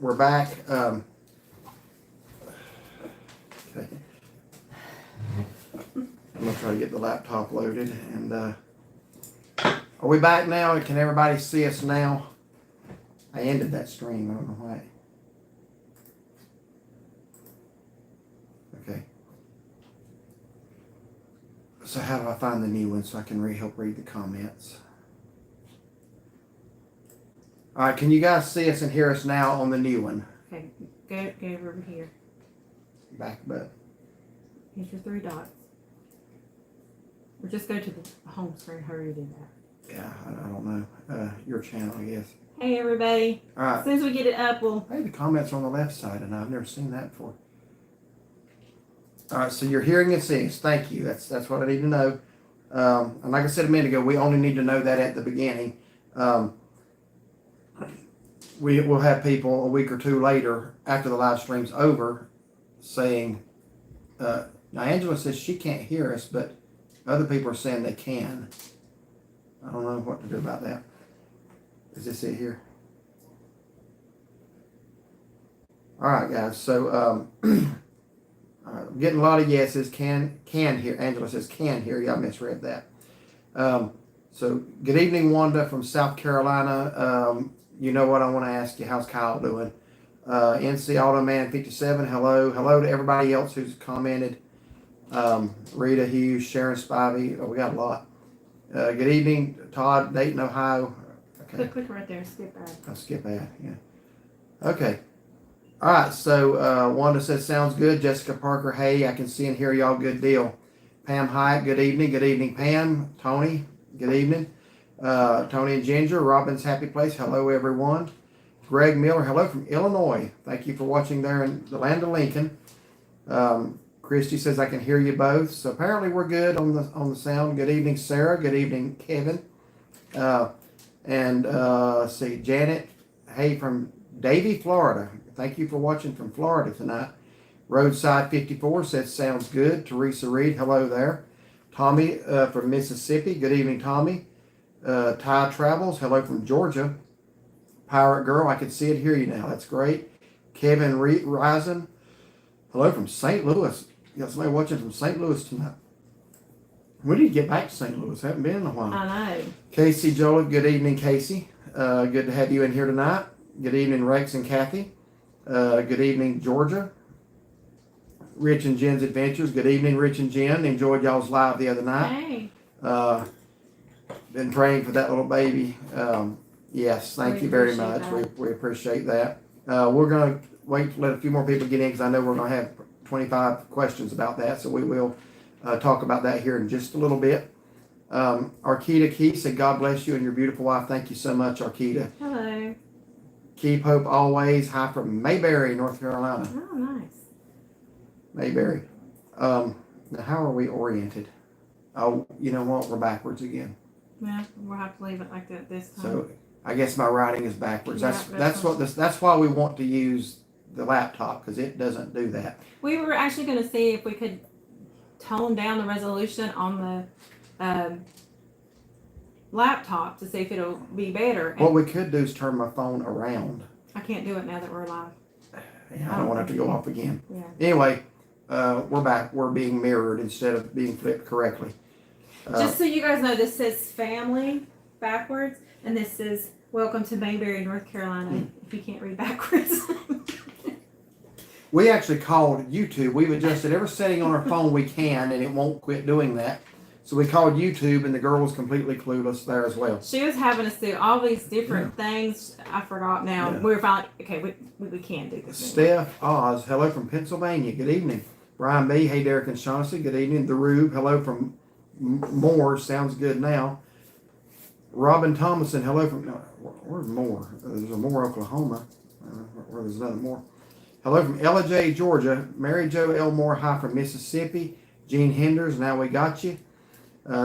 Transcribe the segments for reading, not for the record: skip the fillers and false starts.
we're back. Okay. I'm gonna try to get the laptop loaded, and are we back now? Can everybody see us now? I ended that stream. I don't know why. Okay. So how do I find the new one so I can help read the comments? All right, can you guys see us and hear us now on the new one? Okay, go over here. Back button. Hit your three dots. Or just go to the home screen. Hurry to do that. Yeah, I don't know. Your channel, I guess. Hey, everybody. All right. As soon as we get it up, we'll... Hey, the comments are on the left side, and I've never seen that before. All right, so you're hearing and seeing us. Thank you. That's what I need to know. And like I said a minute ago, we only need to know that at the beginning. We will have people a week or two later, after the live stream's over, saying, now Angela says she can't hear us, but other people are saying they can. I don't know what to do about that. Is this it here? All right, guys. So I'm getting a lot of yeses. Can hear. Angela says can hear. Yeah, I misread that. So good evening, Wanda from South Carolina. You know what I want to ask you. How's Kyle doing? NC Automan 57. Hello. Hello to everybody else who's commented. Rita Hughes, Sharon Spivey. Oh, we got a lot. Good evening, Todd, Dayton, Ohio. Okay. Click right there. Skip ad. I'll skip ad. Yeah. Okay. All right. So Wanda says sounds good. Jessica Parker. Hey, I can see and hear y'all. Good deal. Pam Hyatt. Good evening. Good evening, Pam. Tony. Good evening. Tony and Ginger. Robin's Happy Place. Hello, everyone. Greg Miller. Hello from Illinois. Thank you for watching there in the land of Lincoln. Christy says I can hear you both. So apparently we're good on the sound. Good evening, Sarah. Good evening, Kevin. Let's see, Janet. Hey, from Davie, Florida. Thank you for watching from Florida tonight. Roadside 54 says sounds good. Teresa Reed. Hello there. Tommy from Mississippi. Good evening, Tommy. Ty Travels. Hello from Georgia. Pirate Girl. I can see it, hear you now. That's great. Kevin Risen. Hello from St. Louis. You got somebody watching from St. Louis tonight. When did you get back to St. Louis? Haven't been in a while. I know. Casey Joliffe. Good evening, Casey. Good to have you in here tonight. Good evening, Rex and Kathy. Good evening, Georgia. Rich and Jen's Adventures. Good evening, Rich and Jen. Enjoyed y'all's live the other night. Hey. Been praying for that little baby. Yes, thank you very much. That. We appreciate that. We're going to wait to let a few more people get in because I know we're going to have 25 questions about that. So we will talk about that here in just a little bit. Arkita Key said, God bless you and your beautiful wife. Thank you so much, Arkita. Hello. Keep hope always. Hi from Mayberry, North Carolina. Oh, nice. Mayberry. Now, how are we oriented? Oh, you know what? We're backwards again. Yeah, we'll have to leave it like that this time. So I guess my writing is backwards. Yeah, That's why we want to use the laptop, because it doesn't do that. We were actually going to see if we could tone down the resolution on the laptop to see if it'll be better. What we could do is turn my phone around. I can't do it now that we're live. Yeah, I don't want to have to go off again. Yeah. Anyway, we're back. We're being mirrored instead of being flipped correctly. Just so you guys know, this says family backwards, and this says welcome to Mayberry, North Carolina, if you can't read backwards. We actually called YouTube. We've adjusted every setting on our phone we can, and it won't quit doing that. So we called YouTube, and the girl was completely clueless there as well. She was having us do all these different things. I forgot now. Yeah. We were finally, okay, we can do this. Steph Oz, hello from Pennsylvania. Good evening. Brian B, hey Derek and Shaughnessy. Good evening. The Rube, hello from Moore. Sounds good now. Robin Thomason, hello from, where's Moore? There's a Moore, Oklahoma. Where there's another Moore. Hello from LJ, Georgia. Mary Jo Elmore, hi from Mississippi. Gene Henders, now we got you.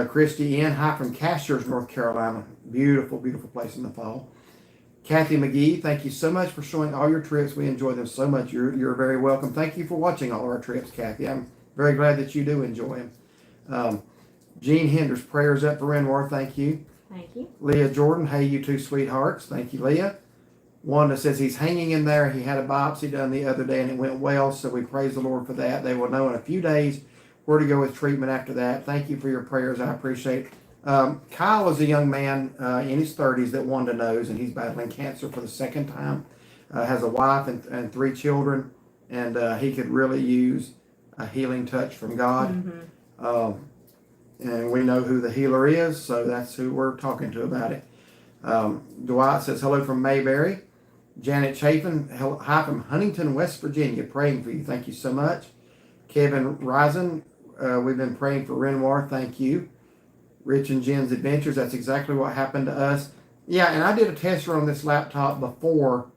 Christy N, hi from Cashiers, North Carolina. Beautiful, beautiful place in the fall. Kathy McGee, thank you so much for showing all your trips. We enjoy them so much. You're very welcome. Thank you for watching all of our trips, Kathy. I'm very glad that you do enjoy them. Gene Henders, prayers up for Renwar. Thank you. Thank you. Leah Jordan, hey, you two sweethearts. Thank you, Leah. Wanda says he's hanging in there. He had a biopsy done the other day and it went well, so we praise the Lord for that. They will know in a few days where to go with treatment after that. Thank you for your prayers. I appreciate it. Kyle is a young man in his 30s that Wanda knows, and he's battling cancer for the second time. Has a wife and 3 children, and he could really use a healing touch from God. And we know who the healer is, so that's who we're talking to about it. Dwight says hello from Mayberry. Janet Chafin, hi from Huntington, West Virginia, praying for you. Thank you so much. Kevin Risen, we've been praying for Renoir. Thank you. Rich and Jen's Adventures, that's exactly what happened to us. Yeah, and I did a test run on this laptop before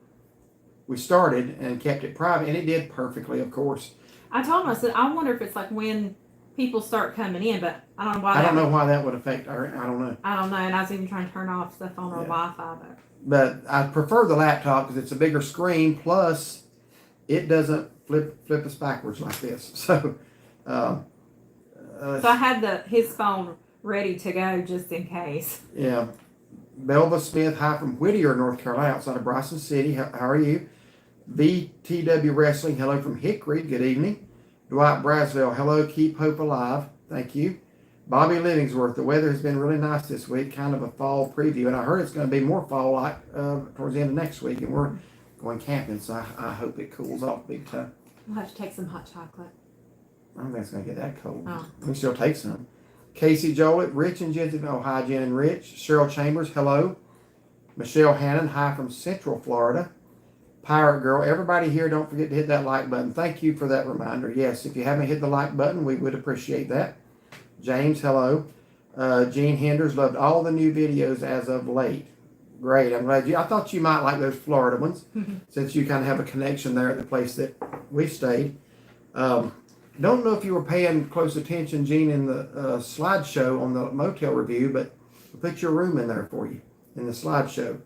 we started and kept it private, and it did perfectly, of course. I told him, I said, I wonder if it's like when people start coming in, but I don't know why. I don't know why that would affect our, I don't know. I don't know, and I was even trying to turn off stuff on our Wi-Fi. But I prefer the laptop because it's a bigger screen, plus it doesn't flip us backwards like this. So, so I had his phone ready to go just in case. Yeah. Belva Smith, hi from Whittier, North Carolina, outside of Bryson City. How are you? VTW Wrestling, hello from Hickory. Good evening. Dwight Brasville, hello. Keep hope alive. Thank you. Bobby Livingsworth, the weather has been really nice this week, kind of a fall preview, and I heard it's going to be more fall-like towards the end of next week, and we're going camping, so I hope it cools off big time. We'll have to take some hot chocolate. I don't think it's going to get that cold. Oh. We can still take some. Casey Joliet, Rich and Jensen, oh, hi, Jen and Rich. Cheryl Chambers, hello. Michelle Hannon, hi from Central Florida. Pirate Girl, everybody here, don't forget to hit that like button. Thank you for that reminder. Yes, if you haven't hit the like button, we would appreciate that. James, hello. Gene Henders, loved all the new videos as of late. Great, I'm glad I thought you might like those Florida ones, since you kind of have a connection there at the place that we stayed. Don't know if you were paying close attention, Gene, in the slideshow on the motel review, but we put your room in there for you in the slideshow.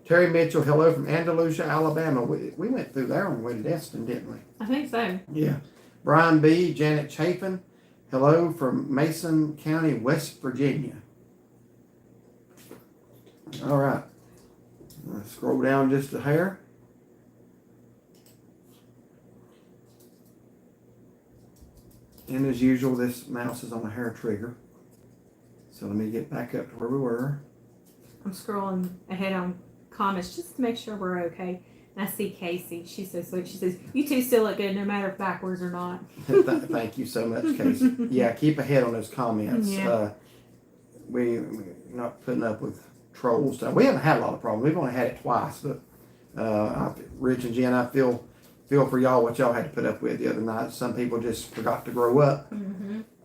Terry Mitchell, hello from Andalusia, Alabama. We went through there on the way to Destin, didn't we? I think so. Yeah. Brian B., Janet Chafin, hello from Mason County, West Virginia. All right. Let's scroll down just a hair. And as usual, this mouse is on a hair trigger. So let me get back up to where we were. I'm scrolling ahead on comments just to make sure we're okay. And I see Casey. She's so sweet. She says, you two still look good no matter if backwards or not. Thank you so much, Casey. Yeah, keep ahead on those comments. Yeah. We're not putting up with troll stuff. We haven't had a lot of problems. We've only had it twice. But Rich and Jen, I feel for y'all what y'all had to put up with the other night. Some people just forgot to grow up.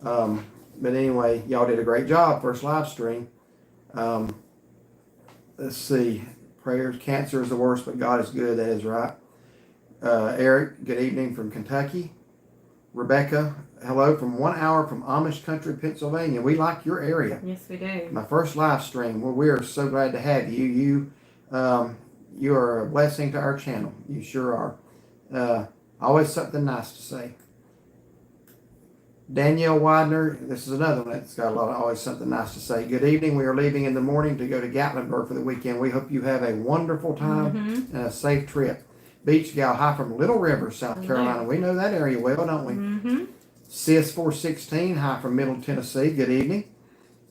But anyway, y'all did a great job. First live stream. Let's see. Prayers. Cancer is the worst, but God is good. That is right. Eric, good evening from Kentucky. Rebecca, hello from 1 hour from Amish Country, Pennsylvania. We like your area. Yes, we do. My first live stream. Well, we are so glad to have you. You are a blessing to our channel. You sure are. Always something nice to say. Danielle Widener, this is another one that's got always something nice to say. Good evening. We are leaving in the morning to go to Gatlinburg for the weekend. We hope you have a wonderful time and a safe trip. Beach Gal, hi from Little River, South Carolina. We know that area well, don't we? Sis 416, hi from Middle Tennessee. Good evening.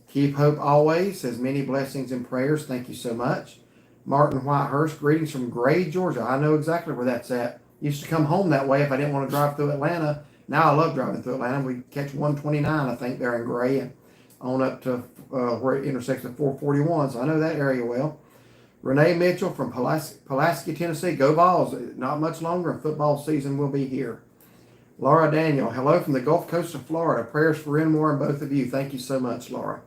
Keep hope always. Says many blessings and prayers. Thank you so much. Martin Whitehurst, greetings from Gray, Georgia. I know exactly where that's at. Used to come home that way if I didn't want to drive through Atlanta. Now I love driving through Atlanta. We catch 129, I think, there in Gray, and on up to where it intersects with 441. So I know that area well. Renee Mitchell from Pulaski, Tennessee. Go Vols. Not much longer, and football season will be here. Laura Daniel, hello from the Gulf Coast of Florida. Prayers for Renmore and both of you. Thank you so much, Laura.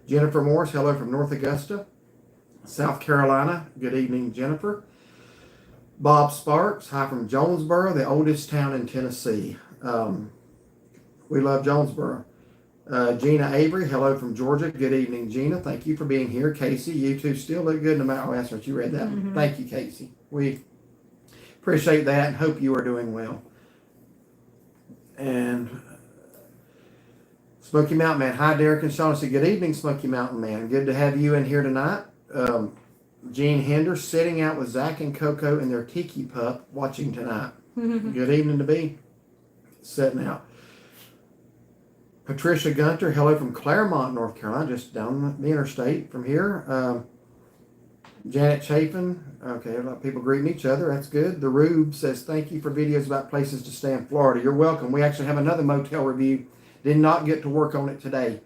Jennifer Morris, hello from North Augusta, South Carolina. Good evening, Jennifer. Bob Sparks, hi from Jonesboro, the oldest town in Tennessee. We love Jonesboro. Gina Avery, hello from Georgia. Good evening, Gina. Thank you for being here. Casey, you two still look good no matter what. That's what you read that. Thank you, Casey. We appreciate that and hope you are doing well. And Smoky Mountain Man, hi Derek and Shaughnessy. Good evening, Smoky Mountain Man. Good to have you in here tonight. Gene Hinder sitting out with Zach and Coco and their tiki pup watching tonight. Good evening to be sitting out. Patricia Gunter, hello from Claremont, North Carolina, just down the interstate from here. Janet Chafin, okay, a lot of people greeting each other, that's good. The Rube says, thank you for videos about places to stay in Florida. You're welcome. We actually have another motel review. Did not get to work on it today,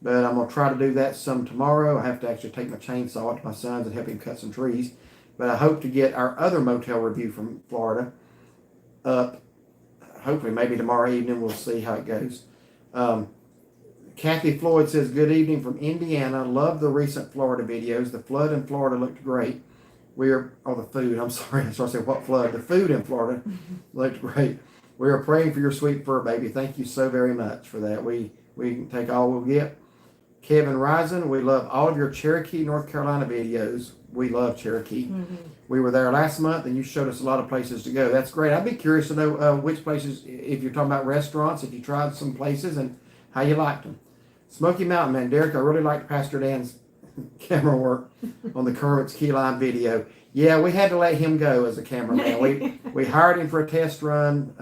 but I'm going to try to do that some tomorrow. I have to actually take my chainsaw out to my son's and help him cut some trees. But I hope to get our other motel review from Florida up. Hopefully maybe tomorrow evening. We'll see how it goes. Kathy Floyd says, good evening from Indiana. Love the recent Florida videos. The flood in Florida looked great. The food. I'm sorry. I said, what flood? The food in Florida looked great. We are praying for your sweet fur baby. Thank you so very much for that. We can take all we'll get. Kevin Risen, we love all of your Cherokee, North Carolina videos. We love Cherokee. We were there last month and you showed us a lot of places to go. That's great. I'd be curious to know which places, if you're talking about restaurants, if you tried some places and how you liked them. Smoky Mountain Man, Derek, I really liked Pastor Dan's camera work on the Kermit's Key Lime video. Yeah, we had to let him go as a cameraman. We hired him for a test run.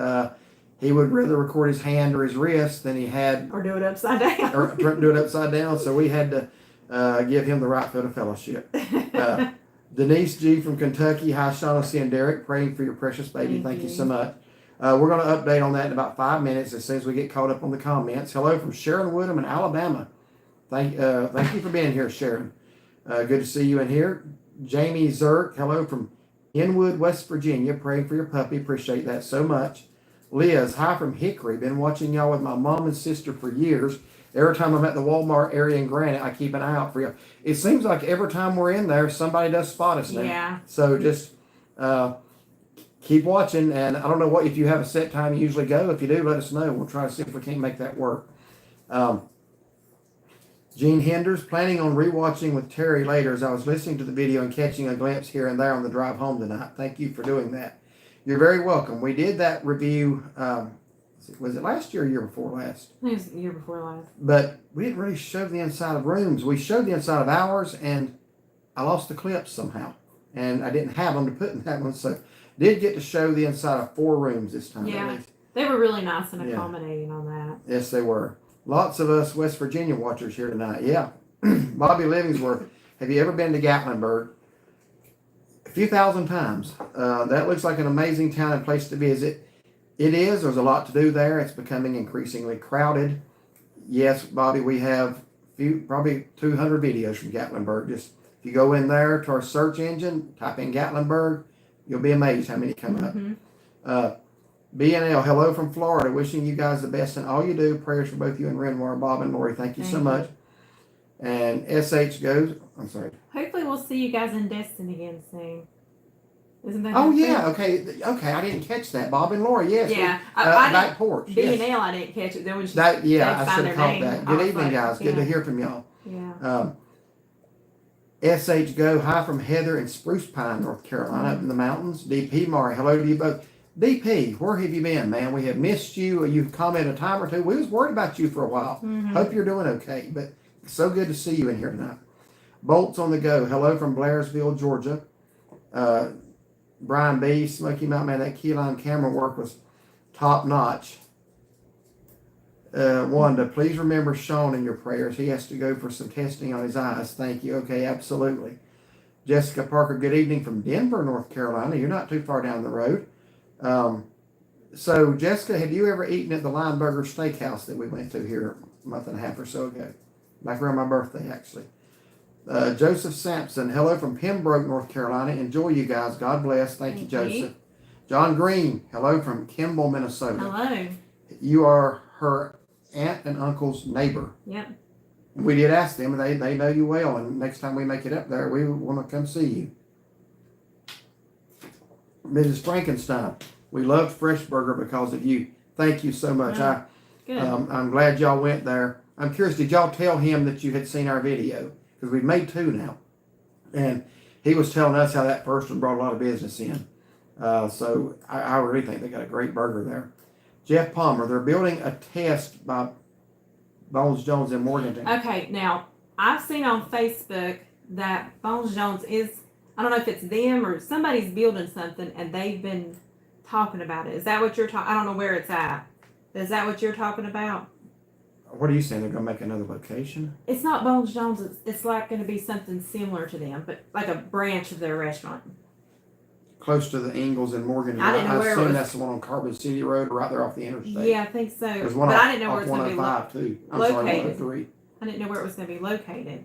He would rather record his hand or his wrist than he had... Or do it upside down. Or do it upside down, so we had to give him the right foot of fellowship. Denise G. from Kentucky, hi Shaughnessy and Derek, praying for your precious baby. Thank you so much. We're going to update on that in about 5 minutes as soon as we get caught up on the comments. Hello from Sharon Woodham in Alabama. Thank you for being here, Sharon. Good to see you in here. Jamie Zerk, hello from Inwood, West Virginia. Praying for your puppy. Appreciate that so much. Liz, hi from Hickory. Been watching y'all with my mom and sister for years. Every time I'm at the Walmart area in Granite, I keep an eye out for you. It seems like every time we're in there, somebody does spot us now. Yeah. So just keep watching, and I don't know if you have a set time you usually go. If you do, let us know. We'll try to see if we can't make that work. Gene Henders, planning on rewatching with Terry later as I was listening to the video and catching a glimpse here and there on the drive home tonight. Thank you for doing that. You're very welcome. We did that review, was it last year or year before last? I think it was the year before last. But we didn't really show the inside of rooms. We showed the inside of ours, and I lost the clips somehow. And I didn't have them to put in that one, so did get to show the inside of 4 rooms this time. Yeah, they were really nice and accommodating on that. Yes, they were. Lots of us West Virginia watchers here tonight. Yeah. Bobby Livingsworth, have you ever been to Gatlinburg? A few thousand times. That looks like an amazing town and place to visit. It is. There's a lot to do there. It's becoming increasingly crowded. Yes, Bobby, we have probably 200 videos from Gatlinburg. Just if you go in there to our search engine, type in Gatlinburg, you'll be amazed how many come up. BNL, hello from Florida. Wishing you guys the best in all you do. Prayers for both you and Renwar, Bob and Lori. Thank you so much. And SH goes, I'm sorry. Hopefully we'll see you guys in Destin again soon. Isn't that Okay. I didn't catch that. Bob and Lori, yes. Yeah. Back porch. BNL, I didn't catch it. Then when she I should have their caught name, that. Good evening, guys. Good to hear from y'all. SH Go, hi from Heather in Spruce Pine, North Carolina, up in the mountains. DP Mari, hello to you both. DP, where have you been, man? We have missed you. You've commented a time or two. We was worried about you for a while. Hope you're doing okay, but so good to see you in here tonight. Bolts on the go, hello from Blairsville, Georgia. Brian B, Smoky Mountain, man, that key line camera work was top notch. Wanda, please remember Sean in your prayers. He has to go for some testing on his eyes. Thank you. Okay, absolutely. Jessica Parker, good evening from Denver, North Carolina. You're not too far down the road. So, Jessica, have you ever eaten at the Lineburger Steakhouse that we went to here a month and a half or so ago? Back around my birthday, actually. Joseph Sampson, hello from Pembroke, North Carolina. Enjoy you guys. God bless. Thank you, Joseph. John Green, hello from Kimball, Minnesota. Hello. You are her aunt and uncle's neighbor. Yep. We did ask them, and they know you well, and next time we make it up there, we want to come see you. Mrs. Frankenstein, we loved Fresh Burger because of you. Thank you so much. Good. I'm glad y'all went there. I'm curious, did y'all tell him that you had seen our video? Because we've made 2 now. And he was telling us how that first one brought a lot of business in. So I really think they got a great burger there. Jeff Palmer, they're building a test by Bones Jones in Morganton. Okay, now I've seen on Facebook that Bones Jones is I don't know if it's them or somebody's building something and they've been talking about it. Is that what you're talking? I don't know where it's at. Is that what you're talking about? What are you saying? They're going to make another location? It's not Bones Jones. It's like going to be something similar to them, but like a branch of their restaurant. Close to the Ingalls and Morgan. I didn't know where it assume was. that's the one on Carbon City Road, right there off the interstate. Yeah, I think so. There's one but off, I didn't know where off it's going to be 105 too. I'm located. sorry, 103. I didn't know where it was going to be located.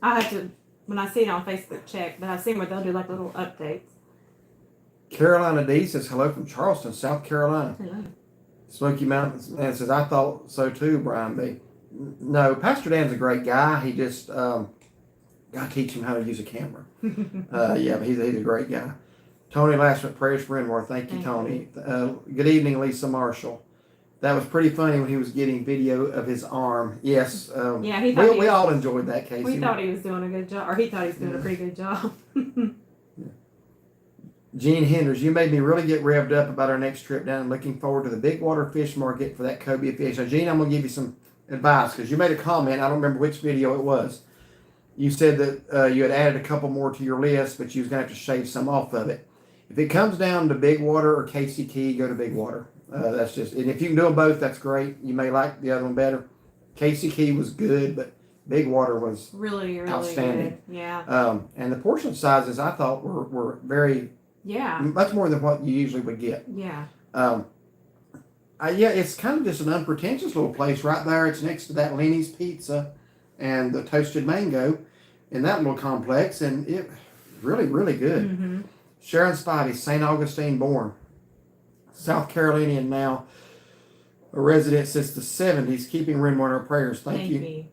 I have to, when I see it on Facebook, check. But I've seen where they'll do like little updates. Carolina D says hello from Charleston, South Carolina. Hello. Smoky Mountains and says I thought so too, Brian B. No, Pastor Dan's a great guy. He just gotta teach him how to use a camera. Yeah, but he's a great guy. Tony Lashman, prayers for Renmore. Thank you, Tony. Good evening, Lisa Marshall. That was pretty funny when he was getting video of his arm. Yes. Yeah, he thought we all enjoyed that, Casey. We thought he was doing a good job, or he thought he was doing a pretty good job. Gene Henders, you made me really get revved up about our next trip down and looking forward to the Big Water Fish Market for that cobia fish. Now, Gene, I'm going to give you some advice because you made a comment. I don't remember which video it was. You said that you had added a couple more to your list, but you was going to have to shave some off of it. If it comes down to Big Water or Casey Key, go to Big Water. That's just, and if you can do them both, that's great. You may like the other one better. Casey Key was good, but Big Water was really outstanding. Good. Yeah. And the portion sizes I thought were very, much more than what you usually would get. Yeah. Yeah, it's kind of just an unpretentious little place right there. It's next to that Lenny's Pizza and the Toasted Mango in that little complex, and it really, really good. Mm-hmm. Sharon Spivey, St. Augustine born, South Carolinian now, a resident since the 70s, keeping Renmore in our prayers. Thank you.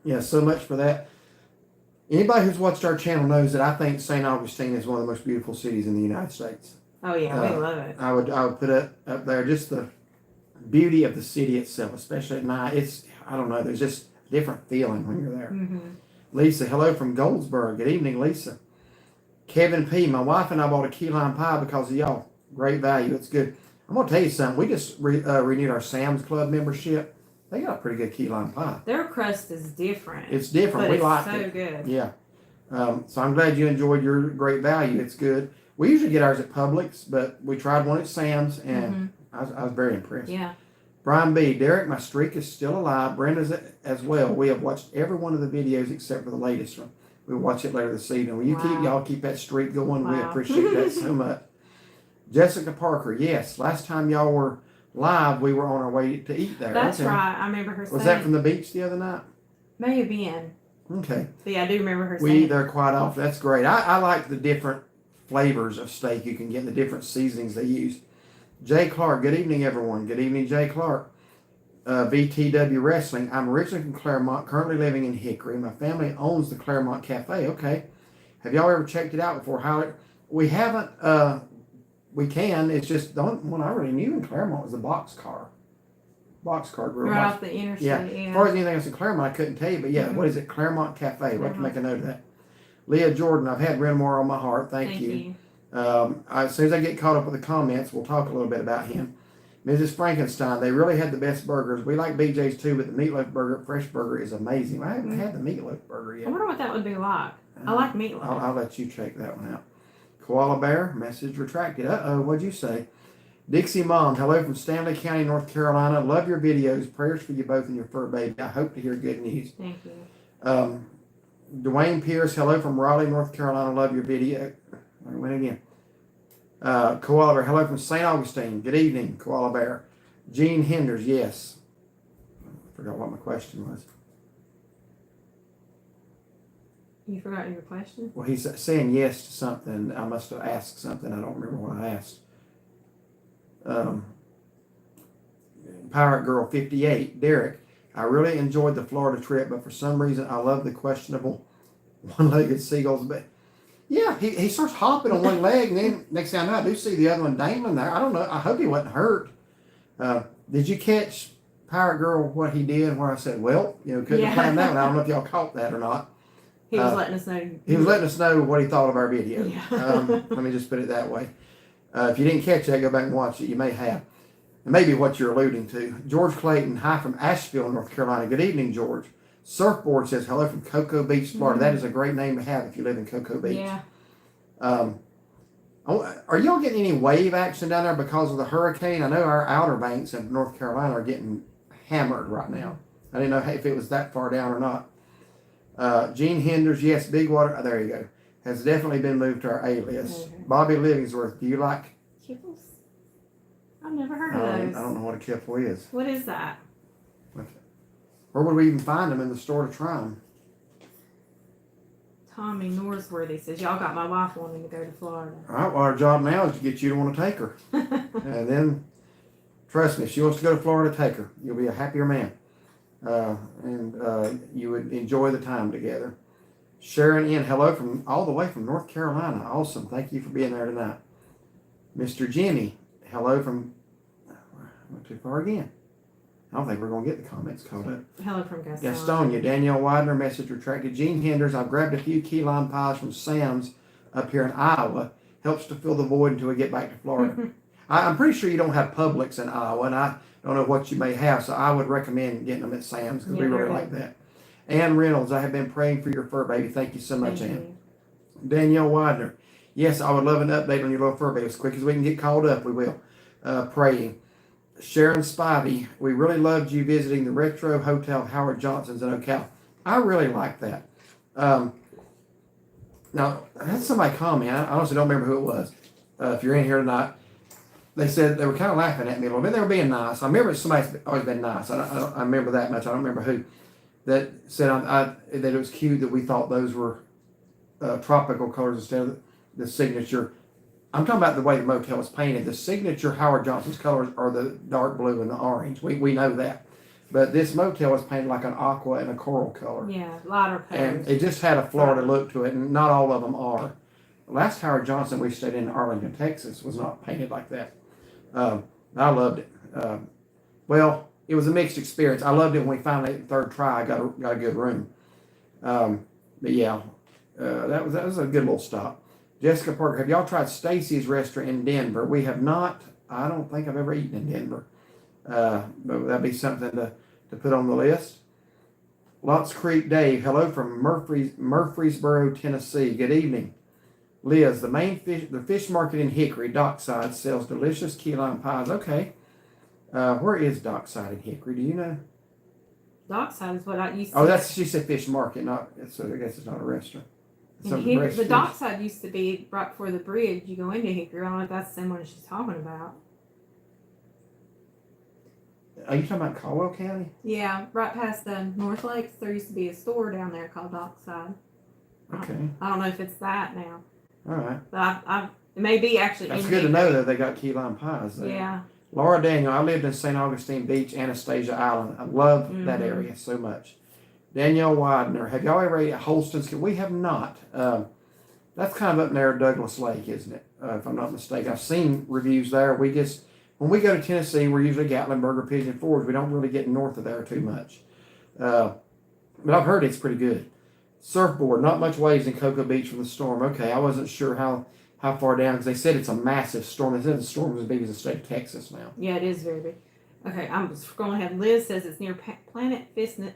Yeah, so much for that. Anybody who's watched our channel knows that I think St. Augustine is one of the most beautiful cities in the United States. Oh yeah, we love it. I would put it up there, just the beauty of the city itself, especially at night. It's, I don't know, there's just a different feeling when you're there. Mm-hmm. Lisa, hello from Goldsboro. Good evening, Lisa. Kevin P., my wife and I bought a key lime pie because of y'all. Great value. It's good. I'm going to tell you something. We just renewed our Sam's Club membership. They got a pretty good key lime pie. Their crust is different. It's different. But we like it. It's so good. Yeah. So I'm glad you enjoyed your great value. It's good. We usually get ours at Publix, but we tried one at Sam's, and I was very impressed. Yeah. Brian B., Derek, my streak is still alive. Brenda's as well. We have watched every one of the videos except for the latest one. We'll watch it later this evening. Will you y'all keep that streak going? We appreciate that so much. Jessica Parker, yes. Last time y'all were live, we were on our way to eat there. That's right. I remember her saying. Was that from the beach the other night? May have been. Okay. But yeah, I do remember her saying. We eat there quite often. That's great. I like the different flavors of steak you can get, the different seasonings they use. Jay Clark, good evening, everyone. Good evening, Jay Clark. VTW Wrestling. I'm originally from Claremont, currently living in Hickory. My family owns the Claremont Cafe. Okay. Have y'all ever checked it out before? We haven't. We can. It's just the only one I really knew in Claremont was the Boxcar Grill. Right off the interstate. Yeah. As far as anything else in Claremont, I couldn't tell you. But yeah, what is it? Claremont Cafe. We'll have to make a note of that. Leah Jordan, I've had Renmore on my heart. Thank you. As soon as I get caught up with the comments, we'll talk a little bit about him. Mrs. Frankenstein, they really had the best burgers. We like BJ's too, but the meatloaf burger, fresh burger, is amazing. I haven't had the meatloaf burger yet. I wonder what that would be like. I like meatloaf. I'll let you check that one out. Koala Bear, message retracted. Uh-oh, what'd you say? Dixie Mom, hello from Stanley County, North Carolina. Love your videos. Prayers for you both and your fur baby. I hope to hear good news. Thank you. Dwayne Pierce, hello from Raleigh, North Carolina. Love your video. I went again. Koala Bear, hello from St. Augustine. Good evening, Koala Bear. Gene Henders, yes. I forgot what my question was. You forgot your question? Well, he's saying yes to something. I must have asked something. I don't remember what I asked. Pirate Girl 58, Derek. I really enjoyed the Florida trip, but for some reason I love the questionable one-legged seagulls. But yeah, he starts hopping on one leg, and then next thing I know, I do see the other one dangling there. I don't know. I hope he wasn't hurt. Did you catch Pirate Girl what he did? Where I said, well, couldn't have planned that one. I don't know if y'all caught that or not. He was letting us know. He was letting us know what he thought of our video. Yeah. Let me just put it that way. If you didn't catch that, go back and watch it. You may have. It may be what you're alluding to. George Clayton, hi from Asheville, North Carolina. Good evening, George. Surfboard says, hello from Cocoa Beach, Florida. That is a great name to have if you live in Cocoa Beach. Yeah. Are y'all getting any wave action down there because of the hurricane? I know our Outer Banks of North Carolina are getting hammered right now. I didn't know if it was that far down or not. Gene Henders, yes, Big Water, there you go, has definitely been moved to our A list. Okay. Bobby Livingsworth, do you like? Kipples? I've never heard of those. I don't know what a kipple is. What is that? Where would we even find them in the store to try them? Tommy Norsworthy says, y'all got my wife wanting to go to Florida. All right, well, our job now is to get you to want to take her. And then, trust me, if she wants to go to Florida, take her. You'll be a happier man. And you would enjoy the time together. Sharon N., hello from all the way from North Carolina. Awesome. Thank you for being there tonight. Mr. Jimmy, hello from, not too far again. I don't think we're going to get the comments caught up. Hello from Gastonia. Gastonia, Danielle Widener, message retracted. Gene Henders, I've grabbed a few key lime pies from Sam's up here in Iowa. Helps to fill the void until we get back to Florida. I'm pretty sure you don't have Publix in Iowa, and I don't know what you may have, so I would recommend getting them at Sam's because we really like that. Ann Reynolds, I have been praying for your fur baby. Thank you so much, Ann. Danielle Widener, yes, I would love an update on your little fur baby. As quick as we can get called up, we will. Praying. Sharon Spivey, we really loved you visiting the Retro Hotel Howard Johnson's in Ocala. I really like that. Now, I had somebody call me. I honestly don't remember who it was. If you're in here tonight, they said they were kind of laughing at me a little bit. They were being nice. I remember somebody's always been nice. I remember that much. I don't remember who. That said that it was cute that we thought those were tropical colors instead of the signature. I'm talking about the way the motel was painted. The signature Howard Johnson's colors are the dark blue and the orange. We know that. But this motel was painted like an aqua and a coral color. Yeah, lighter colors. And it just had a Florida look to it, and not all of them are. The last Howard Johnson we stayed in Arlington, Texas, was not painted like that. I loved it. Well, it was a mixed experience. I loved it when we finally, at the third try, got a good room. But yeah, that was a good little stop. Jessica Parker, have y'all tried Stacy's restaurant in Denver? We have not. I don't think I've ever eaten in Denver. But that'd be something to put on the list. Lots Creek Dave, hello from Murfreesboro, Tennessee. Good evening. Liz, the fish market in Hickory, Dockside, sells delicious key lime pies. Okay. Where is Dockside in Hickory? Do you know? Dockside is what I used to. Oh, she said fish market, so I guess it's not a restaurant. The Dockside used to be right before the bridge. You go into Hickory. I don't know if that's the same one she's talking about. Are you talking about Caldwell County? Yeah, right past the North Lakes. There used to be a store down there called Dockside. Okay. I don't know if it's that now. All right. But it may be actually. That's good to know that they got key lime pies there. Yeah. Laura Daniel, I lived in St. Augustine Beach, Anastasia Island. I love that area so much. Danielle Widener, have y'all ever ate at Holston's? We have not. That's kind of up near Douglas Lake, isn't it? If I'm not mistaken. I've seen reviews there. When we go to Tennessee, we're usually Gatlinburg or Pigeon Forge. We don't really get north of there too much. But I've heard it's pretty good. Surfboard, not much waves in Cocoa Beach from the storm. Okay, I wasn't sure how far down, because they said it's a massive storm. They said the storm was as big as the state of Texas now. Yeah, it is very big. Okay, I'm going to have Liz says it's near Planet Fitness.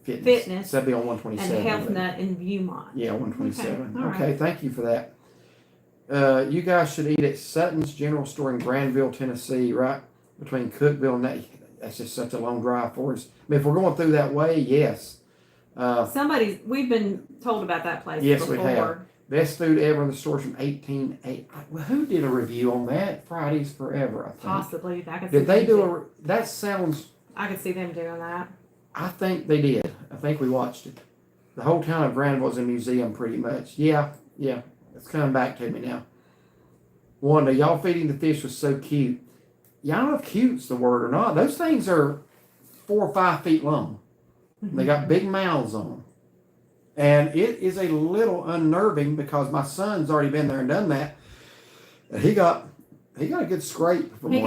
So that'd be on 127. And Health Nut in Viewmont. Yeah, 127. Okay, right. Thank you for that. You guys should eat at Sutton's General Store in Granville, Tennessee, right between Cookville and that. That's just such a long drive for us. I mean, if we're going through that way, yes. We've been told about that place yes, before. We have. Best food ever in the store from 1880. Well, who did a review on that? Fridays Forever, I think. Possibly. Did they do that sounds... I could see them doing that. I think they did. I think we watched it. The whole town of Granville is a museum pretty much. Yeah. It's coming back to me now. Wanda, y'all feeding the fish was so cute. Yeah, I don't know if cute's the word or not. Those things are 4 or 5 feet long. They got big mouths on them. And it is a little unnerving because my son's already been there and done that. And he got a good scrape. But the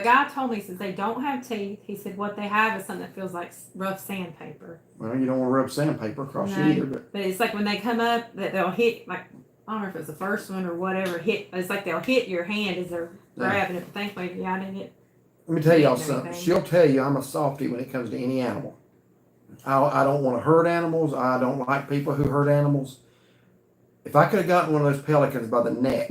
guy told me, he says they don't have teeth. He said what they have is something that feels like rough sandpaper. Well, you don't want to rub sandpaper across you either. But it's like when they come up, that they'll hit, like, I don't know if it's the first one or whatever, it's like they'll hit your hand as they're grabbing it. Thankfully, I didn't get. Let me tell y'all something. She'll tell you I'm a softie when it comes to any animal. I don't want to hurt animals. I don't like people who hurt animals. If I could have gotten one of those pelicans by the neck,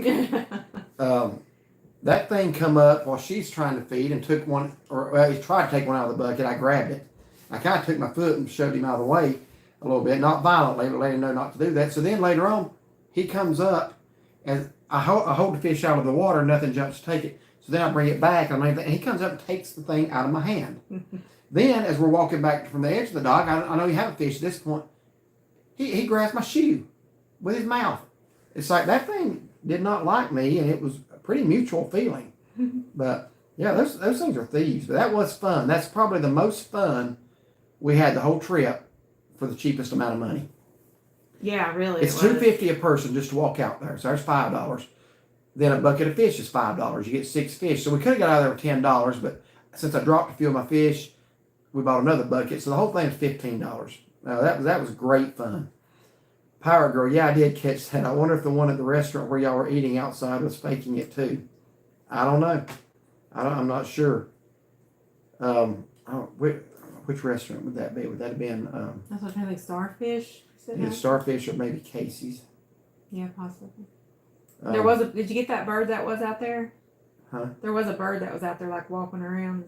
that thing come up while she's trying to feed and took one, or well, he tried to take one out of the bucket. I grabbed it. I kind of took my foot and shoved him out of the way a little bit, not violently, but let him know not to do that. So then later on, he comes up and I hold the fish out of the water, nothing jumps to take it. So then I bring it back and he comes up and takes the thing out of my hand. Then as we're walking back from the edge of the dock, I know he haven't fished at this point, he grabs my shoe with his mouth. It's like that thing did not like me, and it was a pretty mutual feeling. But yeah, those things are thieves. But that was fun. That's probably the most fun we had the whole trip for the cheapest amount of money. Yeah, really. It's $2.50 a person just to walk out there. So there's $5. Then a bucket of fish is $5. You get 6 fish. So we could have got out of there with $10, but since I dropped a few of my fish, we bought another bucket. So the whole thing was $15. That was great fun. Power Girl, yeah, I did catch that. I wonder if the one at the restaurant where y'all were eating outside was faking it too. I don't know. I'm not sure. Which restaurant would that be? Would that have been? That's what I think. Starfish. Either Starfish or maybe Casey's. Yeah, possibly. There was did you get that bird that was out there? Huh? There was a bird that was out there like walking around.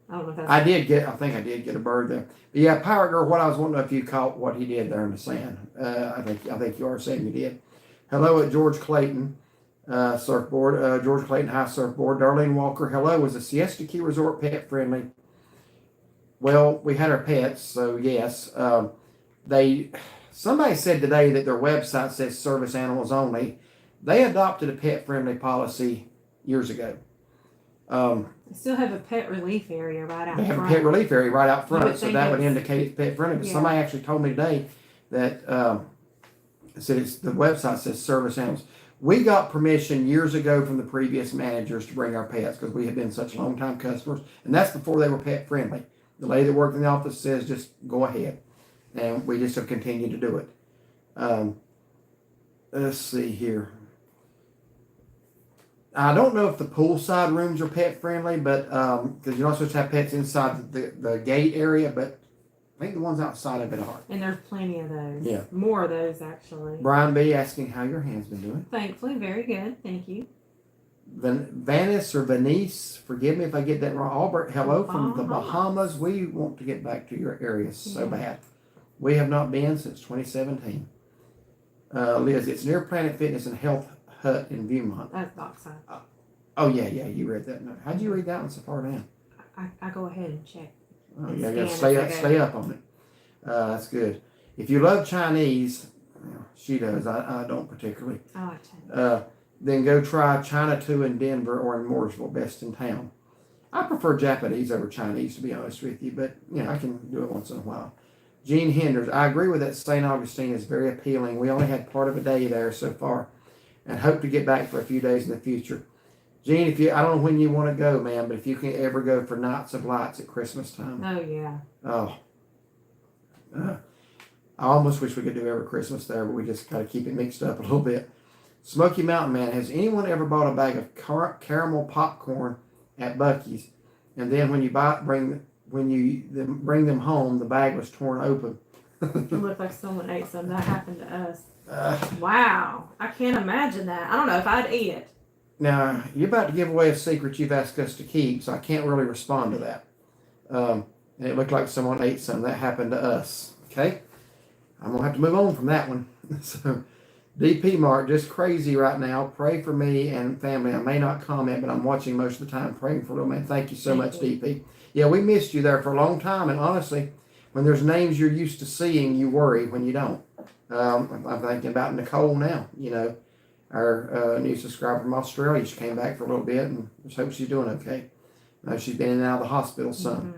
I don't know if that's. I think I did get a bird there. But yeah, Power Girl, what I was wondering if you caught what he did there in the sand. I think you are saying you did. Hello at George Clayton surfboard. George Clayton High Surfboard. Darlene Walker, hello. Was the Siesta Key Resort pet friendly? Well, we had our pets, so yes. Somebody said today that their website says service animals only. They adopted a pet friendly policy years ago. They still have a pet relief area right out front. They have a pet relief area right out front, so that would it's- indicate it's pet friendly. But Yeah. somebody actually told me today that said the website says service animals. We got permission years ago from the previous managers to bring our pets because we had been such long time customers, and that's before they were pet friendly. The lady that worked in the office says just go ahead, and we just have continued to do it. Let's see here. I don't know if the poolside rooms are pet friendly, but because you're not supposed to have pets inside the gate area, but I think the ones outside of it are. And there's plenty of those. Yeah. More of those, actually. Brian B. asking how your hand's been doing. Thankfully, very good. Thank you. Venice or Venice, forgive me if I get that wrong. Albert, hello from the Bahamas. We want to get back to your area so bad. We have not been since 2017. Liz, it's near Planet Fitness and Health Hut in Viewmont. That's Dockside. Oh, yeah, you read that. How'd you read that one so far down? I go ahead and check. Oh, yeah, you gotta stay up on it. That's good. If you love Chinese, well, she does. I don't particularly. I like Chinese. Then go try China 2 in Denver or in Mooresville, best in town. I prefer Japanese over Chinese, to be honest with you, but I can do it once in a while. Gene Henders, I agree with that. St. Augustine is very appealing. We only had part of a day there so far, and hope to get back for a few days in the future. Gene, I don't know when you want to go, man, but if you can ever go for Nights of Lights at Christmas time. Oh, yeah. Oh. I almost wish we could do every Christmas there, but we just got to keep it mixed up a little bit. Smoky Mountain Man, has anyone ever bought a bag of caramel popcorn at Buc-ee's, and then when you bring them home, the bag was torn open? It looked like someone ate some. That happened to us. Wow. I can't imagine that. I don't know if I'd eat it. Now, you're about to give away a secret you've asked us to keep, so I can't really respond to that. And it looked like someone ate some. That happened to us. Okay? I'm going to have to move on from that one. So, DP Mark, just crazy right now. Pray for me and family. I may not comment, but I'm watching most of the time, praying for little man. Thank you so much, DP. Yeah, we missed you there for a long time, and honestly, when there's names you're used to seeing, you worry when you don't. I'm thinking about Nicole now, our new subscriber from Australia. She came back for a little bit, and just hope she's doing okay. She's been in and out of the hospital some.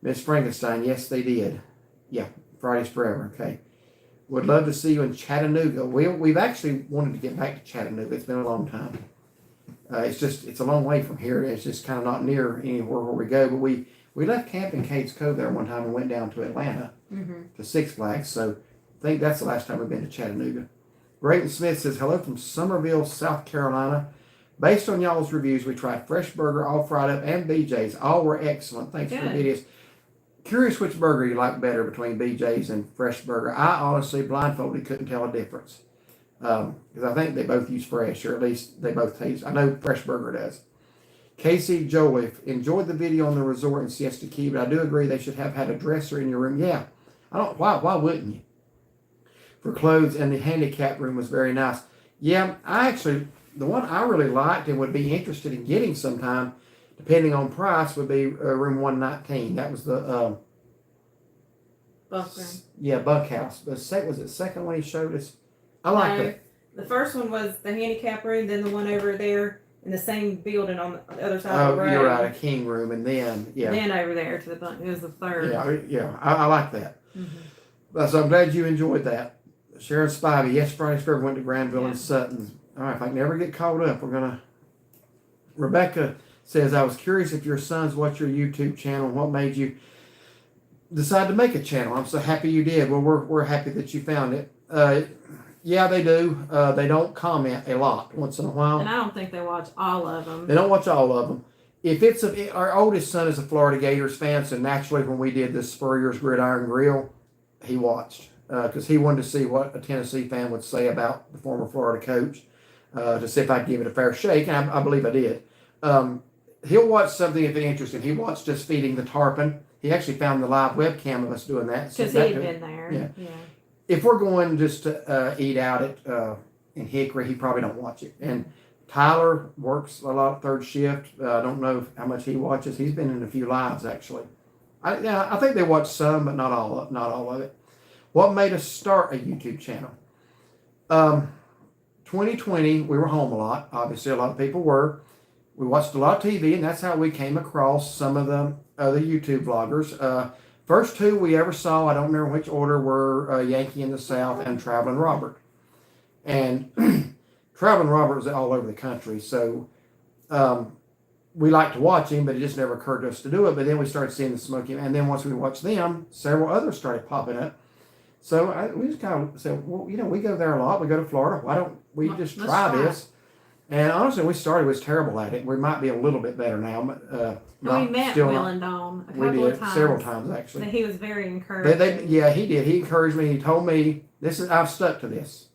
Miss Frankenstein, yes, they did. Yeah, Fridays Forever, okay. Would love to see you in Chattanooga. We've actually wanted to get back to Chattanooga. It's been a long time. It's a long way from here. It's just kind of not near anywhere where we go. But we left camp in Cades Cove there one time and went down to Atlanta to Six Flags. So I think that's the last time we've been to Chattanooga. Brayton Smith says, hello from Summerville, South Carolina. Based on y'all's reviews, we tried Fresh Burger, all fried up, and BJ's. All were excellent. Thanks for the videos. Curious which burger you like better between BJ's and Fresh Burger. I honestly, blindfolded, couldn't tell a difference. Because I think they both use fresh, or at least they both taste. I know Fresh Burger does. Casey Joliffe, enjoyed the video on the resort in Siesta Key, but I do agree they should have had a dresser in your room. Yeah, I don't. Why wouldn't you? For clothes, and the handicap room was very nice. Yeah, the one I really liked and would be interested in getting sometime, depending on price, would be room 119. That was the Bunk room. yeah, bunkhouse. Was it second one he showed us? I like that. The first one was the handicap room, then the one over there in the same building on the other side of the road. Oh, you're right, a king room, and then Then over there to the bunk. It was the third. Yeah, I like that. Mm-hmm. So I'm glad you enjoyed that. Sharon Spivey, yes, Friday Scrub went to Granville and Sutton. All right, if I can never get caught up, we're gonna. Rebecca says, I was curious if your sons watch your YouTube channel. What made you decide to make a channel? I'm so happy you did. Well, we're happy that you found it. Yeah, they do. They don't comment a lot once in a while. And I don't think they watch all of them. They don't watch all of them. If our oldest son is a Florida Gators fan, so naturally when we did this Spurrier's Gridiron Grill, he watched because he wanted to see what a Tennessee fan would say about the former Florida coach, to see if I'd give it a fair shake, and I believe I did. He'll watch something if it's interesting. He watched us feeding the tarpon. He actually found the live webcam of us doing that. Because he'd been there. Yeah. If we're going just to eat out in Hickory, he probably don't watch it. And Tyler works a lot third shift. I don't know how much he watches. He's been in a few lives actually. I think they watch some, but not all of it. What made us start a YouTube channel? 2020, we were home a lot. Obviously, a lot of people were. We watched a lot of TV, and that's how we came across some of the other YouTube vloggers. First two we ever saw, I don't remember which order, were Yankee in the South and Traveling Robert. And Traveling Robert was all over the country, so we liked to watch him, but it just never occurred to us to do it. But then we started seeing the Smoky, and then once we watched them, several others started popping up. So we just kind of said, well, we go there a lot. We go to Florida. Why don't we just try this? And honestly, we was terrible at it. We might be a little bit better now. We met Will and Dawn a couple of times. Several times, actually. He was very encouraging. He did. He encouraged me. He told me, I've stuck to this.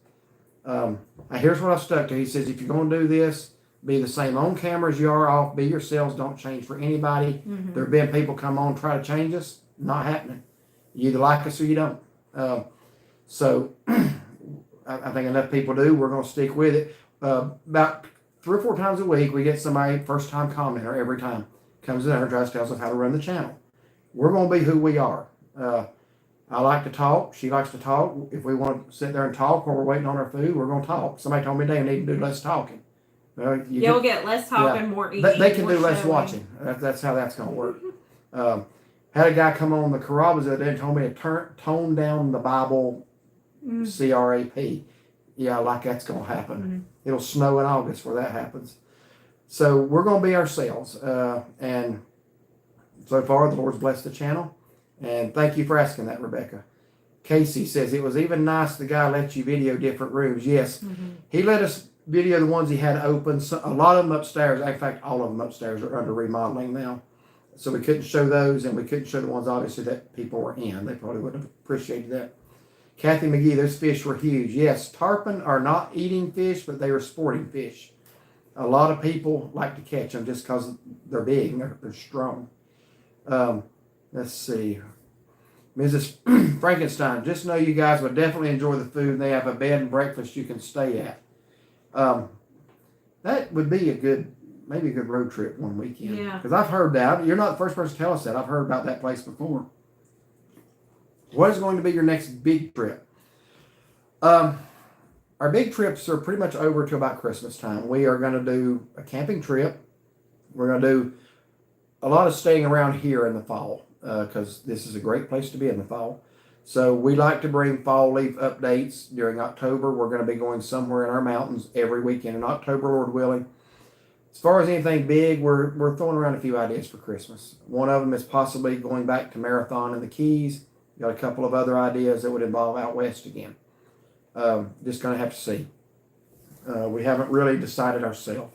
Here's what I've stuck to. He says, if you're going to do this, be the same on camera as you are off. Be yourselves. Don't change for anybody. Mm-hmm. There have been people come on try to change us. Not happening. You either like us or you don't. So I think enough people do. We're going to stick with it. About 3 or 4 times a week, we get somebody, first-time commenter every time, comes in there and tries to tell us how to run the channel. We're going to be who we are. I like to talk. She likes to talk. If we want to sit there and talk while we're waiting on our food, we're going to talk. Somebody told me they need to do less talking. You'll get less talking, more eating. They can do less watching. That's how that's going to work. Had a guy come on the Carrabba's the other day and told me to tone down the Bible CRAP. Yeah, like that's going to happen. Mm-hmm. It'll snow in August where that happens. So we're going to be ourselves. And so far, the Lord's blessed the channel. And thank you for asking that, Rebecca. Casey says, it was even nice the guy let you video different rooms. Yes, he let us video the ones he had open. So, a lot of them upstairs. In fact, all of them upstairs are under remodeling now. So we couldn't show those, and we couldn't show the ones, obviously, that people were in. They probably wouldn't have appreciated that. Kathy McGee, those fish were huge. Yes, tarpon are not eating fish, but they are sporting fish. A lot of people like to catch them just because they're big and they're strong. Let's see. Mrs. Frankenstein, just know you guys would definitely enjoy the food. They have a bed and breakfast you can stay at. That would be maybe a good road trip one weekend. Yeah. Because I've heard that. You're not the first person to tell us that. I've heard about that place before. What is going to be your next big trip? Our big trips are pretty much over to about Christmas time. We are going to do a camping trip. We're going to do a lot of staying around here in the fall because this is a great place to be in the fall. So we like to bring fall leaf updates during October. We're going to be going somewhere in our mountains every weekend in October, Lord willing. As far as anything big, we're throwing around a few ideas for Christmas. One of them is possibly going back to Marathon in the Keys. Got a couple of other ideas that would involve out west again. Just going to have to see. We haven't really decided ourselves.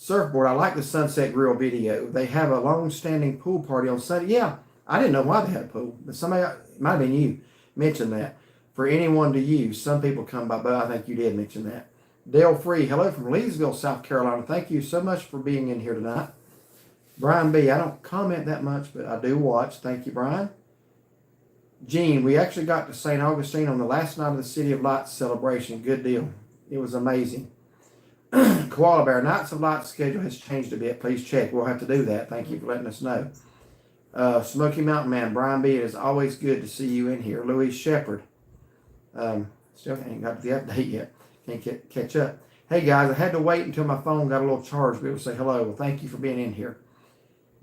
Surfboard, I like the Sunset Grill video. They have a long-standing pool party on Sunday. Yeah, I didn't know why they had a pool, but somebody, it might have been you, mentioned that. For anyone to use. Some people come by, but I think you did mention that. Dale Free, hello from Leesville, South Carolina. Thank you so much for being in here tonight. Brian B, I don't comment that much, but I do watch. Thank you, Brian. Gene, we actually got to St. Augustine on the last night of the City of Lights celebration. Good deal. It was amazing. Koala Bear, Nights of Light schedule has changed a bit. Please check. We'll have to do that. Thank you for letting us know. Smoky Mountain Man, Brian B, it is always good to see you in here. Louise Shepherd. Still ain't got the update yet. Can't catch up. Hey guys, I had to wait until my phone got a little charged to be able to say hello. Well, thank you for being in here.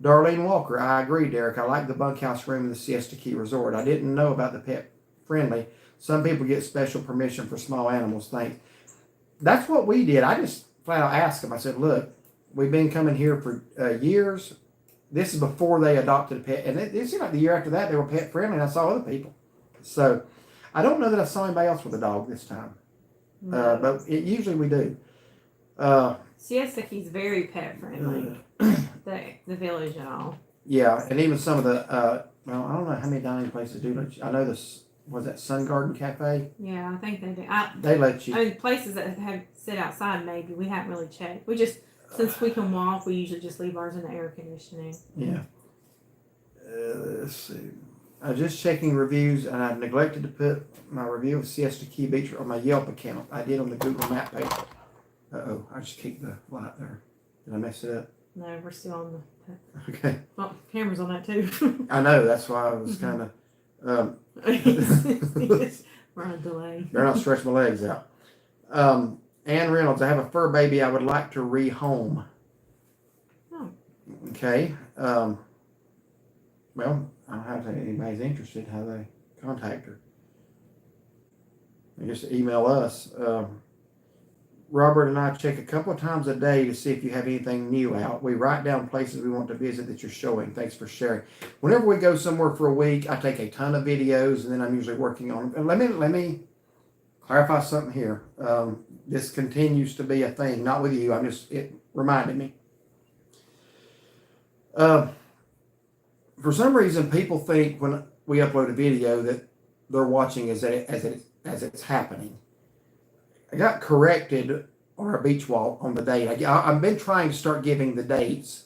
Darlene Walker, I agree, Derek. I like the bunkhouse room in the Siesta Key Resort. I didn't know about the pet friendly. Some people get special permission for small animals. Thanks. That's what we did. I just flat out asked them. I said, look, we've been coming here for years. This is before they adopted a pet. And it seemed like the year after that, they were pet friendly, and I saw other people. So I don't know that I saw anybody else with a dog this time. No. But usually we do. Siesta Key's very pet friendly. The village and all. Yeah, and even some of the, well, I don't know how many dining places do let you. I know this, was that Sun Garden Cafe? Yeah, I think they do. They let you. I mean, places that have sit outside, maybe. We haven't really checked. We just, since we can walk, we usually just leave ours in the air conditioning. Yeah. Let's see. I was just checking reviews, and I neglected to put my review of Siesta Key Beach on my Yelp account. I did on the Google Map page. Uh-oh, I just kicked the light there. Did I mess it up? No, we're still on the... Okay. Well, camera's on that too. I know, that's why I was kind of... We're on a delay. Better not stretch my legs out. Ann Reynolds, I have a fur baby I would like to rehome. Oh. Okay. Well, I don't have to say anybody's interested how they contact her. They just email us. Robert and I check a couple of times a day to see if you have anything new out. We write down places we want to visit that you're showing. Thanks for sharing. Whenever we go somewhere for a week, I take a ton of videos, and then I'm usually working on them. And let me clarify something here. This continues to be a thing, not with you. It reminded me. For some reason, people think when we upload a video that they're watching as it's happening. I got corrected on our beach walk on the date. I've been trying to start giving the dates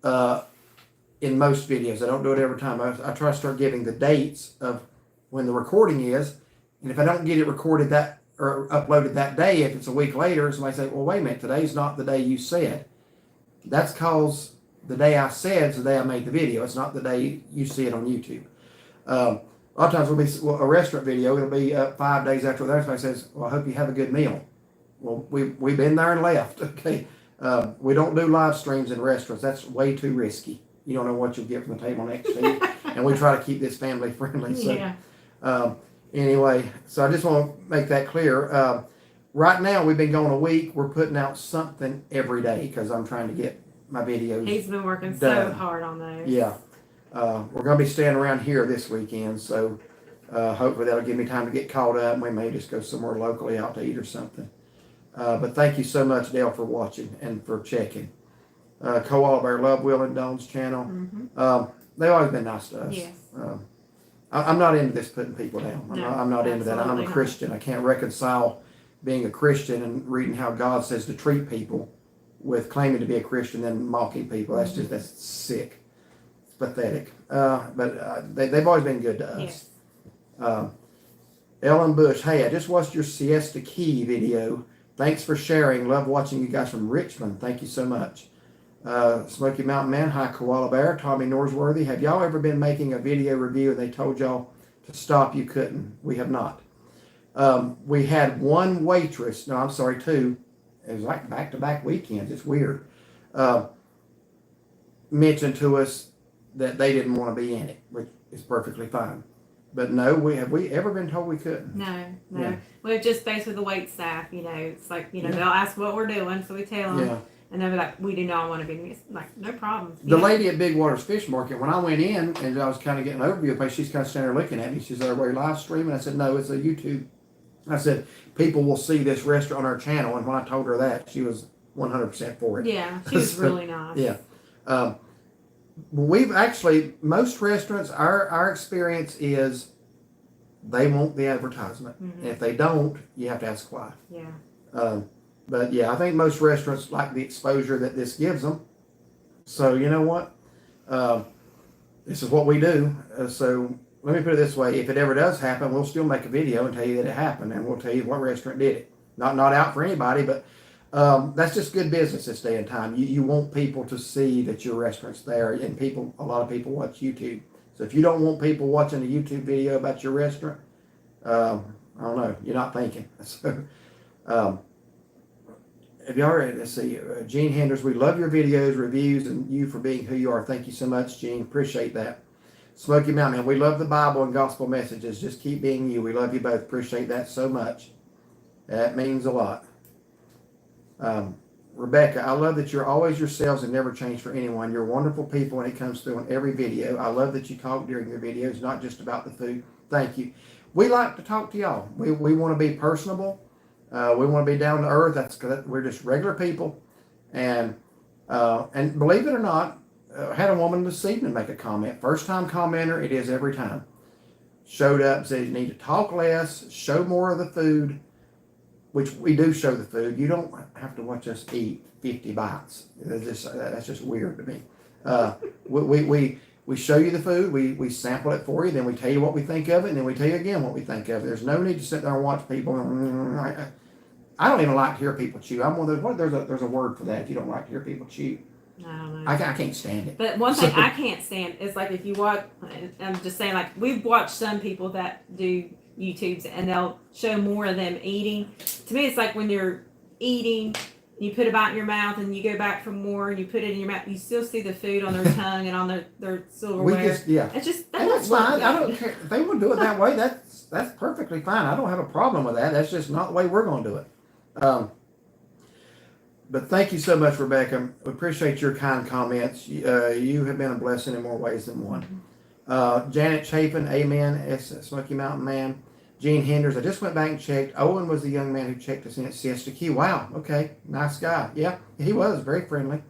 in most videos. I don't do it every time. I try to start giving the dates of when the recording is. And if I don't get it recorded that or uploaded that day, if it's a week later, somebody say, well, wait a minute, today's not the day you said. That's because the day I said is the day I made the video. It's not the day you see it on YouTube. A lot of times a restaurant video, it'll be up 5 days after that. Somebody says, well, I hope you have a good meal. Well, we've been there and left. Okay. We don't do live streams in restaurants. That's way too risky. You don't know what you'll get from the table next to you. And we try to keep this family friendly. So, yeah. Anyway, so I just want to make that clear. Right now, we've been going a week. We're putting out something every day because I'm trying to get my videos. He's been working done. so hard on those. Yeah. We're going to be staying around here this weekend, so hopefully that'll give me time to get caught up, and we may just go somewhere locally out to eat or something. But thank you so much, Dale, for watching and for checking. Koala Bear, love Will and Dawn's channel. Mm-hmm. They've always been nice to us. Yes. I'm not into this putting people down. I'm not into that. I'm a Christian. I can't reconcile being a Christian and reading how God says to treat people with claiming to be a Christian and mocking people. That's sick. Pathetic. But they've always been good to us. Yes. Ellen Bush, hey, I just watched your Siesta Key video. Thanks for sharing. Love watching you guys from Richmond. Thank you so much. Smoky Mountain Man, hi Koala Bear. Tommy Norsworthy, have y'all ever been making a video review and they told y'all to stop, you couldn't? We have not. We had one waitress, two. It was like back-to-back weekends. It's weird. Mentioned to us that they didn't want to be in it, which is perfectly fine. But no, have we ever been told we couldn't? No. Yeah. We're just based with the wait staff, it's like, they'll ask what we're doing, so we tell them. Yeah. And they're like, we do not want to be, it's like, no problem. The lady at Big Waters Fish Market, when I went in and I was kind of getting an overview of the place, she's kind of standing there looking at me. She said, are we live streaming? I said, no, it's a YouTube. I said, people will see this restaurant on our channel. And when I told her that, she was 100% for it. Yeah, she was really nice. Yeah. We've actually, most restaurants, our experience is they want the advertisement. Mm-hmm. And if they don't, you have to ask why. Yeah. But yeah, I think most restaurants like the exposure that this gives them. So you know what? This is what we do. So let me put it this way: if it ever does happen, we'll still make a video and tell you that it happened, and we'll tell you what restaurant did it. Not out for anybody, but that's just good business this day and time. You want people to see that your restaurant's there, and a lot of people watch YouTube. So if you don't want people watching a YouTube video about your restaurant, I don't know, you're not thinking. So, if y'all are, let's see, Gene Henders, we love your videos, reviews, and you for being who you are. Thank you so much, Gene. Appreciate that. Smoky Mountain, we love the Bible and gospel messages. Just keep being you. We love you both. Appreciate that so much. That means a lot. Rebecca, I love that you're always yourselves and never change for anyone. You're wonderful people and it comes through in every video. I love that you talk during your videos, not just about the food. Thank you. We like to talk to y'all. We want to be personable. We want to be down to earth. That's good. We're just regular people. And believe it or not, I had a woman this evening make a comment. First time commenter, it is every time. Showed up, said you need to talk less, show more of the food, which we do show the food. You don't have to watch us eat 50 bites. That's just weird to me. We show you the food, we sample it for you, then we tell you what we think of it, and then we tell you again what we think of it. There's no need to sit there and watch people. I don't even like to hear people chew. I'm one of those, there's a word for that if you don't like to hear people chew. I don't know. I can't stand it. But one thing I can't stand is like if you watch, I'm just saying, like we've watched some people that do YouTubes and they'll show more of them eating. To me, it's like when you're eating, you put a bite in your mouth and you go back for more and you put it in your mouth, you still see the food on their tongue and on their silverware. It's just, that's fine. I don't care. If they want to do it that way, that's perfectly fine. I don't have a problem with that. That's just not the way we're going to do it. But thank you so much, Rebecca. We appreciate your kind comments. You have been a blessing in more ways than one. Janet Chapin, amen. Smoky Mountain Man. Gene Henders, I just went back and checked. Owen was the young man who checked us in at Siesta Key. Wow, okay, nice guy. Yeah, he was very friendly.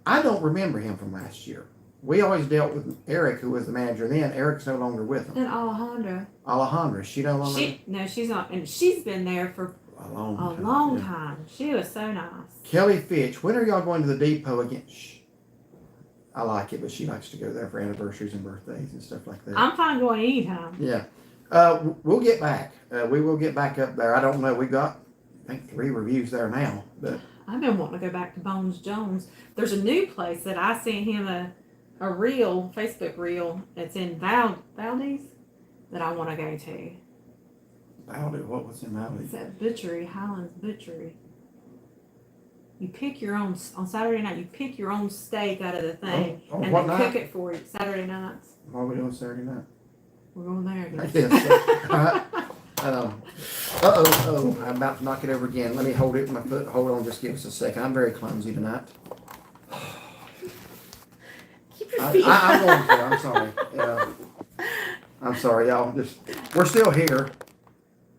I don't remember him from last year. We always dealt with Eric, who was the manager then. Eric's no longer with them. And Alejandra. Alejandra, she no longer? No, she's not. And she's been there for a long time. She was so nice. Kelly Fitch, when are y'all going to the depot again? Shh. I like it, but she likes to go there for anniversaries and birthdays and stuff like that. I'm fine going anytime. Yeah. We'll get back. We will get back up there. I don't know. We got, I think, 3 reviews there now. But I've been wanting to go back to Bones Jones. There's a new place that I sent him a reel, Facebook reel. It's in Valdez that I want to go to. Valdez? What was in Valdez? It's at Butchery, Highlands Butchery. You pick your own, on Saturday night, you pick your own steak out of the thing. And they cook it for you Saturday nights. What are we doing Saturday night? We're going there again. I'm about to knock it over again. Let me hold it with my foot. Hold on, just give us a second. I'm very clumsy tonight. Keep your feet I'm going to. I'm sorry. I'm sorry, y'all. We're still here.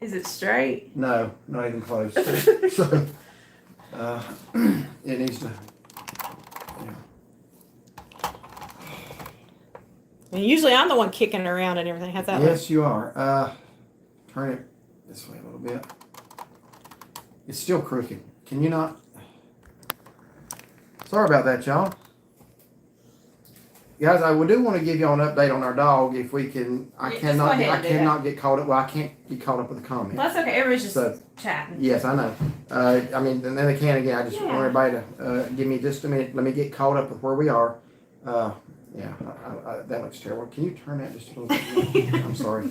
Is it straight? No, not even close. So, it needs to. And usually I'm the one kicking around and everything. How's that? Yes, you are. Turn it this way a little bit. It's still crooked. Can you not? Sorry about that, y'all. Guys, I do want to give y'all an update on our dog if we can. I cannot get caught up. Well, I can't get caught up with the comments. Well, that's okay. Everybody's just chatting. Yes, I know. I mean, and then they can again. I just want everybody to give me just a minute. Let me get caught up with where we are. Yeah, that looks terrible. Can you turn that just a little bit? I'm sorry.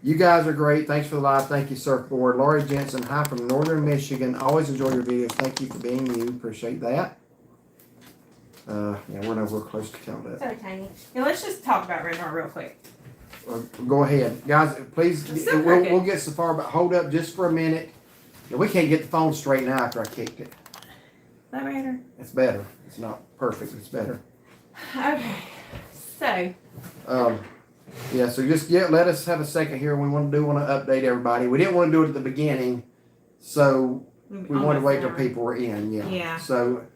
You guys are great. Thanks for the live. Thank you, Surfboard. Laurie Jensen, hi from Northern Michigan. Always enjoy your videos. Thank you for being you. Appreciate that. Yeah, we're nowhere close to count that. So tiny. Yeah, let's just talk about Renard real quick. Go ahead. Guys, please, we'll get so far, but hold up just for a minute. Yeah, we can't get the phone straight now after I kicked it. That better? It's better. It's not perfect, it's better. Okay. So. Yeah, so just let us have a second here. We want to update everybody. We didn't want to do it at the beginning, So we wanted to wait till Almost people were in, yeah. Yeah. So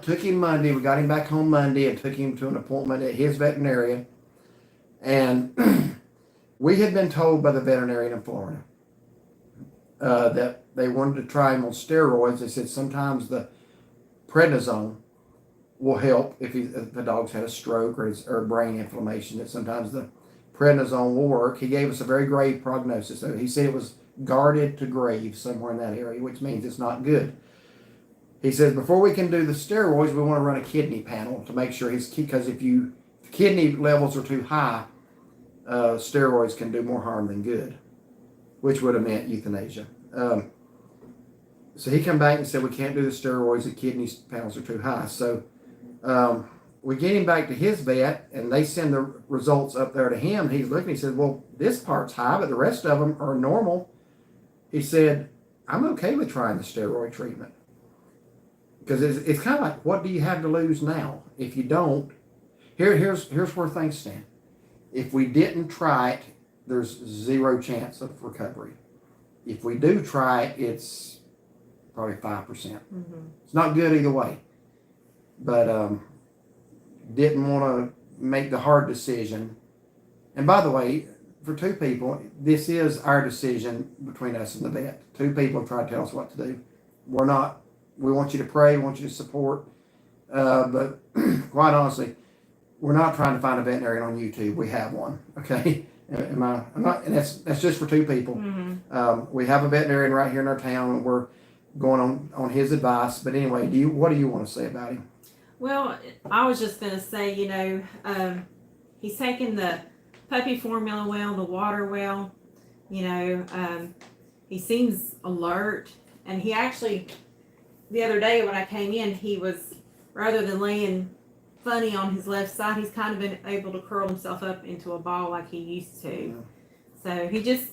took him Monday. We got him back home Monday and took him to an appointment at his veterinarian. And we had been told by the veterinarian in Florida that they wanted to try him on steroids. They said sometimes the prednisone will help if the dog's had a stroke or brain inflammation, that sometimes the prednisone will work. He gave us a very grave prognosis. So he said it was guarded to grave somewhere in that area, which means it's not good. He says before we can do the steroids, we want to run a kidney panel to make sure because if kidney levels are too high, steroids can do more harm than good, which would have meant euthanasia. So he come back and said we can't do the steroids, the kidney panels are too high. So we get him back to his vet, and they send the results up there to him. He's looking, he said, well, this part's high, but the rest of them are normal. He said, I'm okay with trying the steroid treatment. Because it's kind of like, what do you have to lose now? If you don't, here's where things stand. If we didn't try it, there's zero chance of recovery. If we do try it, it's probably 5%. Mm-hmm. It's not good either way. But didn't want to make the hard decision. And by the way, for two people, this is our decision between us and the vet. Two people try to tell us what to do. We want you to pray, we want you to support. But quite honestly, we're not trying to find a veterinarian on YouTube. We have one, okay? I'm not, and that's just for two people. Mm-hmm. We have a veterinarian right here in our town, and we're going on his advice. But anyway, what do you want to say about him? Well, I was just going to say, he's taking the puppy formula well, the water well. He seems alert. And he actually, the other day when I came in, he was, rather than laying funny on his left side, he's kind of been able to curl himself up into a ball like he used to. Yeah. So he just...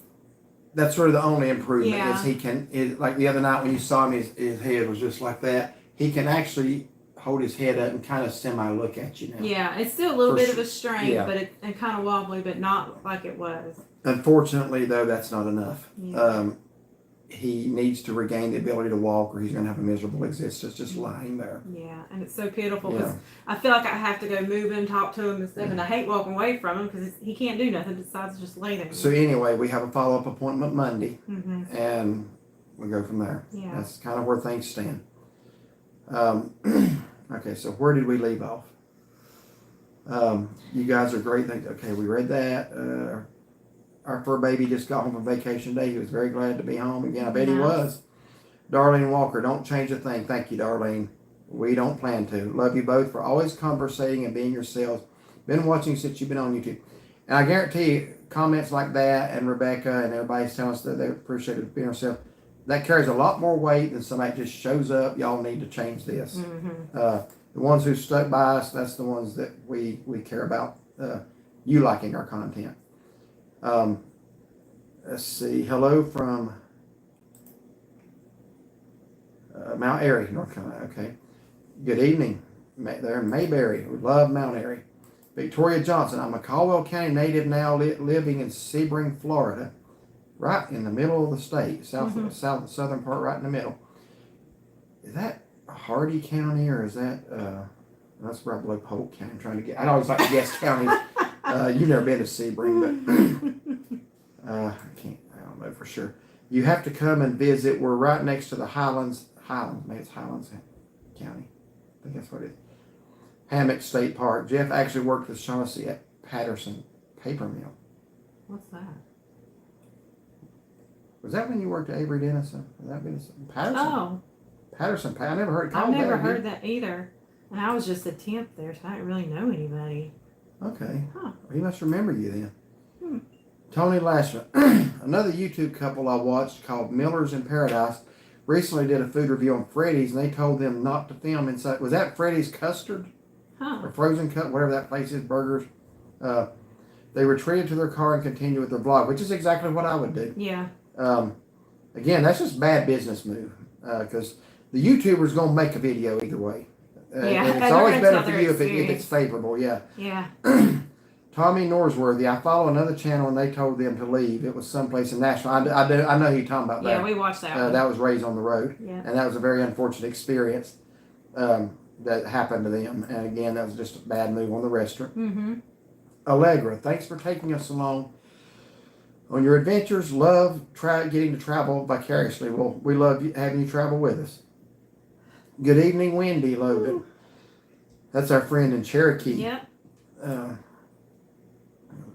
That's sort of the only improvement is he can, like the other night when you saw him, his head was just like that. He can actually hold his head up and kind of semi-look at you now. Yeah, it's still a little bit of a strain, but and kind of wobbly, but not like it was. Unfortunately, though, that's not enough. Yeah. He needs to regain the ability to walk, or he's going to have a miserable existence just lying there. Yeah, and it's so pitiful because I feel like I have to go move him, talk to him and stuff, and I hate walking away from him because he can't do nothing besides just lay there. So anyway, we have a follow-up appointment Monday, and we'll go from there. Yeah. That's kind of where things stand. Okay, so where did we leave off? You guys are great. Okay, we read that. Our fur baby just got home from vacation day. He was very glad to be home again. I bet he was. Darlene Walker, don't change a thing. Thank you, Darlene. We don't plan to. Love you both for always conversating and being yourselves. Been watching since you've been on YouTube. And I guarantee you, comments like that and Rebecca and everybody's telling us that they appreciate being ourselves. That carries a lot more weight than somebody just shows up. Y'all need to change this. Mm-hmm. The ones who stuck by us, that's the ones that we care about. You liking our content. Let's see. Hello from Mount Airy, North Carolina. Okay. Good evening. There in Mayberry. We love Mount Airy. Victoria Johnson. I'm a Caldwell County native now, living in Sebring, Florida. Right in the middle of the state, southern part, right in the middle. Is that Hardy County or is that? That's right below Polk County. I'm trying to get. I always like to guess counties. You've never been to Sebring, but I don't know for sure. You have to come and visit. We're right next to the Highlands. Maybe it's Highlands County. I think that's what it is. Hammock State Park. Jeff actually worked with Shaughnessy at Patterson Paper Mill. What's that? Was that when you worked at Avery Dennison? Was that Patterson? Oh. Patterson. I never heard it called that. I've never heard that either. And I was just a temp there, so I didn't really know anybody. Okay. Huh. Well, he must remember you then. Tony Lashman. Another YouTube couple I watched called Millers in Paradise recently did a food review on Freddy's, and they told them not to film inside. Was that Freddy's Custard? Huh. Or Frozen Cut, whatever that place is, burgers. They retreated to their car and continued with their vlog, which is exactly what I would do. Yeah. Again, that's just bad business move because the YouTuber's going to make a video either way. And it's always better for you if it's favorable, yeah. Yeah. Tommy Norsworthy, I follow another channel and they told them to leave. It was someplace in Nashville. I know who you're talking about that. Yeah, we watched that one. That was Raised on the Road. Yeah. And that was a very unfortunate experience that happened to them. And again, that was just a bad move on the restaurant. Mm-hmm. Allegra, thanks for taking us along on your adventures. Love getting to travel vicariously. Well, we love having you travel with us. Good evening, Wendy Logan. Ooh. That's our friend in Cherokee. Yep.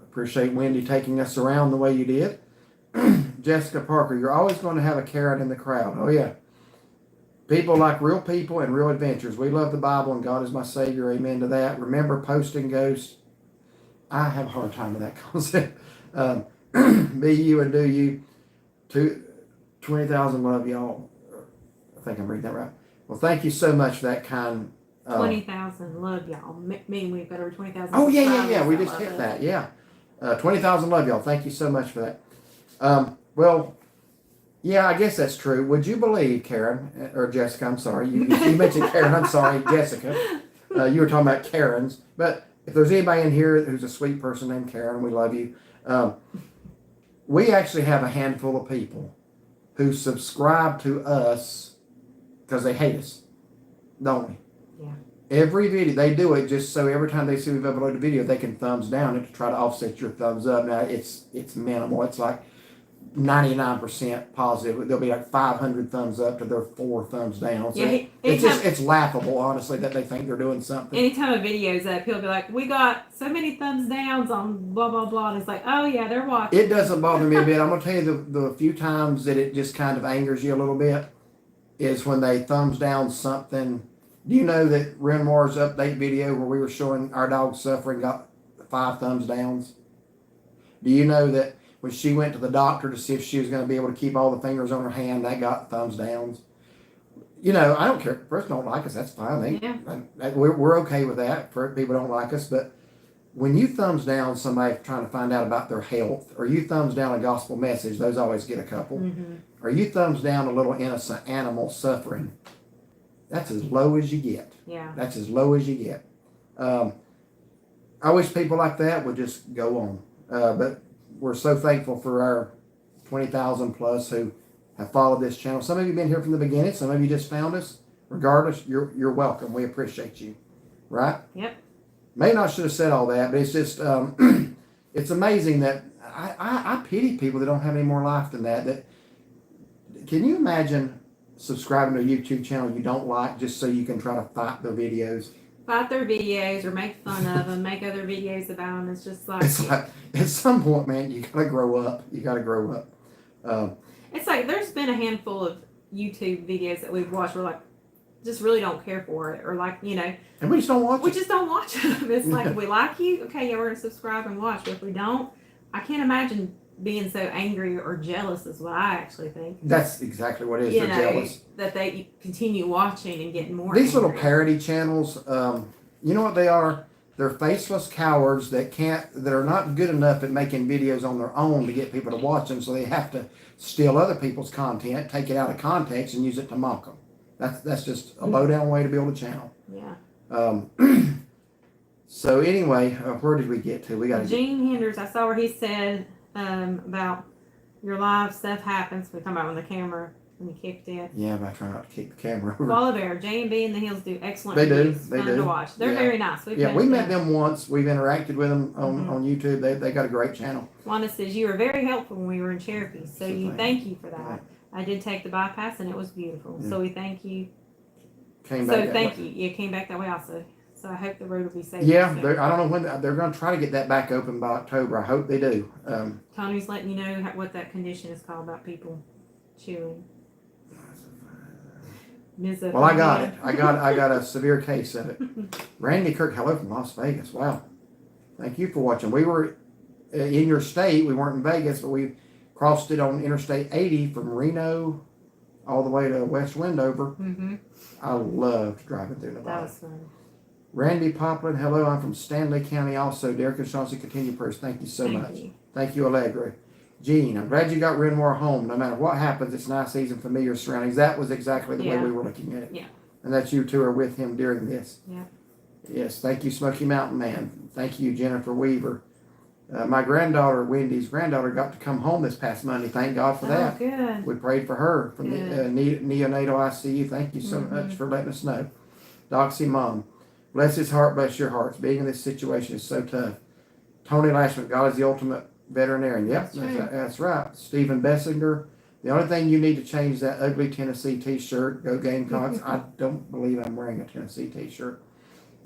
Appreciate Wendy taking us around the way you did. Jessica Parker, you're always going to have a Karen in the crowd. Oh, yeah. People like real people and real adventures. We love the Bible and God is my Savior. Amen to that. Remember, posting ghosts. I have a hard time with that concept. Be you and do you. 20,000 love y'all. I think I'm reading that right. Well, thank you so much for that kind. 20,000 love y'all. Meaning we've got over 20,000. Oh, yeah. We just hit that. Yeah. 20,000 love y'all. Thank you so much for that. Well, yeah, I guess that's true. Would you believe, Karen, or Jessica, I'm sorry. You mentioned Karen, I'm sorry, Jessica. You were talking about Karens. But if there's anybody in here who's a sweet person named Karen, we love you. We actually have a handful of people who subscribe to us because they hate us, don't we? Yeah. Every video, they do it just so every time they see we've uploaded a video, they can thumbs down it to try to offset your thumbs up. Now, it's minimal. It's like 99% positive. There'll be like 500 thumbs up to their 4 thumbs down. So yeah, it's laughable, honestly, that they think they're doing something. Anytime a video's up, he'll be like, we got so many thumbs downs on blah, blah, blah. And it's like, oh, yeah, they're watching. It doesn't bother me a bit. I'm going to tell you the few times that it just kind of angers you a little bit is when they thumbs down something. Do you know that Renwar's update video where we were showing our dog suffering got 5 thumbs downs? Do you know that when she went to the doctor to see if she was going to be able to keep all the fingers on her hand, that got thumbs downs? You know, I don't care. If the person don't like us, that's fine. We're okay with that. For people don't like us. But when you thumbs down somebody trying to find out about their health, or you thumbs down a gospel message, those always get a couple. Mm-hmm. Or you thumbs down a little innocent animal suffering, that's as low as you get. Yeah. That's as low as you get. I wish people like that would just go on. But we're so thankful for our 20,000 plus who have followed this channel. Some of you have been here from the beginning. Some of you just found us. Regardless, you're welcome. We appreciate you. Right? Yep. May not should have said all that, but it's just, it's amazing that I pity people that don't have any more life than that. Can you imagine subscribing to a YouTube channel you don't like just so you can try to fight their videos? Fight their videos or make fun of them, make other videos about them. It's just like... It's like, at some point, man, you got to grow up. You got to grow up. It's like there's been a handful of YouTube videos that we've watched where like, just really don't care for it. Or like, you know... And we just don't watch We just don't watch them. It's like, if we like you, okay, yeah, we're going to subscribe and watch. But if we don't, I can't imagine being so angry or jealous is what I actually think. That's exactly what it is. They're jealous. That they continue watching and getting more These angry. little parody channels, you know what they are? They're faceless cowards that are not good enough at making videos on their own to get people to watch them, so they have to steal other people's content, take it out of context, and use it to mock them. That's just a low-down way to build a channel. Yeah. So anyway, where did we get to? Gene Henders, I saw where he said about your live stuff happens. We're talking about when the camera, when you kicked it. Yeah, but I try not to kick the camera over. Follow Bear, J&B and the Hills do excellent They reviews. do. They Fun do. to watch. They're very nice. We met them once. We've interacted with them on YouTube. They got a great channel. Wanda says, you were very helpful when we were in Cherokee. So thank you for that. Right. I did take the bypass and it was beautiful. Yeah. So we thank you. Came back thank you. You came back that way also. So I hope the road will be safe. Yeah, I don't know when they're going to try to get that back open by October. I hope they do. Tony's letting you know what that condition is called about people chewing. Well, I got it. I got a severe case of it. Randy Kirk, hello from Las Vegas. Wow. Thank you for watching. We were in your state. We weren't in Vegas, but we crossed it on Interstate 80 from Reno all the way to West Wendover. Mm-hmm. I loved driving through Nevada. That was fun. Randy Poplin, hello. I'm from Stanley County also. Derek and Chauncey, continue prayers. Thank you so much. Thank you, Allegra. Gene, I'm glad you got Renwar home. No matter what happens, it's nice, easy, and familiar surroundings. That was exactly the way we were looking at it. Yeah. And that you two are with him during this. Yeah. Yes. Thank you, Smoky Mountain Man. Thank you, Jennifer Weaver. My granddaughter, Wendy's granddaughter, got to come home this past Monday. Thank God for that. Oh, good. We prayed for her from the neonatal ICU. Thank you so much for letting us know. Doxy Mom, bless his heart, bless your hearts. Being in this situation is so tough. Tony Lashman, God is the ultimate veterinarian. Yep, that's right. Stephen Bessinger, the only thing you need to change is that ugly Tennessee t-shirt. Go Gamecocks. I don't believe I'm wearing a Tennessee t-shirt.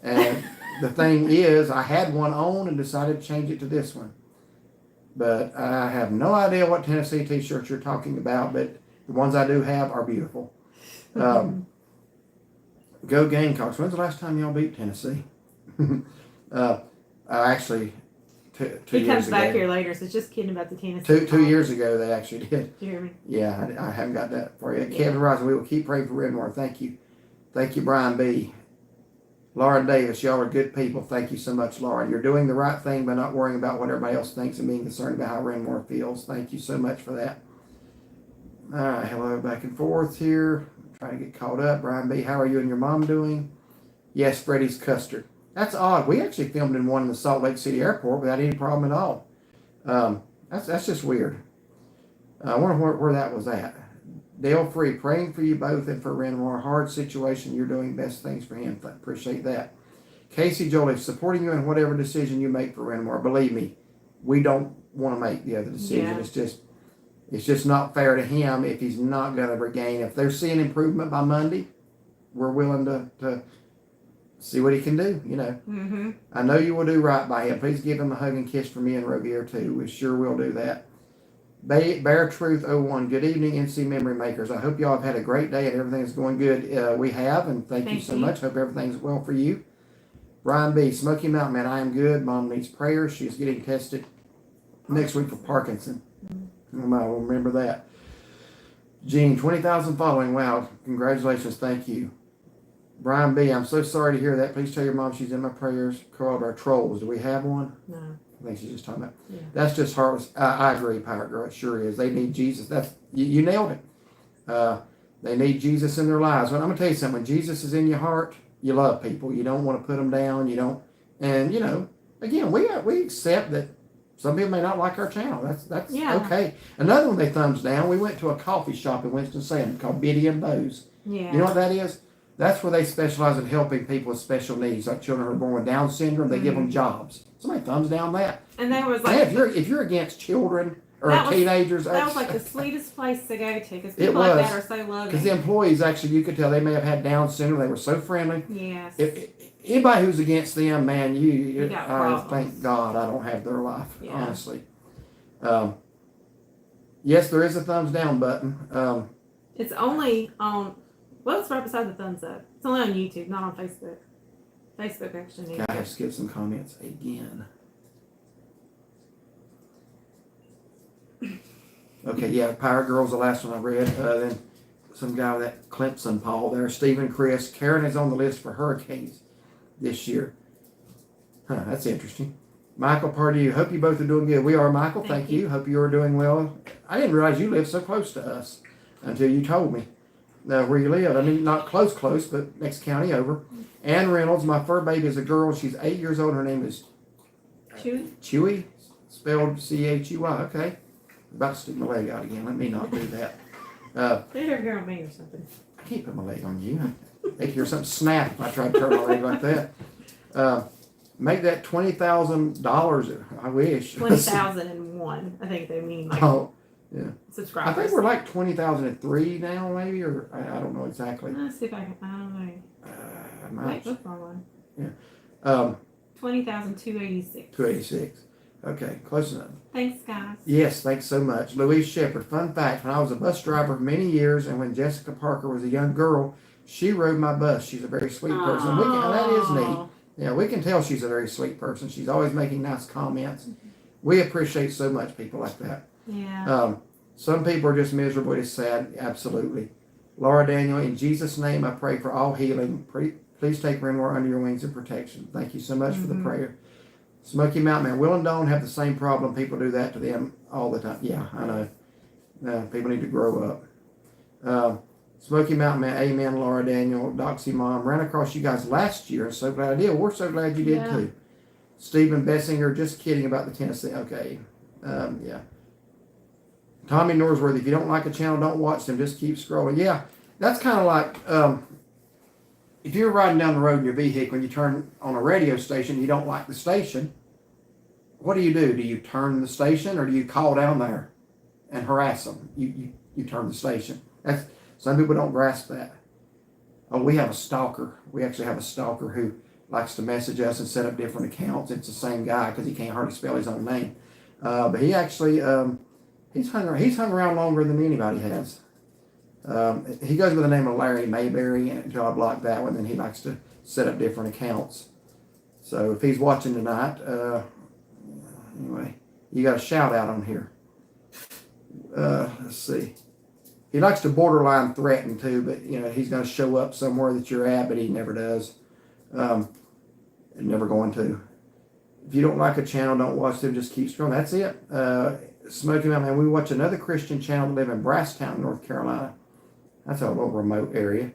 And the thing is, I had one on and decided to change it to this one. But I have no idea what Tennessee t-shirts you're talking about, but the ones I do have are beautiful. Go Gamecocks. When's the last time y'all beat Tennessee? Actually, two years ago. He comes back here later, so just kidding about the Tennessee. Two years ago, they actually did. Did you hear me? Yeah, I haven't got that for you. Kevin Ross, we will keep praying for Renmore. Thank you. Thank you, Brian B. Lauren Davis, y'all are good people. Thank you so much, Lauren. You're doing the right thing by not worrying about what everybody else thinks and being concerned about how Renmore feels. Thank you so much for that. All right, hello, back and forth here. I'm trying to get caught up. Brian B., how are you and your mom doing? Yes, Freddie's custard. That's odd. We actually filmed in one in the Salt Lake City airport without any problem at all. That's just weird. I wonder where that was at. Dale Free, praying for you both and for Renmore. Hard situation. You're doing best things for him. Appreciate that. Casey Jolie, supporting you in whatever decision you make for Renmore. Believe me, we don't want to make the other decision. Yeah. It's just not fair to him if he's not going to regain. If they're seeing improvement by Monday, we're willing to see what he can do, you know. Mm-hmm. I know you will do right by him. Please give him a hug and kiss from me and Rovier too. We sure will do that. Bear Truth 01, good evening, NC Memory Makers. I hope y'all have had a great day and everything's going good. We have, and thank you so much. Hope everything's well for you. Brian B., Smoky Mountain, man, I am good. Mom needs prayers. She's getting tested next week for Parkinson. I will remember that. Gene, 20,000 following. Wow, congratulations. Thank you. Brian B., I'm so sorry to hear that. Please tell your mom she's in my prayers. Called our trolls. Do we have one? No. I think she's just talking about. Yeah. That's just heartless. I agree, Pirate Girl. It sure is. They need Jesus. That's you nailed it. They need Jesus in their lives. Well, I'm gonna tell you something. When Jesus is in your heart, you love people. You don't want to put them down. You don't. And you know, again, we accept that some people may not like our channel. That's okay. Another one they thumbs down. We went to a coffee shop in Winston-Salem called Biddy and Bose. Yeah. You know what that is? That's where they specialize in helping people with special needs, like children who are born with Down syndrome. They give them jobs. Somebody thumbs down that. And there was like, if you're against children or teenagers, that was like the sweetest place to go to because people like that are so loving. Because the employees actually, you could tell they may have had Down syndrome. They were so friendly. Yes. Anybody who's against them, man, thank God I don't have their life. Yeah. Honestly. Yes, there is a thumbs down button. It's only on. Well, it's right beside the thumbs up. It's only on YouTube, not on Facebook. Facebook actually needs. I have to skip some comments again. Okay, yeah, Pirate Girl's the last one I read. Then some guy with that Clemson Paul there. Stephen Chris. Karen is on the list for hurricanes this year. Huh, that's interesting. Michael Pardue. Hope you both are doing good. We are, Michael. Thank you. Hope you are doing well. I didn't realize you lived so close to us until you told me. Where you live. I mean, not close, but next county over. Ann Reynolds, my fur baby is a girl. She's 8 years old. Her name is Chewy, spelled Chuy. Okay. About to stick my leg out again. Let me not do that. Put her hair on me or something. I can't put my leg on you. They hear something snap if I try to turn my leg like that. Make that $20,000. I wish. 20,001. I think they mean like. Oh. Yeah. Subscribers. I think we're like 20,003 now, maybe, or I don't know exactly. Let's see if I can. I don't know. Wait, what's wrong one? Yeah. 20,286. 286. Okay, close enough. Thanks, guys. Yes, thanks so much. Louise Shepard. Fun fact: when I was a bus driver for many years, and when Jessica Parker was a young girl, she rode my bus. She's a very sweet person. That is neat. Yeah, we can tell she's a very sweet person. She's always making nice comments. We appreciate so much people like that. Yeah. Some people are just miserable. It's sad. Absolutely. Laura Daniel, in Jesus' name, I pray for all healing. Please take Renmore under your wings of protection. Thank you so much for the prayer. Smoky Mountain Man, Will and Dawn have the same problem. People do that to them all the time. Yeah, I know. People need to grow up. Smoky Mountain Man, amen. Laura Daniel, Doxy Mom, ran across you guys last year. So glad I did. We're so glad you did too. Stephen Bessinger, just kidding about the Tennessee. Okay. Yeah. Tommy Norsworthy, if you don't like a channel, don't watch them. Just keep scrolling. Yeah, that's kind of like if you're riding down the road in your vehicle and you turn on a radio station, you don't like the station, what do? Do you turn the station or do you call down there and harass them? You turn the station. That's, some people don't grasp that. Oh, we have a stalker. We actually have a stalker who likes to message us and set up different accounts. It's the same guy because he can't hardly spell his own name. But he actually, he's hung around longer than anybody has. He goes by the name of Larry Mayberry, and until I block that one, then he likes to set up different accounts. So if he's watching tonight, anyway, you got a shout out on here. Let's see. He likes to borderline threaten too, but he's going to show up somewhere that you're at, but he never does. Never going to. If you don't like a channel, don't watch them. Just keep scrolling. That's it. Smoky Mountain. We watch another Christian channel that live in Brasstown, North Carolina. That's a little remote area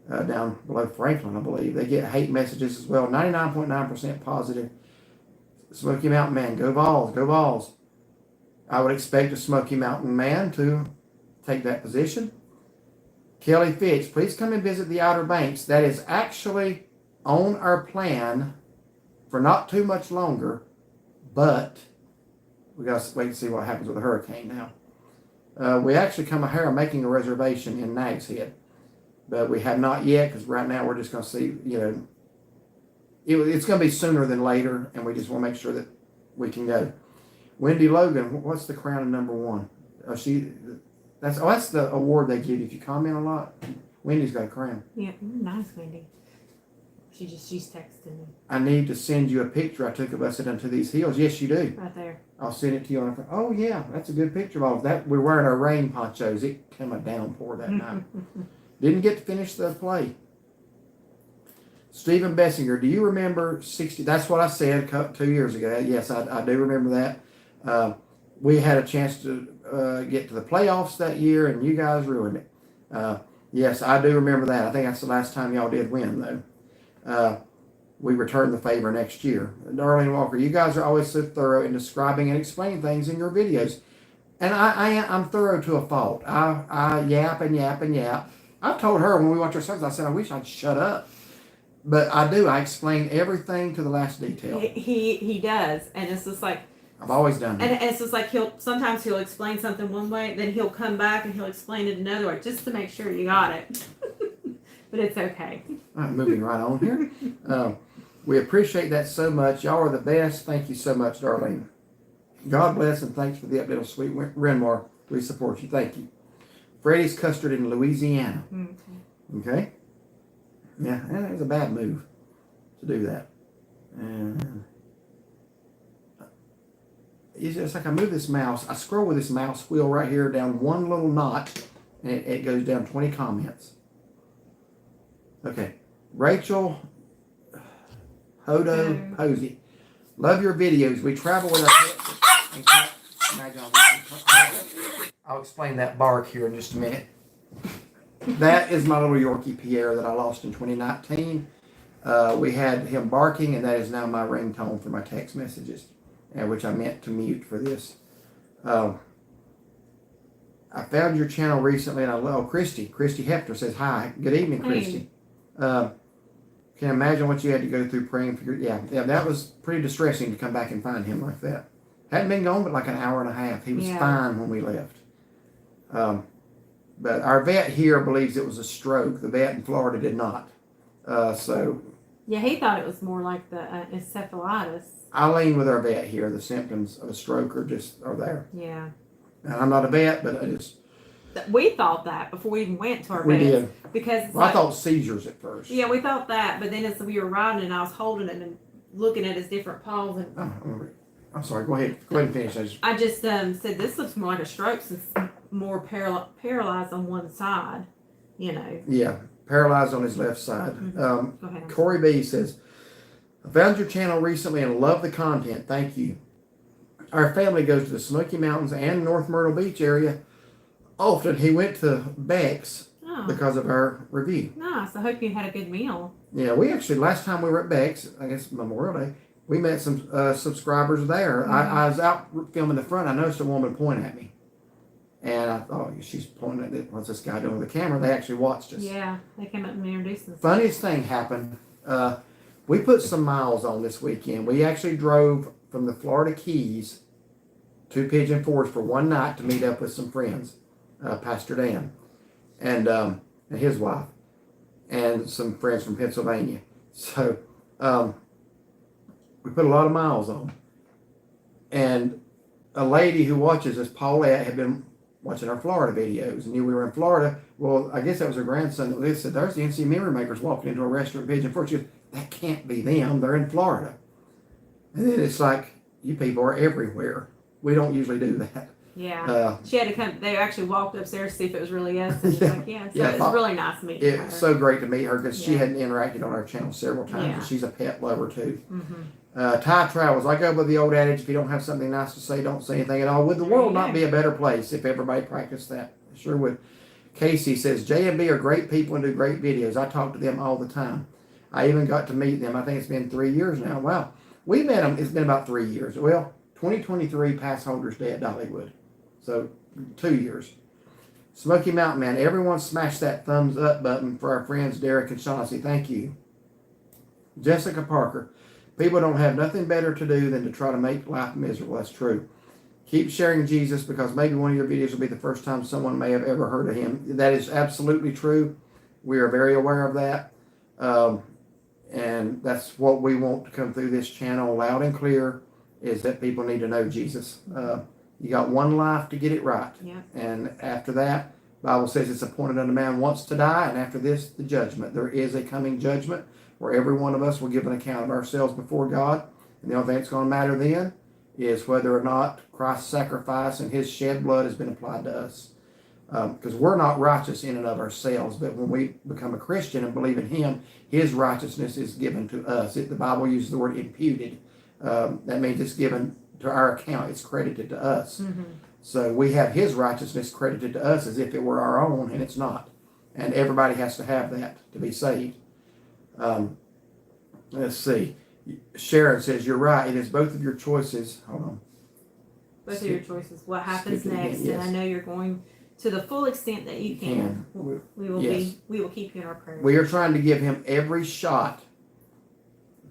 down below Franklin, I believe. They get hate messages as well. 99.9% positive. Smoky Mountain Man, go Vols, go Vols. I would expect a Smoky Mountain Man to take that position. Kelly Fitch, please come and visit the Outer Banks. That is actually on our plan for not too much longer, but we got to wait and see what happens with the hurricane now. We actually are making a reservation in Nags Head, but we have not yet because right now we're just going to see, it's going to be sooner than later, and we just want to make sure that we can go. Wendy Logan, what's the crown of number one? That's the award they give you if you comment a lot. Wendy's got a crown. Yeah, nice, Wendy. She's texting me. I need to send you a picture I took of us at Unto These Hills. Yes, you do. Right there. I'll send it to you on a. Oh yeah, that's a good picture of all of that. We're wearing our rain ponchos. It came a downpour that night. Didn't get to finish the play. Stephen Bessinger, do you remember 60? That's what I said 2 years ago. Yes, I do remember that. We had a chance to get to the playoffs that year, and you guys ruined it. Yes, I do remember that. I think that's the last time y'all did win, though. We return the favor next year. Darlene Walker, you guys are always so thorough in describing and explaining things in your videos. And I'm thorough to a fault. I yap and yap and yap. I've told her when we watch our service, I said, I wish I'd shut up. But I do. I explain everything to the last detail. He does. And it's just like, I've always done that. And it's just like sometimes he'll explain something one way, then he'll come back and he'll explain it another way, just to make sure you got it. But it's okay. All right, moving right on here. We appreciate that so much. Y'all are the best. Thank you so much, Darlene. God bless and thanks for the update on Sweet Renmar. We support you. Thank you. Freddie's Custard in Louisiana. Okay? Yeah, that was a bad move to do that. And it's just like I move this mouse. I scroll with this mouse wheel right here down one little notch, and it goes down 20 comments. Okay. Rachel Hodo Posey. Love your videos. We travel with our pets. I'll explain that bark here in just a minute. That is my little Yorkie Pierre that I lost in 2019. We had him barking, and that is now my ringtone for my text messages, which I meant to mute for this. I found your channel recently, and I love Christy. Christy Hefter says, hi. Good evening, Christy. Can imagine what you had to go through praying for your... Yeah, that was pretty distressing to come back and find him like that. Hadn't been gone but like an hour and a half. He was fine when we left. But our vet here believes it was a stroke. The vet in Florida did not. Yeah, he thought it was more like the encephalitis. I lean with our vet here. The symptoms of a stroke are there. Yeah. And I'm not a vet, but I just... We thought that before we even went to our We vets. did. Because I thought seizures at first. Yeah, we thought that, but then as we were riding and I was holding it and looking at his different paws and... I'm sorry. Go ahead. Go ahead and finish. I just said this looks more like a stroke since it's more paralyzed on one side, Yeah, paralyzed on his left side. Go ahead. Corey B says, I found your channel recently and love the content. Thank you. Our family goes to the Smoky Mountains and North Myrtle Beach area often. He went to Beck's because of our review. Nice. I hope you had a good meal. Yeah, we actually, last time we were at Beck's, I guess Memorial Day, we met some subscribers there. I was out filming the front. I noticed a woman point at me. And I thought, she's pointing at what's this guy doing with the camera? They actually watched us. Yeah, they came up and introduced us. Funniest thing happened. We put some miles on this weekend. We actually drove from the Florida Keys to Pigeon Forge for one night to meet up with some friends, Pastor Dan and his wife, and some friends from Pennsylvania. So we put a lot of miles on. And a lady who watches us, Paulette, had been watching our Florida videos and knew we were in Florida. Well, I guess that was her grandson that Liz said, there's the NCMemoryMakers walking into a restaurant in Pigeon Forge. She goes, that can't be them. They're in Florida. And then it's like, you people are everywhere. We don't usually do that. Yeah. She had to come. They actually walked upstairs to see if it was really us. And Yeah. like, yeah. So it was really nice meeting her. It's so great to meet her because she Yeah. hadn't interacted on our channel several times. Yeah. And she's a pet lover too. Mm-hmm. Ty Travels. I go with the old adage, if you don't have something nice to say, don't say anything at all. Would the There world you not go. be a better place if everybody practiced that? Sure would. Casey says, J&B are great people and do great videos. I talk to them all the time. I even got to meet them. I think it's been 3 years now. Wow. We met them. It's been about 3 years. Well, 2023 Pass Holders Day at Dollywood. So 2 years. Smoky Mountain Man. Everyone smash that thumbs up button for our friends Derek and Chauncey. Thank you. Jessica Parker. People don't have nothing better to do than to try to make life miserable. That's true. Keep sharing Jesus because maybe one of your videos will be the first time someone may have ever heard of him. That is absolutely true. We are very aware of that. And that's what we want to come through this channel loud and clear, is that people need to know Jesus. You got one life to get it right. Yeah. And after that, the Bible says it's appointed unto man once to die, and after this, the judgment. There is a coming judgment where every one of us will give an account of ourselves before God. And the only thing that's going to matter then is whether or not Christ's sacrifice and his shed blood has been applied to us. Because we're not righteous in and of ourselves, but when we become a Christian and believe in him, his righteousness is given to us. The Bible uses the word imputed. That means it's given to our account. It's credited to us. Mm-hmm. So we have his righteousness credited to us as if it were our own, and it's not. And everybody has to have that to be saved. Let's see. Sharon says, you're right. It is both of your choices. Hold on. Both of your choices. What happens Skip it again, next? yes. And I know you're going to the full extent that you can. We will Yes. we will keep you in our prayers. We are trying to give him every shot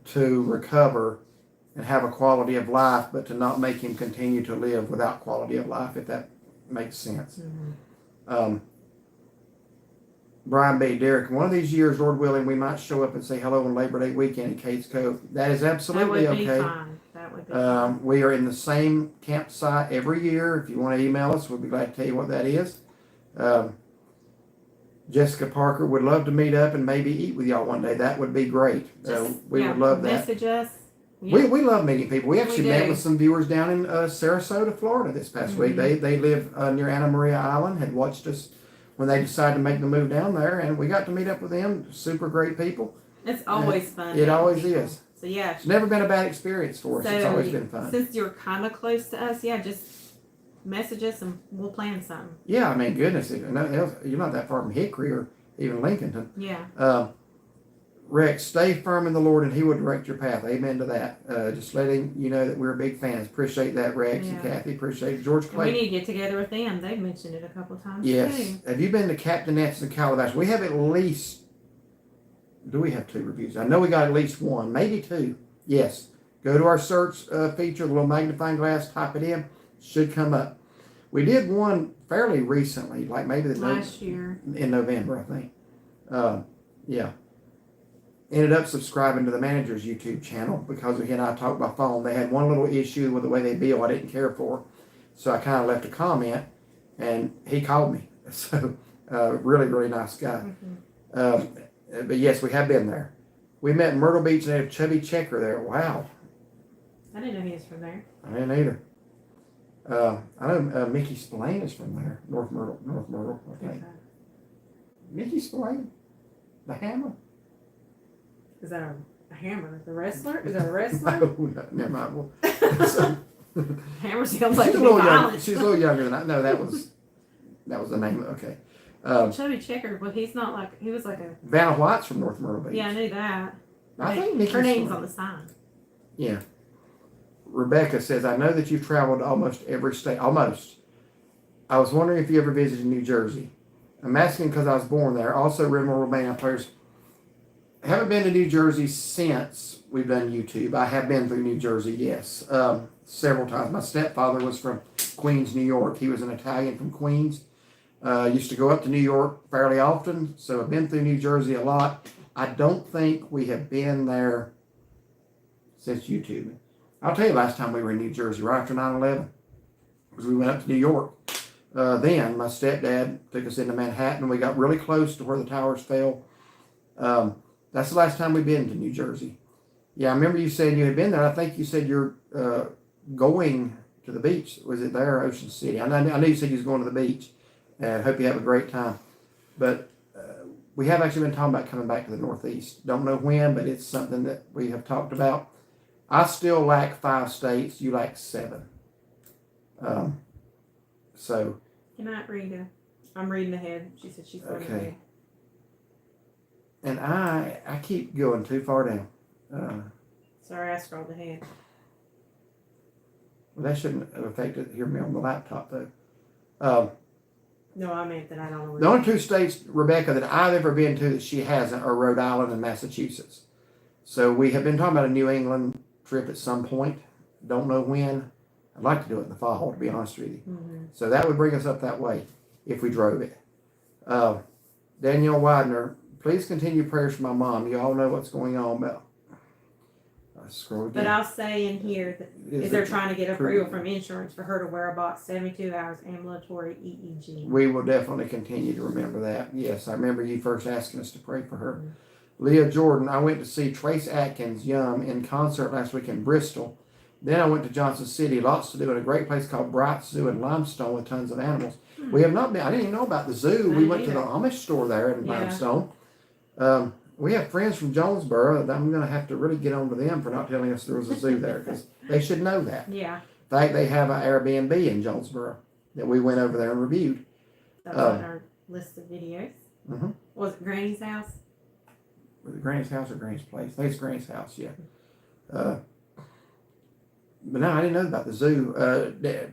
to recover and have a quality of life, but to not make him continue to live without quality of life, if that makes sense. Mm-hmm. Brian B. Derek, one of these years, Lord willing, we might show up and say hello on Labor Day weekend in Cates Cove. That is absolutely that would be okay. fine. That would be fine. We are in the same campsite every year. If you want to email us, we'll be glad to tell you what that is. Jessica Parker would love to meet up and maybe eat with y'all one day. That would be great. We would love that. Message us. Yeah. We love meeting people. We actually met do. with some viewers down in Sarasota, Florida this past week. They live near Anna Maria Island, had watched us when they decided to make the move down there, and we got to meet up with them. Super great people. It's always fun. It always people. is. So yeah. It's never been a bad experience for us. It's always been fun. Since you're kind of close to us, yeah, just message us and we'll plan something. Yeah, I mean, goodness, you're not that far from Hickory or even Lincolnton. Yeah. Rex, stay firm in the Lord and he will direct your path. Amen to that. Just letting you know that we're big fans. Appreciate that, Rex and Kathy. Appreciate it. George Clay. We need to get together with them. They've mentioned it a couple of times. Yes. Too. Have you been to Captainettes in Calabash? We have at least, do we have 2 reviews? I know we got at least 1, maybe 2. Yes. Go to our search feature, the little magnifying glass, type it in. Should come up. We did one fairly recently, like maybe last year. In November, I think. Yeah. Ended up subscribing to the manager's YouTube channel because he and I talked by phone. They had one little issue with the way they bill I didn't care for. So I kind of left a comment and he called me. So really, really nice guy. Mm-hmm. But yes, we have been there. We met in Myrtle Beach and they had a chubby checker there. Wow. I didn't know he was from there. I didn't either. I know Mickey Spillane is from there. North Myrtle, I think. Okay. Mickey Spillane? The Hammer? Is that a Hammer? The wrestler? Is that a wrestler? No, never mind. Well, so, Hammer sounds like she's a a little violent. younger. She's a little younger than I. No, that was the name. Okay. Chubby Checker, but he's not like, he was like a. Vanna White's from North Myrtle Beach. Yeah, I knew that. I think Mickey her name's Spillane. on the sign. Yeah. Rebecca says, I know that you've traveled to almost every state. Almost. I was wondering if you ever visited New Jersey. I'm asking because I was born there. Also, Renmore Band players. I haven't been to New Jersey since we've done YouTube. I have been through New Jersey, yes, several times. My stepfather was from Queens, New York. He was an Italian from Queens. Used to go up to New York fairly often, so I've been through New Jersey a lot. I don't think we have been there since YouTube. I'll tell you last time we were in New Jersey, right after 9/11, because we went up to New York. Then my stepdad took us into Manhattan. We got really close to where the towers fell. That's the last time we've been to New Jersey. Yeah, I remember you saying you had been there. I think you said you're going to the beach. Was it there or Ocean City? I know you said you was going to the beach. I hope you have a great time. But we have actually been talking about coming back to the Northeast. Don't know when, but it's something that we have talked about. I still lack 5 states. You lack 7. So. Can I read I'm reading ahead. She said she's going ahead. And I keep going too far down. Sorry, I scrolled ahead. Well, that shouldn't have affected hear me on the laptop though. No, I meant that I don't know. The only 2 states, Rebecca, that I've ever been to that she hasn't are Rhode Island and Massachusetts. So we have been talking about a New England trip at some point. Don't know when. I'd like to do it in the fall, to be honest with you. Mm-hmm. So that would bring us up that way if we drove it. Danielle Widener, please continue prayers for my mom. You all know what's going on, but But I'll say in here that if they're trying to get approval from insurance for her to wear a box 72 hours ambulatory EEG. We will definitely continue to remember that. Yes, I remember you first asking us to pray for her. Mm-hmm. Leah Jordan, I went to see Trace Atkins, Yum, in concert last week in Bristol. Then I went to Johnson City, lots to do at a great place called Bright Zoo in Limestone with tons of animals. Mm-hmm. We have not been, I didn't even know about the zoo. We went to the Amish store there in Limestone. We have friends from Jonesboro that I'm going to have to really get on to them for not telling us there was a zoo there, because they should know that. Yeah. In fact, they have an Airbnb in Jonesboro that we went over there and reviewed. That's on our list of videos. Mm-hmm. Was it Granny's house? Was it Granny's house or Granny's place? I think it's Granny's house, yeah. But no, I didn't know about the zoo.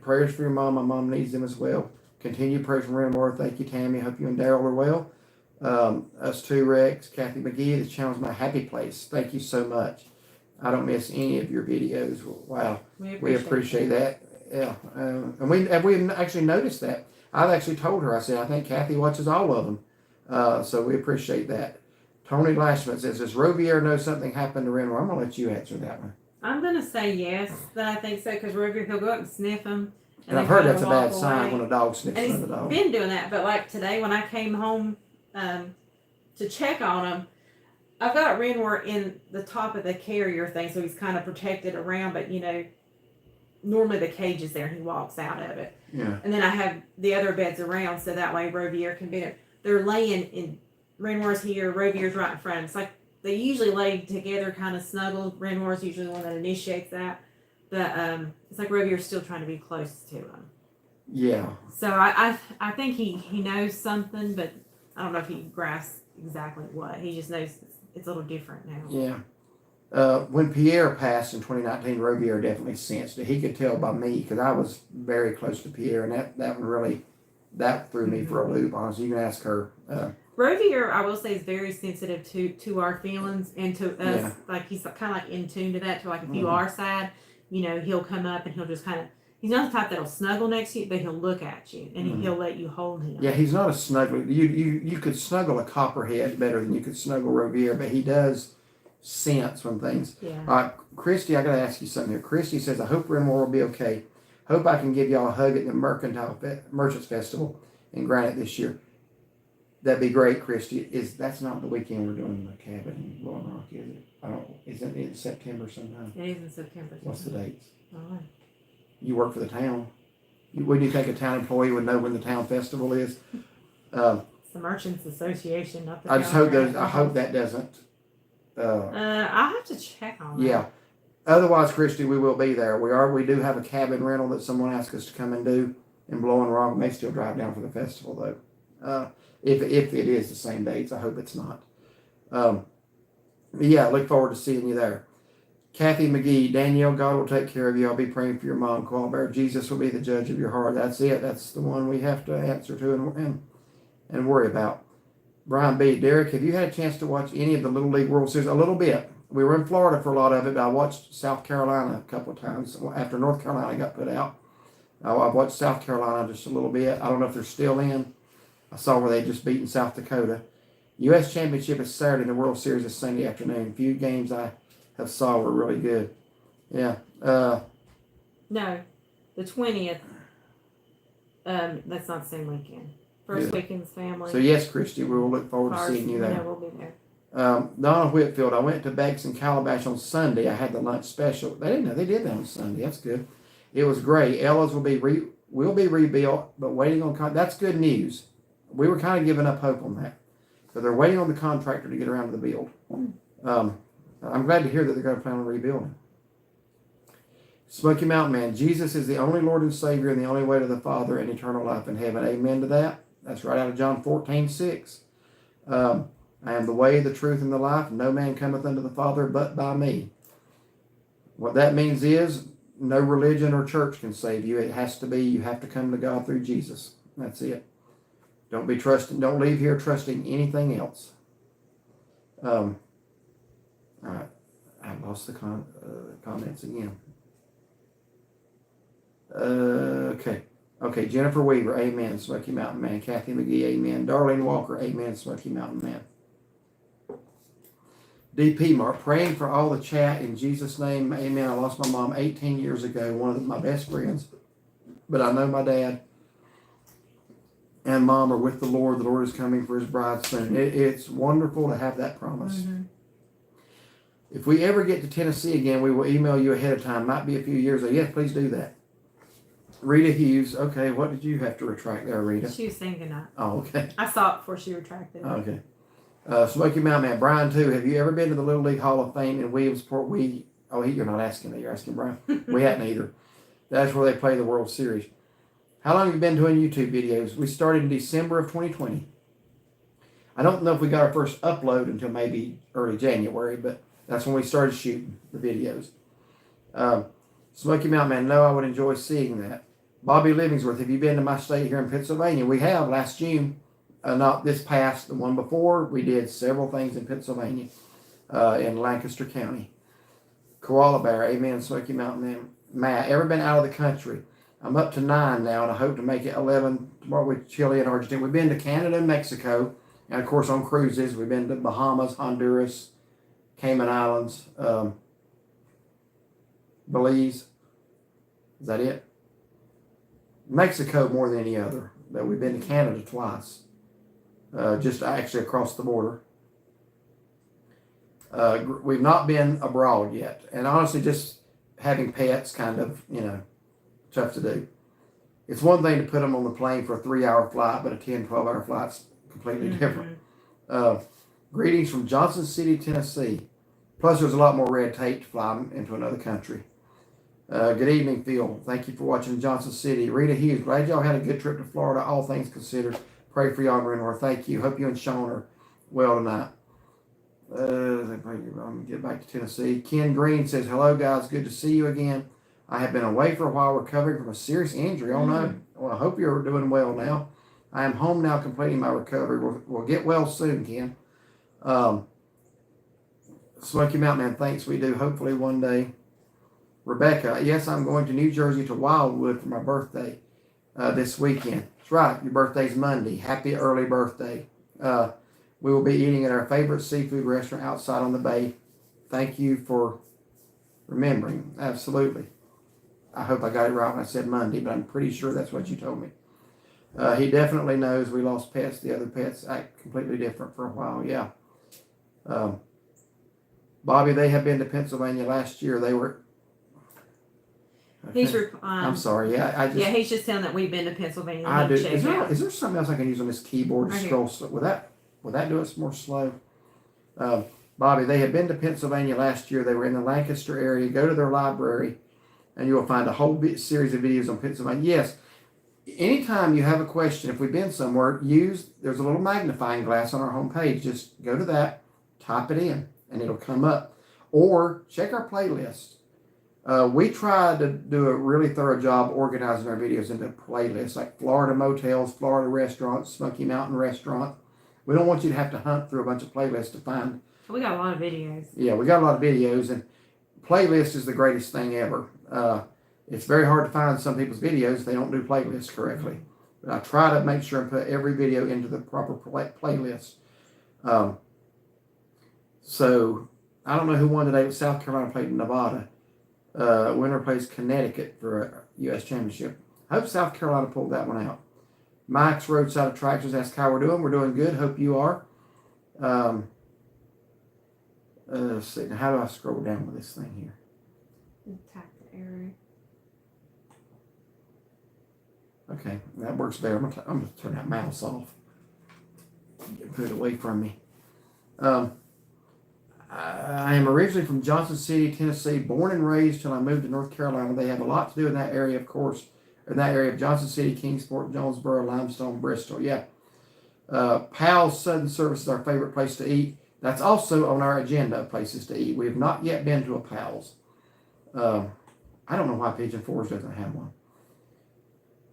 Prayers for your mom. My mom needs them as well. Continue prayers from Renmore. Thank you, Tammy. Hope you and Daryl are well. Us too, Rex, Kathy McGee. This channel's my happy place. Thank you so much. I don't miss any of your videos. Wow, we appreciate that. Yeah, and we actually noticed that. I've actually told her. I said I think Kathy watches all of them. So we appreciate that. Tony Lashman says, does Rovier know something happened to Renmore? I'm gonna let you answer that one. I'm gonna say yes, that I think so, because Rovier, he'll go up and sniff them. And I've heard that's a bad sign when a dog sniffs another dog. He's been doing that, but like today when I came home to check on him, I've got Renmore in the top of the carrier thing, so he's kind of protected around, but normally the cage is there and he walks out of it. Yeah. And then I have the other beds around, so that way Rovier can be there. They're laying in, Renmore's here, Rovier's right in front. It's like they usually lay together, kind of snuggled. Renmore's usually the one that initiates that. But it's like Rovier's still trying to be close to him. Yeah. So I think he knows something, but I don't know if he grasps exactly what. He just knows it's a little different now. Yeah. When Pierre passed in 2019, Rovier definitely sensed it. He could tell by me, because I was very close to Pierre, and that one really, that threw me for a loop, honestly. You can ask her. Rovier, I will say, is very sensitive to our feelings and to us. Yeah. Like, he's kind of like in tune to that. To like, if you are sad, he'll come up and he'll just kind of, he's not the type that'll snuggle next to you, but he'll look at you and he'll let you hold him. Yeah, he's not a snuggler. You could snuggle a copperhead better than you could snuggle Rovier, but he does sense when things. Yeah. Christy, I got to ask you something here. Christy says, I hope Renmore will be okay. Hope I can give y'all a hug at the Merchants Festival in Granite this year. That'd be great, Christy. That's not the weekend we're doing the cabin in Blowing Rock, is it? Isn't it in September sometime? It is in September. What's the dates? All right. You work for the town. Wouldn't you think a town employee would know when the town festival is? It's the Merchants Association, not the I just hope I hope that doesn't. I'll have to check on that. Yeah. Otherwise, Christy, we will be there. We do have a cabin rental that someone asked us to come and do in Blowing Rock. We may still drive down for the festival though. If it is the same dates, I hope it's not. Yeah, look forward to seeing you there. Kathy McGee, Danielle, God will take care of you. I'll be praying for your mom. Koala Bear, Jesus will be the judge of your heart. That's it. That's the one we have to answer to and worry about. Brian B. Derek, have you had a chance to watch any of the Little League World Series? A little bit. We were in Florida for a lot of it, but I watched South Carolina a couple of times after North Carolina got put out. I've watched South Carolina just a little bit. I don't know if they're still in. I saw where they just beaten South Dakota. U.S. Championship is Saturday, and the World Series is Sunday afternoon. Few games I have saw were really good. Yeah. No, the 20th. That's not the same weekend. First weekend's family. So yes, Christy, we will look forward to seeing you there. Yeah, we'll be there. Donna Whitfield, I went to Bakes and Calabash on Sunday. I had the lunch special. They didn't know they did that on Sunday. That's good. It was great. Ella's will be rebuilt, but waiting on that's good news. We were kind of giving up hope on that, but they're waiting on the contractor to get around to the build. I'm glad to hear that they're going to plan on rebuilding. Smoky Mountain Man, Jesus is the only Lord and Savior and the only way to the Father and eternal life in heaven. Amen to that. That's right out of John 14:6. I am the way, the truth, and the life. No man cometh unto the Father but by me. What that means is no religion or church can save you. It has to be, you have to come to God through Jesus. That's it. Don't leave here trusting anything else. All right. I lost the comments again. Okay, Jennifer Weaver, amen, Smoky Mountain Man. Kathy McGee, amen. Darlene Walker, amen, Smoky Mountain Man. DP Mark, praying for all the chat in Jesus' name, amen. I lost my mom 18 years ago, one of my best friends. But I know my dad and mom are with the Lord. The Lord is coming for his bride soon. It's wonderful to have that promise. Mm-hmm. If we ever get to Tennessee again, we will email you ahead of time. Might be a few years ago. Yes, please do that. Rita Hughes. Okay, what did you have to retract there, Rita? She was thinking that. Oh, okay. I saw it before she retracted it. Okay. Smoky Mountain Man. Brian, too. Have you ever been to the Little League Hall of Fame in Williamsport? You're not asking that. You're asking Brian. We hadn't either. That's where they play the World Series. How long have you been doing YouTube videos? We started in December of 2020. I don't know if we got our first upload until maybe early January, but that's when we started shooting the videos. Smoky Mountain Man, no, I would enjoy seeing that. Bobby Livingsworth, have you been to my state here in Pennsylvania? We have, last June. Not this past, the one before. We did several things in Pennsylvania, in Lancaster County. Koala Bear, amen, Smoky Mountain Man. Matt, ever been out of the country? I'm up to 9 now, and I hope to make it 11 tomorrow with Chile and Argentina. We've been to Canada and Mexico, and of course on cruises. We've been to Bahamas, Honduras, Cayman Islands, Belize. Is that it? Mexico more than any other, but we've been to Canada twice, just actually across the border. We've not been abroad yet, and honestly, just having pets kind of, tough to do. It's one thing to put them on the plane for a 3-hour flight, but a 10, 12-hour flight's completely different. Greetings from Johnson City, Tennessee. Plus, there's a lot more red tape to fly into another country. Good evening, Phil. Thank you for watching Johnson City. Rita Hughes, glad y'all had a good trip to Florida, all things considered. Pray for y'all, Marine. Thank you. Hope you and Sean are well tonight. I'm going to get back to Tennessee. Ken Green says, hello, guys. Good to see you again. I have been away for a while recovering from a serious injury. Oh, no. Well, I hope you're doing well now. I am home now completing my recovery. We'll get well soon, Ken. Smoky Mountain Man, thanks. We do. Hopefully one day. Rebecca, yes, I'm going to New Jersey to Wildwood for my birthday this weekend. That's right. Your birthday's Monday. Happy early birthday. We will be eating at our favorite seafood restaurant outside on the bay. Thank you for remembering. Absolutely. I hope I got it right when I said Monday, but I'm pretty sure that's what you told me. He definitely knows we lost pets. The other pets act completely different for a while. Yeah. Bobby, they have been to Pennsylvania last year. They were... He's replying. I'm sorry. Yeah, he's just telling that we've been to Pennsylvania. I do. Is there something else I can use on this keyboard to scroll? Would that do us more slow? Bobby, they have been to Pennsylvania last year. They were in the Lancaster area. Go to their library, and you will find a whole series of videos on Pennsylvania. Yes. Anytime you have a question, if we've been somewhere, there's a little magnifying glass on our homepage. Just go to that, type it in, and it'll come up. or check our playlist. We try to do a really thorough job organizing our videos into playlists like Florida motels, Florida restaurants, Smoky Mountain restaurant. We don't want you to have to hunt through a bunch of playlists to find. We got a lot of videos. Yeah, we got a lot of videos, and playlist is the greatest thing ever. It's very hard to find some people's videos if they don't do playlists correctly. But I try to make sure and put every video into the proper playlist. So I don't know who won today, but South Carolina played Nevada. Winner plays Connecticut for a U.S. championship. I hope South Carolina pulled that one out. Mike's Roadside Attractions asked how we're doing. We're doing good. Hope you are. Let's see. Now, how do I scroll down with this thing here? Tap the arrow. Okay, that works better. I'm gonna turn that mouse off. Put it away from me. I am originally from Johnson City, Tennessee, born and raised till I moved to North Carolina. They have a lot to do in that area, of course. In that area of Johnson City, Kingsport, Jonesboro, Limestone, Bristol. Yeah. Powell's Southern Service is our favorite place to eat. That's also on our agenda of places to eat. We have not yet been to a Powell's. I don't know why Pigeon Forge doesn't have one.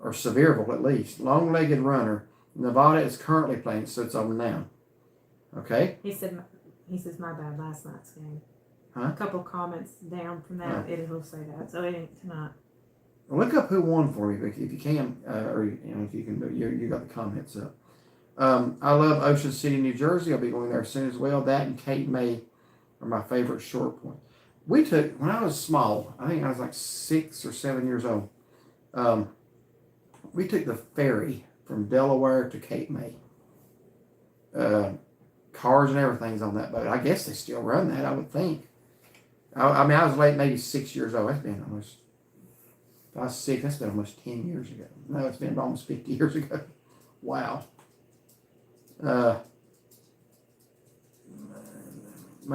Or Sevierville, at least. Long-legged runner. Nevada is currently playing, so it's on now. Okay? He says my bad last night's game. Huh? A couple comments down from that, it'll say that. So it ain't tonight. Well, look up who won for me, if you can, or if you can. You got the comments up. I love Ocean City, New Jersey. I'll be going there soon as well. That and Cape May are my favorite short points. We took when I was small. I think I was like 6 or 7 years old. We took the ferry from Delaware to Cape May. Cars and everything's on that boat. I guess they still run that, I would think. I mean, I was maybe 6 years old. That's been almost, if I was 6, that's been almost 10 years ago. No, it's been almost 50 years ago. Wow. My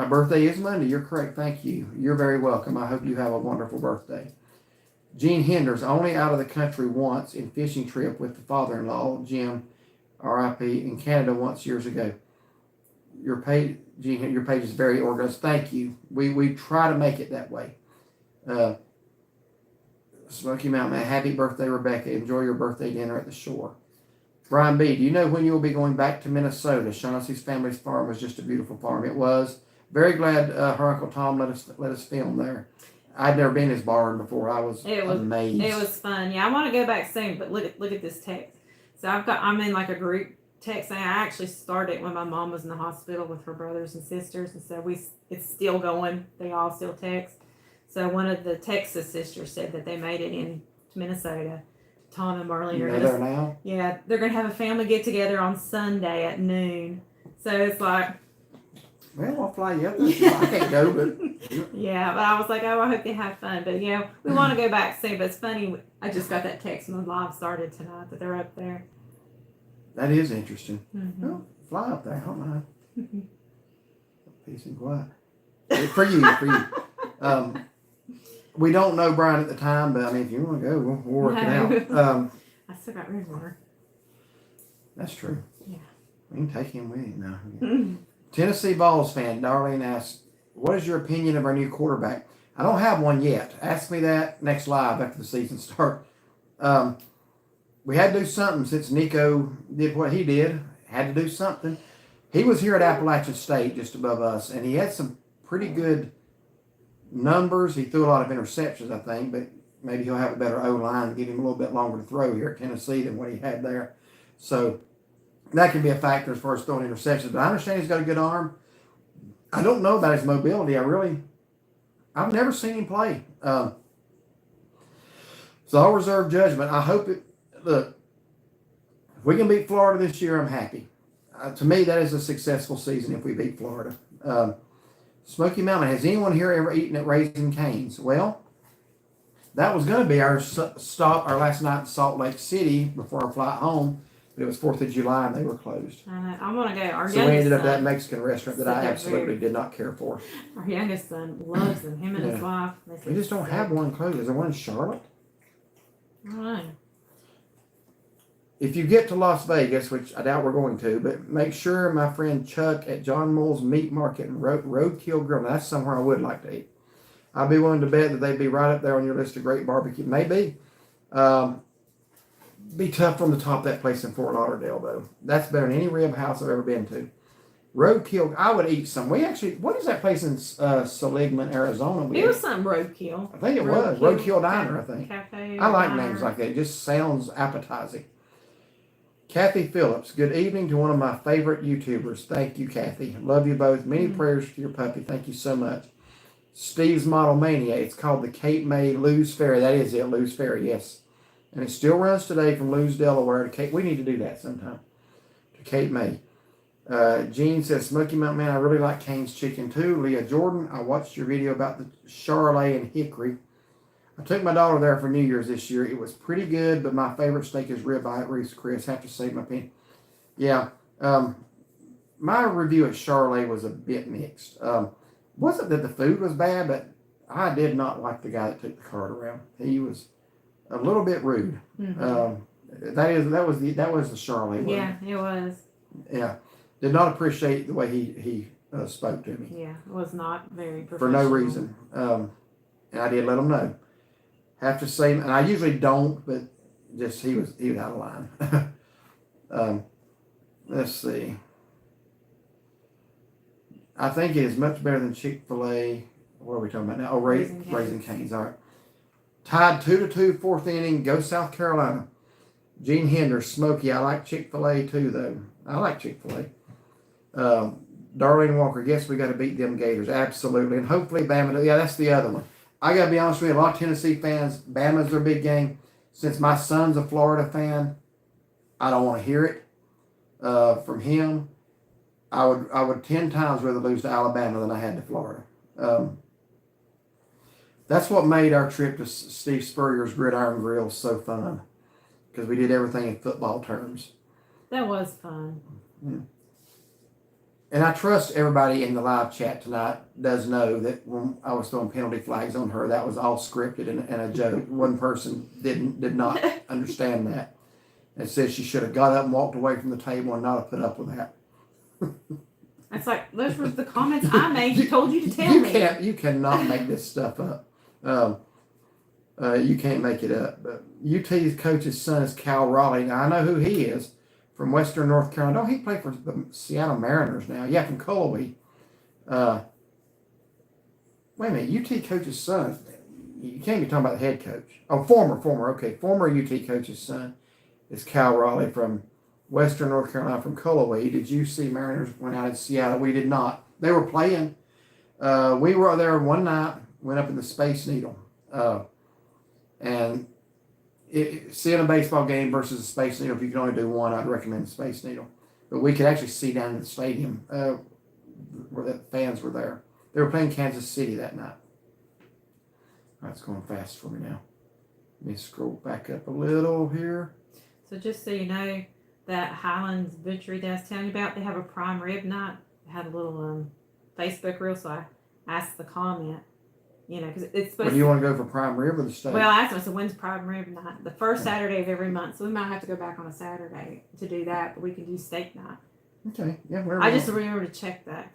birthday is Monday. You're correct. Thank you. You're very welcome. I hope you have a wonderful birthday. Gene Henders, only out of the country once in fishing trip with the father-in-law, Jim, R.I.P., in Canada once years ago. Your page, Gene, your page is very organized. Thank you. We try to make it that way. Smoky Mountain, happy birthday, Rebecca. Enjoy your birthday dinner at the shore. Brian B., do you know when you will be going back to Minnesota? Shaughnessy's family's farm was just a beautiful farm. It was. Very glad her Uncle Tom let us film there. I'd never been in his barn before. I was amazed. It was fun. Yeah, I want to go back soon, but look at this text. So I'm in like a group text. And I actually started when my mom was in the hospital with her brothers and sisters, and so it's still going. They all still text. So one of the Texas sisters said that they made it in Minnesota. Tom and Marlene are there now. Yeah, they're gonna have a family get together on Sunday at noon. So it's like, well, I'll fly you up there. Yeah. I can't go, but yeah. But I was like, oh, I hope they have fun. But yeah, we want to go back soon. But it's funny. I just got that text when the live started tonight that they're up there. That is interesting. Mm-hmm. Well, fly up there. I don't mind. Peace and quiet. For you. We don't know Brian at the time, but I mean, if you want to go, we'll work it out. I still got red water. That's true. Yeah. We can take him with him now. Yeah. Tennessee Vols fan, Darlene asks, what is your opinion of our new quarterback? I don't have one yet. Ask me that next live after the season starts. We had to do something since Nico did what he did. Had to do something. He was here at Appalachian State just above us, and he had some pretty good numbers. He threw a lot of interceptions, I think, but maybe he'll have a better O-line and give him a little bit longer to throw here at Tennessee than what he had there. So that can be a factor as far as throwing interceptions. But I understand he's got a good arm. I don't know about his mobility. I've never seen him play. So I'll reserve judgment. I hope look, if we can beat Florida this year, I'm happy. To me, that is a successful season if we beat Florida. Smoky Mountain, has anyone here ever eaten at Raising Cane's? Well, that was going to be our last night in Salt Lake City before our flight home, but it was 4th of July and they were closed. I want to go. So we ended up at that Mexican restaurant that I absolutely did not care for. Our youngest son loves them. Him and his wife. We just don't have one closed. Is there one in Charlotte? I don't know. If you get to Las Vegas, which I doubt we're going to, but make sure my friend Chuck at John Mull's Meat Market and Roadkill Grill. Now, that's somewhere I would like to eat. I'd be willing to bet that they'd be right up there on your list of great barbecue. Maybe. Be tough on the top of that place in Fort Lauderdale, though. That's better than any rib house I've ever been to. Roadkill, I would eat some. We actually, what is that place in Seligman, Arizona? It was some roadkill. I think it was. Roadkill Diner, I think. Cafe. I like diner. names like that. It just sounds appetizing. Kathy Phillips, good evening to one of my favorite YouTubers. Thank you, Kathy. Love you both. Many prayers to your puppy. Thank you so much. Steve's Model Mania. It's called the Cape May Lewes Ferry. That is it, Lewes Ferry, yes. And it still runs today from Lewes, Delaware to Cape. We need to do that sometime. To Cape May. Jean says, Smoky Mountain Man, I really like Cane's Chicken too. Leah Jordan, I watched your video about the Charolais and Hickory. I took my daughter there for New Year's this year. It was pretty good, but my favorite steak is ribeye at Ruth's Chris. Have to save my opinion. Yeah. My review at Charolais was a bit mixed. Wasn't that the food was bad, but I did not like the guy that took the cart around. He was a little bit rude. Mm-hmm. That was the Charolais. Yeah, it was. Yeah. Did not appreciate the way he spoke to me. Yeah, it was not very professional. For no reason. And I did let him know. Have to say, and I usually don't, but just he was out of line. Let's see. I think it is much better than Chick-fil-A. What are we talking about now? Oh, Raising Cane's. All right. Tied 2-2, fourth inning. Go South Carolina. Gene Hinder, Smokey. I like Chick-fil-A too, though. I like Chick-fil-A. Darlene Walker, yes, we got to beat them Gators. Absolutely. And hopefully Bama. Yeah, that's the other one. I got to be honest with you, a lot of Tennessee fans, Bama's their big game. Since my son's a Florida fan, I don't want to hear it from him. I would 10 times rather lose to Alabama than I had to Florida. That's what made our trip to Steve Spurrier's Gridiron Grill so fun, because we did everything in football terms. That was fun. Yeah. And I trust everybody in the live chat tonight does know that when I was throwing penalty flags on her, that was all scripted and a joke. One person did not understand that and said she should have got up and walked away from the table and not have put up with that. It's like, those were the comments I made. You told you to tell me. You cannot make this stuff up. You can't make it up. But UT's coach's son is Cal Raleigh. Now, I know who he is. From Western North Carolina. Oh, he played for the Seattle Mariners now. Yeah, from Cullowhee. Wait a minute, UT coach's son. You can't be talking about the head coach. Oh, former. Okay, former UT coach's son is Cal Raleigh from Western North Carolina, from Cullowhee. Did you see Mariners went out in Seattle? We did not. They were playing. We were there one night, went up in the Space Needle. And seeing a baseball game versus a Space Needle, if you can only do one, I'd recommend the Space Needle. But we could actually see down in the stadium where the fans were there. They were playing Kansas City that night. All right, it's going fast for me now. Let me scroll back up a little here. So just so you know, that Highlands Butchery that I was telling you about, they have a prime rib night. They had a little Facebook reel, so I asked the comment. You know, because it's supposed do you want to go for prime rib or the steak? Well, I asked them, I said, when's prime rib night? The first Saturday of every month. So we might have to go back on a Saturday to do that, but we can do steak night. Okay, yeah. I just remember to check that.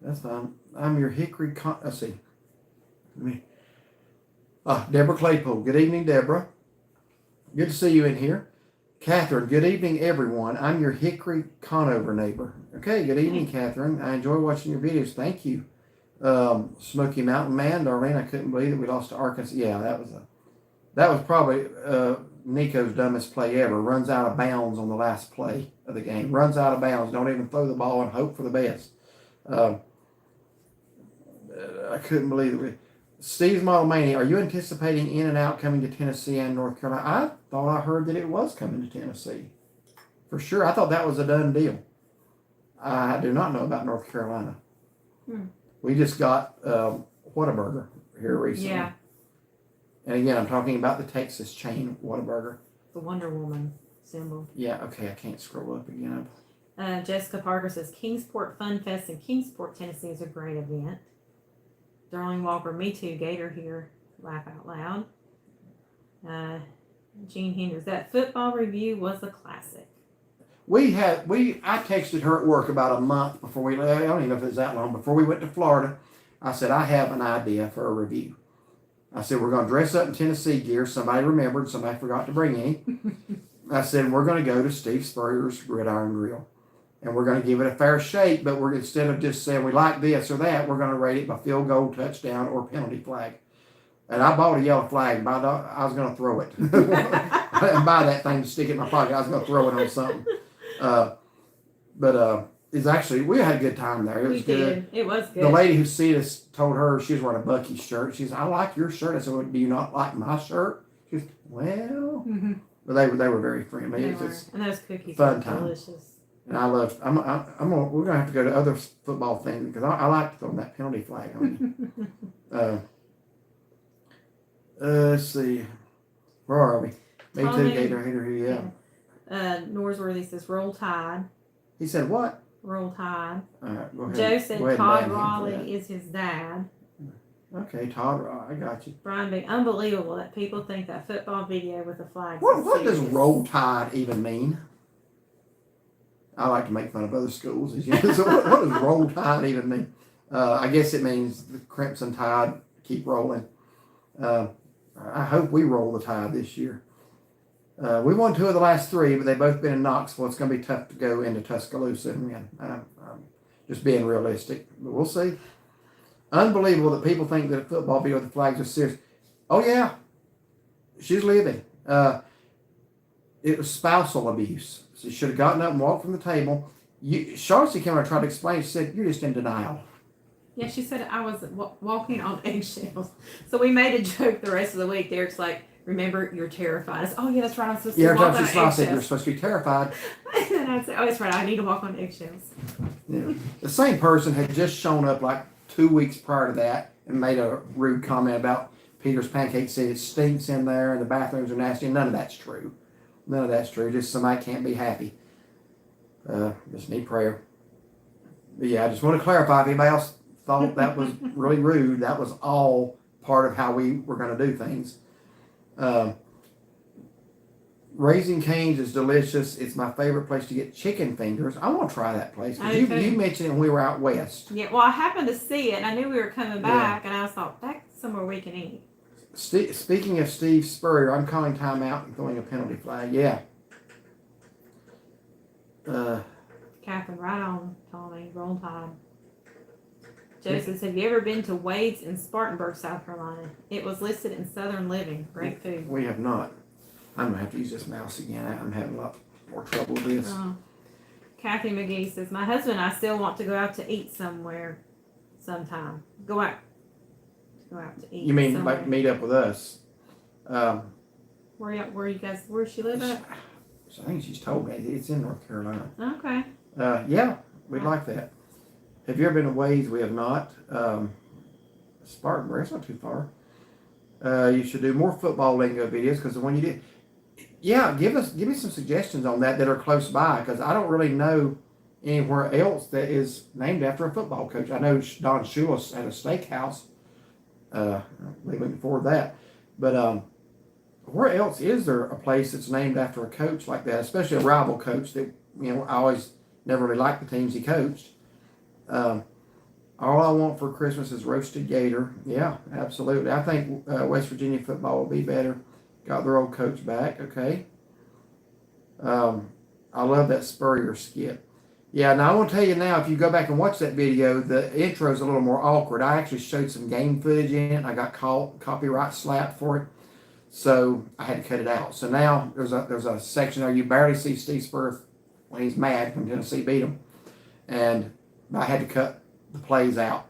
That's fine. I'm your Hickory. Let's see. Deborah Claypool. Good evening, Deborah. Good to see you in here. Catherine. Good evening, everyone. I'm your Hickory Conover neighbor. Okay. Good evening, Catherine. I enjoy watching your videos. Thank you. Smoky Mountain Man, Darlene, I couldn't believe that we lost to Arkansas. Yeah, that was probably Nico's dumbest play ever. Runs out of bounds on the last play of the game. Runs out of bounds. Don't even throw the ball and hope for the best. I couldn't believe it. Steve's Model Mania, are you anticipating In-N-Out coming to Tennessee and North Carolina? I thought I heard that it was coming to Tennessee. For sure. I thought that was a done deal. I do not know about North Carolina. We just got Whataburger here recently. Yeah. And again, I'm talking about the Texas chain Whataburger. The Wonder Woman symbol. Yeah, okay, I can't scroll up again. Jessica Parker says, Kingsport Fun Fest in Kingsport, Tennessee is a great event. Darlene Walker, me too, Gator here, laugh out loud. Gene Henders. That football review was a classic. I texted her at work about a month before we, I don't even know if it was that long, before we went to Florida. I said, I have an idea for a review. I said, we're going to dress up in Tennessee gear. Somebody remembered, somebody forgot to bring any. I said, we're going to go to Steve Spurrier's Gridiron Grill. And we're going to give it a fair shake, but we're instead of just saying we like this or that, we're going to rate it by field goal, touchdown, or penalty flag. And I bought a yellow flag. I was going to throw it. And buy that thing to stick it in my pocket. I was going to throw it on something. But it's actually, we had a good time there. It was good. It was good. The lady who see us told her she was wearing a Bucky shirt. She said, I like your shirt. I said, well, do you not like my shirt? She said, well. But they were very friendly. They were. And those cookies fun were time. delicious. And I love, we're going to have to go to other football things because I like to throw that penalty flag on you. Let's see. Where are we? Me too, Gator Hater here, yeah. Norsworthy says, Roll Tide. He said what? Roll Tide. Go ahead. Joe said Todd Raleigh is his dad. Okay, Todd Raleigh, I got you. Brian B. Unbelievable that people think that football video with the flags. What does Roll Tide even mean? I like to make fun of other schools. So what does Roll Tide even mean? I guess it means the Crimson Tide keep rolling. I hope we roll the tide this year. We won 2 of the last 3, but they've both been in Knoxville. It's going to be tough to go into Tuscaloosa and win. I'm just being realistic, but we'll see. Unbelievable that people think that a football video with the flags are serious. Oh, yeah. She's living. It was spousal abuse. So she should have gotten up and walked from the table. Charlotte came over and tried to explain. She said, you're just in denial. Yeah, she said I was walking on eggshells. So we made a joke the rest of the week. Derek's like, remember, you're terrified. I said, oh, yeah, that's right. I'm supposed to walk on eggshells. Said you're supposed to be terrified. And then I said, oh, that's right. I need to walk on eggshells. Yeah. The same person had just shown up like 2 weeks prior to that and made a rude comment about Peter's Pancake. Said it stinks in there and the bathrooms are nasty. None of that's true. None of that's true. Just somebody can't be happy. Just need prayer. But yeah, I just want to clarify if anybody else thought that was really rude. That was all part of how we were going to do things. Raising Cane's is delicious. It's my favorite place to get chicken fingers. I want to try that place. You mentioned it when we were out west. Yeah, well, I happened to see it, and I knew we were coming back, and I thought, that's somewhere we can eat. Speaking of Steve Spurrier, I'm calling timeout and throwing a penalty flag. Yeah. Catherine, right on, Tommy. Roll Tide. Joseph said, have you ever been to Wade's in Spartanburg, South Carolina? It was listed in Southern Living. Great food. We have not. I'm going to have to use this mouse again. I'm having a lot more trouble with this. Kathy McGee says, my husband and I still want to go out to eat somewhere sometime. Go out to eat. You mean like meet up with us? Where's she live at? I think she's told me. It's in North Carolina. Okay. Yeah, we'd like that. Have you ever been to Wade's? We have not. Spartanburg, it's not too far. You should do more football lingo videos because the one you did. Yeah, give me some suggestions on that are close by because I don't really know anywhere else that is named after a football coach. I know Don Shula had a steakhouse. Really looking forward to that. But where else is there a place that's named after a coach like that, especially a rival coach that, I always never really liked the teams he coached. All I want for Christmas is roasted gator. Yeah, absolutely. I think West Virginia football will be better. Got their old coach back. Okay. I love that Spurrier skit. Yeah, now I want to tell you now, if you go back and watch that video, the intro is a little more awkward. I actually showed some game footage in it. I got copyright slapped for it. So I had to cut it out. So now there's a section there you barely see Steve Spurrier when he's mad when Tennessee beat him. And I had to cut the plays out.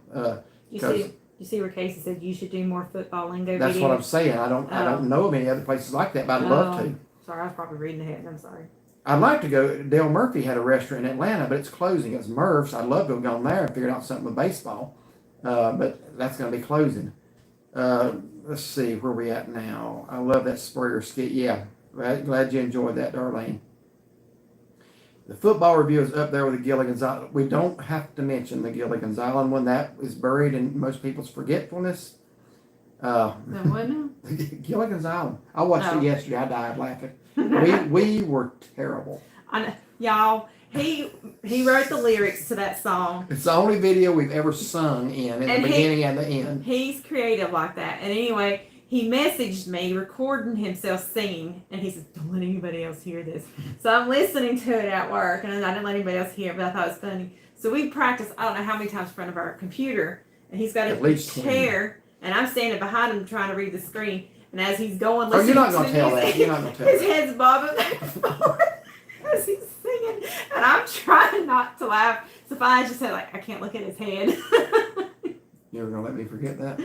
You see where Casey said you should do more football lingo That's videos? what I'm saying. I don't know of any other places like that, but I'd love to. Sorry, I was probably reading ahead. I'm sorry. I'd like to go. Dale Murphy had a restaurant in Atlanta, but it's closing. It's Murph's. I'd love to have gone there and figured out something with baseball. But that's going to be closing. Let's see where we at now. I love that Spurrier skit. Yeah, glad you enjoyed that, Darlene. The football review is up there with the Gilligan's Island. We don't have to mention the Gilligan's Island one. That is buried in most people's forgetfulness. No, wasn't Gilligan's Island. I watched it yesterday. I died laughing. We were terrible. I know, y'all. He wrote the lyrics to that song. It's the only video we've ever sung in the beginning and the end. He's creative like that. And anyway, he messaged me recording himself singing, and he says, "Don't let anybody else hear this." So I'm listening to it at work, and I didn't let anybody else hear it, but I thought it was funny. So we practiced, I don't know how many times in front of our computer, and he's got a chair, and I'm standing behind him trying to read the screen. And as he's going, listening you're not going to to tell music, that. You're not going to tell his that. head's bobbing back and forth as he's singing, and I'm trying not to laugh. So finally, I just said, like, I can't look at his head. You're going to let me forget that?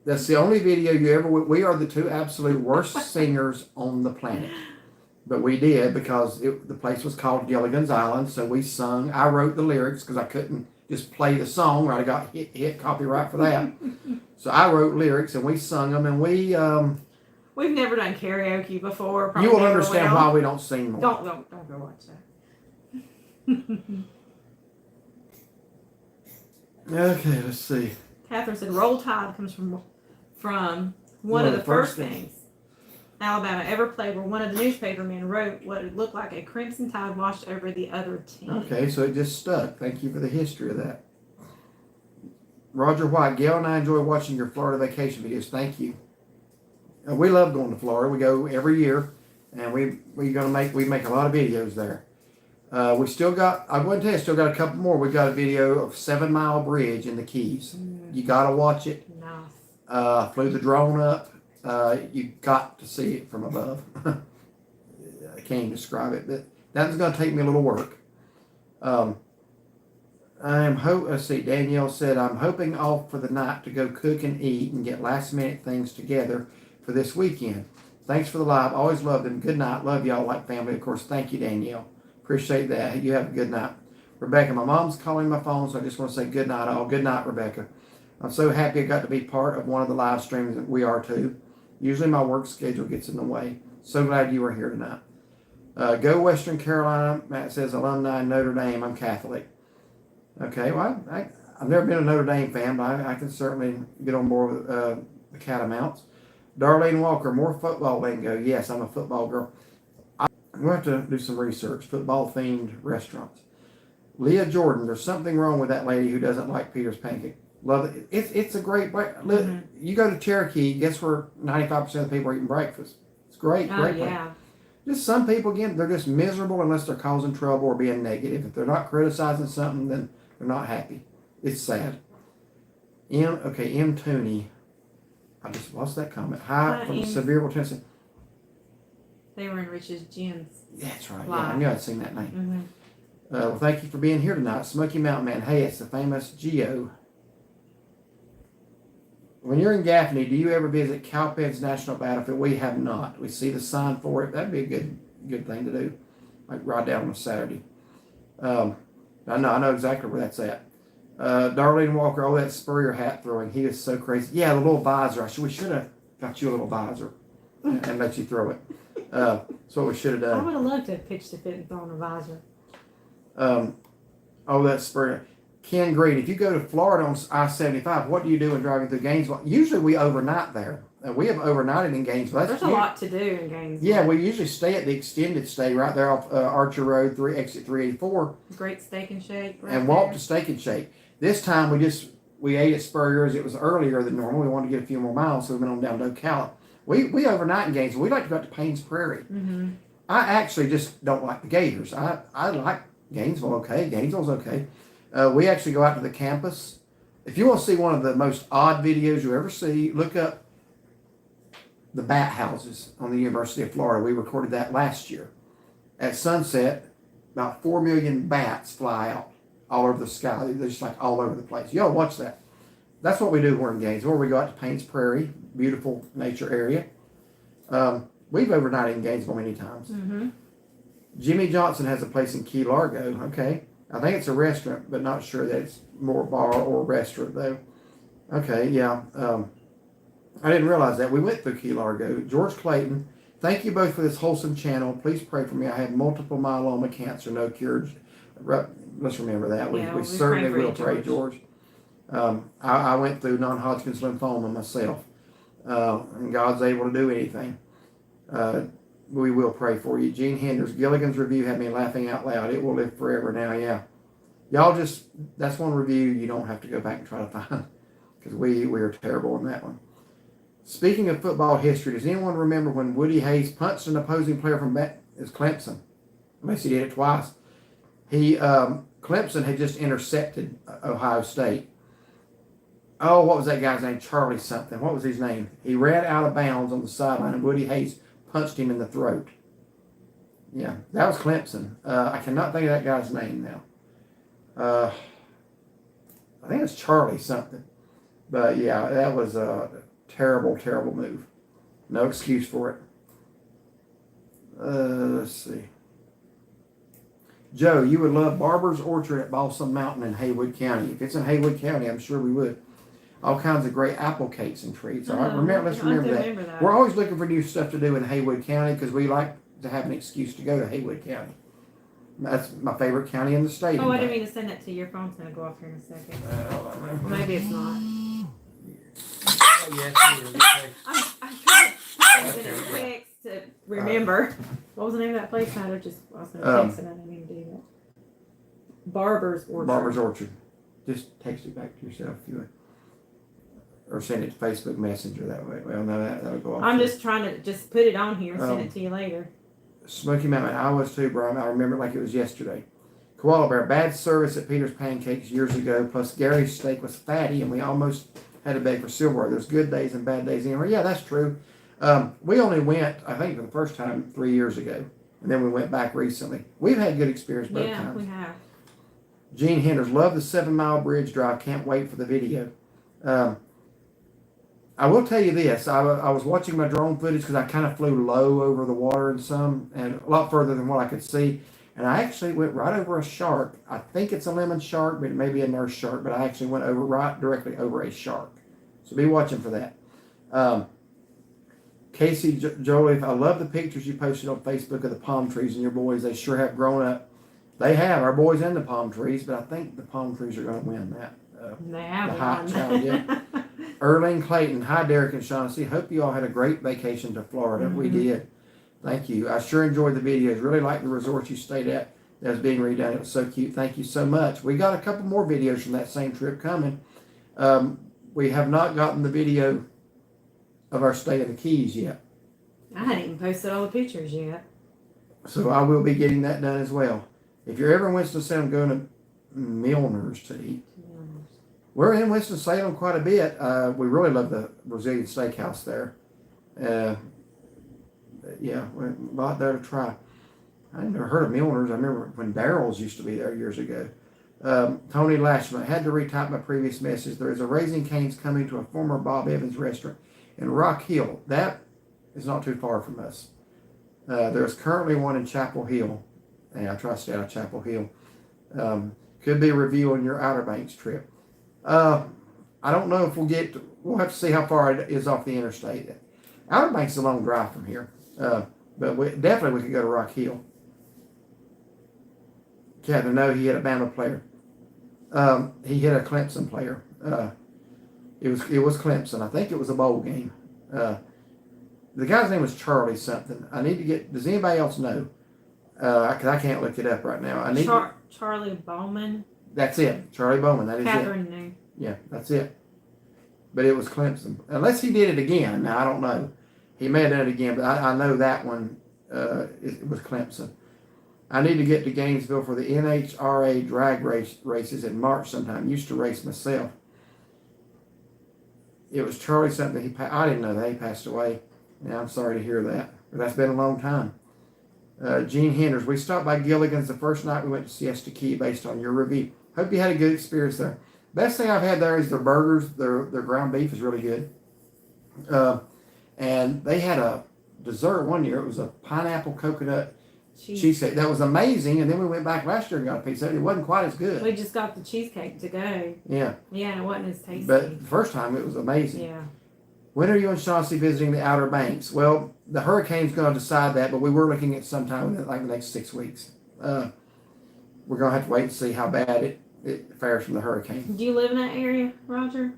That's the only video you ever. We are the two absolute worst singers on the planet. But we did because the place was called Gilligan's Island, so we sung. I wrote the lyrics because I couldn't just play the song, or I got hit copyright for that. So I wrote lyrics and we sung them, and we. We've never done karaoke before. You will understand why we don't sing more. Don't go watch that. Okay, let's see. Catherine said, "Roll Tide" comes from one of the first things Alabama ever played, where one of the newspapermen wrote what it looked like a crimson tide washed over the other team. Okay, so it just stuck. Thank you for the history of that. Roger White, Gail and I enjoy watching your Florida vacation videos. Thank you. We love going to Florida. We go every year, and we make a lot of videos there. We still got. I'm going to tell you, still got a couple more. We got a video of 7 Mile Bridge in the Keys. You got to watch it. Nice. Flew the drone up. You got to see it from above. I can't even describe it, but that's going to take me a little work. Let's see, Danielle said, "I'm hoping off for the night to go cook and eat and get last minute things together for this weekend. Thanks for the live. Always love them. Good night. Love y'all like family." Of course, thank you, Danielle. Appreciate that. You have a good night. Rebecca, my mom's calling my phone, so I just want to say good night all. Good night, Rebecca. I'm so happy I got to be part of one of the live streams. We are too. Usually my work schedule gets in the way. So glad you are here tonight. Go Western Carolina. Matt says, alumni Notre Dame. I'm Catholic. Okay, well, I've never been a Notre Dame fan, but I can certainly get on board with the Catamounts. Darlene Walker, more football lingo. Yes, I'm a football girl. We'll have to do some research. Football-themed restaurants. Leah Jordan, there's something wrong with that lady who doesn't like Peter's Pancake. Love it. It's a great breakfast. Mm-hmm. You go to Cherokee, guess where 95% of the people are eating breakfast? It's great. Great place. Just some people, again, they're just miserable unless they're causing trouble or being negative. If they're not criticizing something, then they're not happy. It's sad. M. Tooney. I just lost that comment. Hi from Sevierville, Tennessee. They were in Rich's Gyms. That's right. Yeah, I knew I'd seen that name. Mm-hmm. Well, thank you for being here tonight. Smoky Mountain Man. Hey, it's the famous Geo. When you're in Gaffney, do you ever visit Cowpens National Battlefield? We have not. We see the sign for it. That'd be a good thing to do. Like ride down on a Saturday. I know exactly where that's at. Darlene Walker, that Spurrier hat throwing. He is so crazy. Yeah, the little visor. We should have got you a little visor and let you throw it. That's what we should have done. I would have loved to have pitched a fit and thrown a visor. That Spurrier. Ken Green, if you go to Florida on I-75, what do you do when driving through Gainesville? Usually we overnight there. We have overnighted in Gainesville. There's a lot to do in Gainesville. Yeah, we usually stay at the extended stay right there off Archer Road, exit 384. Great Steak and Shake. And walk to Steak and Shake. This time we ate at Spurrier's. It was earlier than normal. We wanted to get a few more miles, so we went on down to Ocala. We overnight in Gainesville. We like to go out to Paynes Prairie. Mm-hmm. I actually just don't like the Gators. I like Gainesville okay. Gainesville's okay. We actually go out to the campus. If you want to see one of the most odd videos you ever see, look up the bat houses on the University of Florida. We recorded that last year. At sunset, about 4 million bats fly out all over the sky. They're just like all over the place. Y'all watch that. That's what we do when we're in Gainesville. We go out to Paynes Prairie, beautiful nature area. We've overnighted in Gainesville many times. Mm-hmm. Jimmy Johnson has a place in Key Largo. Okay. I think it's a restaurant, but not sure that it's more bar or restaurant, though. Okay, yeah. I didn't realize that. We went through Key Largo. George Clayton, thank you both for this wholesome channel. Please pray for me. I have multiple myeloma cancer, no cure. Let's remember that. We certainly will pray, George. I went through non-Hodgkin's lymphoma myself, and God's able to do anything. We will pray for you. Gene Henders, Gilligan's review had me laughing out loud. It will live forever now, yeah. Y'all just, that's one review you don't have to go back and try to find, because we are terrible in that one. Speaking of football history, does anyone remember when Woody Hayes punched an opposing player from Clemson? Unless he did it twice. Clemson had just intercepted Ohio State. Oh, what was that guy's name? Charlie something. What was his name? He ran out of bounds on the sideline, and Woody Hayes punched him in the throat. Yeah, that was Clemson. I cannot think of that guy's name now. I think it's Charlie something. But yeah, that was a terrible, terrible move. No excuse for it. Let's see. Joe, you would love Barber's Orchard at Balsam Mountain in Haywood County. If it's in Haywood County, I'm sure we would. All kinds of great apple cakes and treats. All right, let's remember that. We're always looking for new stuff to do in Haywood County because we like to have an excuse to go to Haywood County. That's my favorite county in the state. Oh, I didn't mean to send that to your phone's going to go off here in a second. Well, maybe it's not. Oh, yes, I'm trying to put things in a text to remember. What was the name of that place? I was going to text and I didn't even do that. Barber's Orchard. Barber's Orchard. Just text it back to yourself if you would. Or send it to Facebook Messenger that way. Well, no, that'll go off. I'm just trying to just put it on here and send it to you later. Smoky Mountain. I was too, Brian. I remember it like it was yesterday. Koala Bear. Bad service at Peter's Pancakes years ago. Plus Gary's steak was fatty and we almost had to beg for silverware. There's good days and bad days anywhere. Yeah, that's true. We only went, I think, for the first time 3 years ago. And then we went back recently. We've had good experience both times. Yeah, we have. Gene Henders. Love the 7 Mile Bridge drive. Can't wait for the video. I will tell you this. I was watching my drone footage because I kind of flew low over the water and a lot further than what I could see. And I actually went right over a shark. I think it's a lemon shark, but it may be a nurse shark. But I actually went directly over a shark. So be watching for that. Casey Joliffe, I love the pictures you posted on Facebook of the palm trees and your boys. They sure have grown up. They have, our boys and the palm trees, but I think the palm trees are going to win that. They have the hot child, yeah. Erling Clayton, hi Derek and Shaughnessy. Hope you all had a great vacation to Florida. Mm-hmm. We did. Thank you. I sure enjoyed the videos. Really liked the resort you stayed at that was being redone. It was so cute. Thank you so much. We got a couple more videos from that same trip coming. We have not gotten the video of our stay in the Keys yet. I hadn't even posted all the pictures yet. So I will be getting that done as well. If you're ever in Winston-Salem, going to Milner's to eat. We're in Winston-Salem quite a bit. We really love the Brazilian steakhouse there. Yeah, a lot there to try. I never heard of Milner's. I remember when Daryl's used to be there years ago. Tony Lashman, I had to retype my previous message. There is a Raising Cane's coming to a former Bob Evans restaurant in Rock Hill. That is not too far from us. There's currently one in Chapel Hill. And I try to stay out of Chapel Hill. Could be a review on your Outer Banks trip. I don't know if we'll have to see how far it is off the interstate. Outer Banks is a long drive from here. But definitely we could go to Rock Hill. Captain, no, he hit a Bama player. He hit a Clemson player. It was Clemson. I think it was a bowl game. The guy's name was Charlie something. I need to get, does anybody else know? Because I can't look it up right now. Charlie Bowman. That's it. Charlie Bowman. That is Catherine it. knew. Yeah, that's it. But it was Clemson. Unless he did it again. Now, I don't know. He may have done it again, but I know that one it was Clemson. I need to get to Gainesville for the NHRA drag races in March sometime. Used to race myself. It was Charlie something. I didn't know that. He passed away. Yeah, I'm sorry to hear that. But that's been a long time. Gene Henders, we stopped by Gilligan's the first night we went to Siesta Key based on your review. Hope you had a good experience there. Best thing I've had there is their burgers. Their ground beef is really good. And they had a dessert one year. It was a pineapple coconut cheesecake. That was amazing. And then we went back last year and got a piece of it. It wasn't quite as good. We just got the cheesecake to go. Yeah. Yeah, and it wasn't as tasty. But the first time it was amazing. Yeah. When are you and Chauncey visiting the Outer Banks? Well, the hurricane's going to decide that, but we were looking at sometime in like the next 6 weeks. We're going to have to wait and see how bad it fares from the hurricane. Do you live in that area, Roger?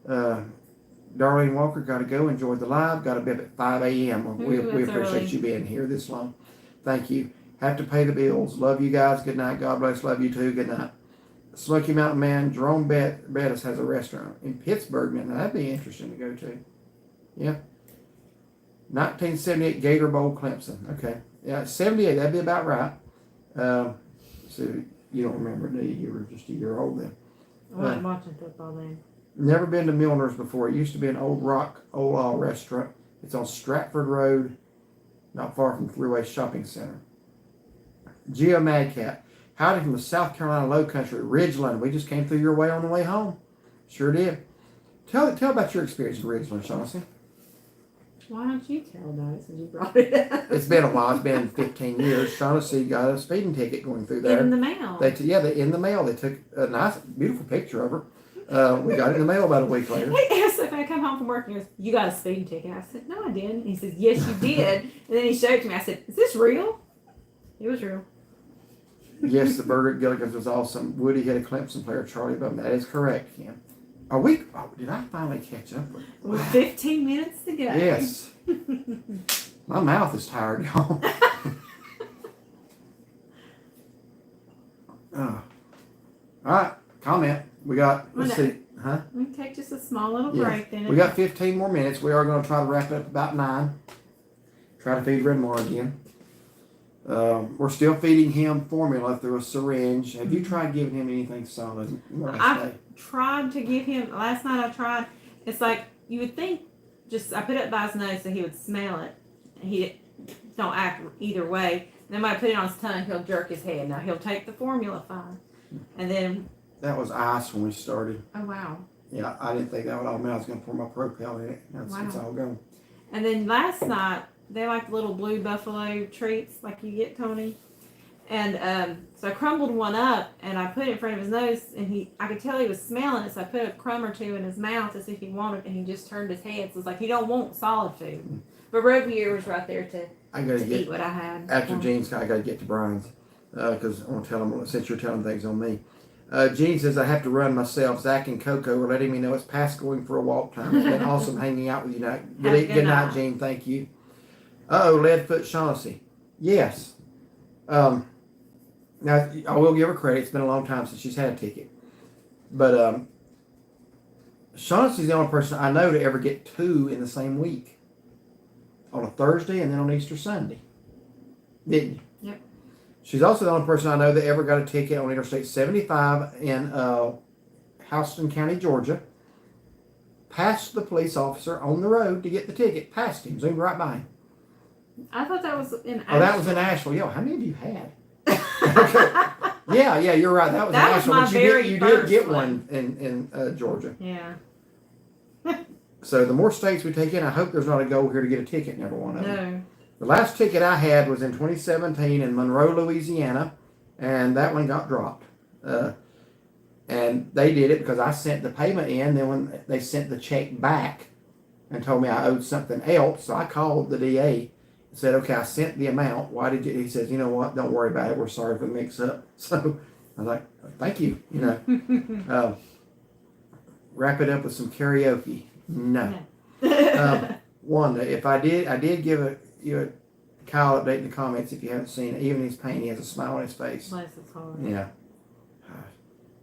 Darlene Walker, got to go. Enjoy the live. Got to be up at 5 a.m. We That's appreciate early. you being here this long. Thank you. Have to pay the bills. Love you guys. Good night. God bless. Love you too. Good night. Smoky Mountain Man, Jerome Bettis has a restaurant in Pittsburgh. Now, that'd be interesting to go to. Yeah. 1978 Gator Bowl, Clemson. Okay. Yeah, 78. That'd be about right. So you don't remember, do you? You were just a year old then. I wasn't watching football then. Never been to Milner's before. It used to be an old rock old restaurant. It's on Stratford Road, not far from Thruway Shopping Center. Geo Madcat. Howdy from the South Carolina Low Country, Ridgeland. We just came through your way on the way home. Sure did. Tell about your experience in Ridgeland, Shaughnessy. Why don't you tell about it since you brought it up? It's been a while. It's been 15 years. Shaughnessy got a speeding ticket going through there. In the mail. They in the mail. They took a nice, beautiful picture of her. We got it in the mail about a week later. He asked if I come home from work and he goes, "You got a speeding ticket?" I said, "No, I didn't." And he says, "Yes, you did." And then he showed it to me. I said, "Is this real?" It was real. Yes, the burger at Gilligan's was awesome. Woody had a Clemson player, Charlie Bum. That is correct, Kim. Did I finally catch up with you? With 15 minutes to go. Yes. My mouth is tired, y'all. All right, comment. We got, let's see. Huh? We can take just a small little Yes. break then. We got 15 more minutes. We are going to try to wrap it up about 9. Try to feed Redmar again. We're still feeding him formula through a syringe. Have you tried giving him anything solid? I've tried to give him, last night I tried, it's like, you would think, I put it by his nose so he would smell it. He don't act either way. Then when I put it on his tongue, he'll jerk his head. Now he'll take the formula fine. And then. That was ice when we started. Oh, wow. Yeah, I didn't think that would all mean I was going to pour my Propel in it. It's all gone. And then last night, they like the little blue buffalo treats like you get, Tony. And so I crumbled one up and I put it in front of his nose and I could tell he was smelling it. So I put a crumb or two in his mouth as if he wanted, and he just turned his head. So it's like, he don't want solid food. But Robier was right there to eat what I had. After Gene's, I got to get to Brian's because I want to tell him, since you're telling things on me. Gene says, I have to run myself. Zach and Coco are letting me know it's past going for a walk time. It's been awesome hanging out with you now. Good night, Gene. Thank you. Leadfoot Shaughnessy. Yes. Now, I will give her credit. It's been a long time since she's had a ticket. But Shaughnessy's the only person I know to ever get 2 in the same week. On a Thursday and then on Easter Sunday. Didn't you? Yep. She's also the only person I know that ever got a ticket on Interstate 75 in Houston County, Georgia. Passed the police officer on the road to get the ticket. Passed him. Zoomed right by him. I thought that was in Asheville. Oh, that was in Asheville. Yo, how many of you had? Okay. Yeah, you're right. That was in Asheville. Was my very you did get one in Georgia. Yeah. So the more states we take in, I hope there's not a goal here to get a ticket in every one of them. No. The last ticket I had was in 2017 in Monroe, Louisiana, and that one got dropped. And they did it because I sent the payment in. Then when they sent the check back and told me I owed something else, so I called the DA and said, okay, I sent the amount. Why did you? He says, you know what? Don't worry about it. We're sorry for the mix-up. So I was like, thank you. Wrap it up with some karaoke. No. Wanda, if I did give a Kyle update in the comments if you haven't seen it. Even his pain, he has a smile on his face. Bless his heart. Yeah.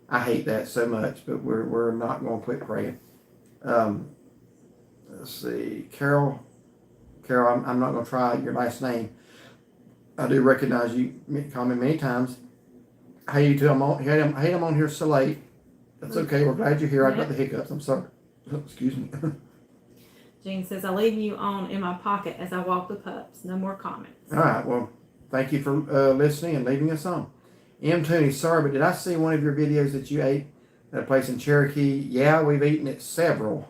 I hate that so much, but we're not going to quit praying. Let's see. Carol, I'm not going to try your last name. I do recognize you. Call me many times. Hey, you two, hate I'm on here so late. That's okay. We're glad you're here. I've got the hiccups. I'm sorry. Excuse me. Jean says, I leave you on in my pocket as I walk the pups. No more comments. All right. Well, thank you for listening and leaving us on. M. Tooney, sorry, but did I see one of your videos that you ate at a place in Cherokee? Yeah, we've eaten at several.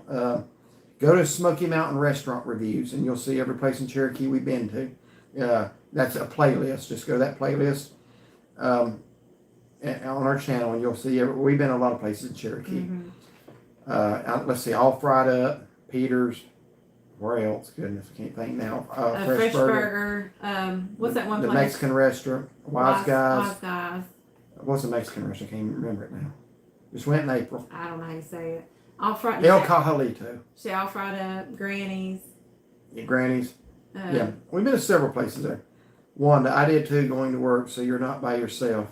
Go to Smoky Mountain Restaurant Reviews, and you'll see every place in Cherokee we've been to. That's a playlist. Just go to that playlist on our channel, and you'll see we've been a lot of places in Cherokee. Mm-hmm. Let's see, All Fried Up, Peter's. Where else? Goodness, I can't think now. Fresh Burger. What's that one the place? Mexican restaurant. Wise Guys. Wise Guys. What's the Mexican restaurant? I can't even remember it now. Just went in April. I don't know how you say it. All fried. El Cajalito. She all fried up. Granny's. Yeah, Granny's. Yeah, we've been to several places there. Wanda, I did too, going to work, so you're not by yourself.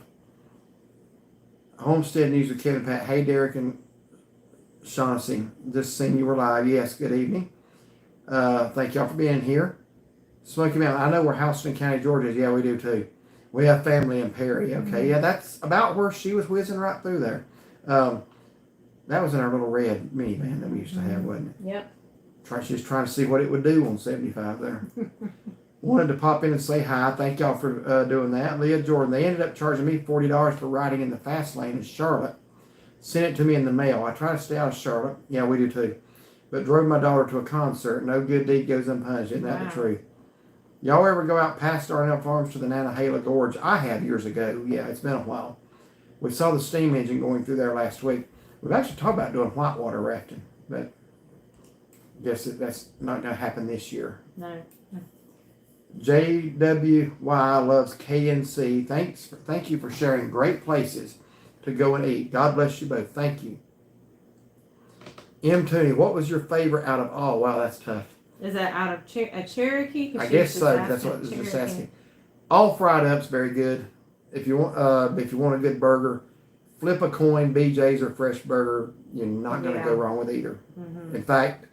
Homestead News with Kevin Pat. Hey, Derek and Shaughnessy. Just seeing you were live. Yes, good evening. Thank y'all for being here. Smoky Mountain. I know where Houston County, Georgia is. Yeah, we do too. We have family in Perry. Okay, yeah, that's about where she was whizzing right through there. That was in our little red minivan that we used to have, wasn't it? Yep. She was trying to see what it would do on 75 there. Wanted to pop in and say hi. Thank y'all for doing that. Leah Jordan, they ended up charging me $40 for riding in the fast lane in Charlotte. Sent it to me in the mail. I try to stay out of Charlotte. Yeah, we do too. But drove my daughter to a concert. No good deed goes unpunished. Isn't that the truth? Y'all ever go out past Darnell Farms to the Nantahala Gorge? I have years ago. Yeah, it's been a while. We saw the steam engine going through there last week. We've actually talked about doing whitewater rafting, but I guess that's not going to happen this year. No. JWY loves KNC. Thank you for sharing great places to go and eat. God bless you both. Thank you. M. Tooney, what was your favorite out of all? Wow, that's tough. Is that out of a Cherokee? I guess so. That's what I was just asking. All fried up's very good. If you want a good burger, flip a coin, BJ's or Fresh Burger. You're not going to go wrong with either. Mm-hmm. In fact,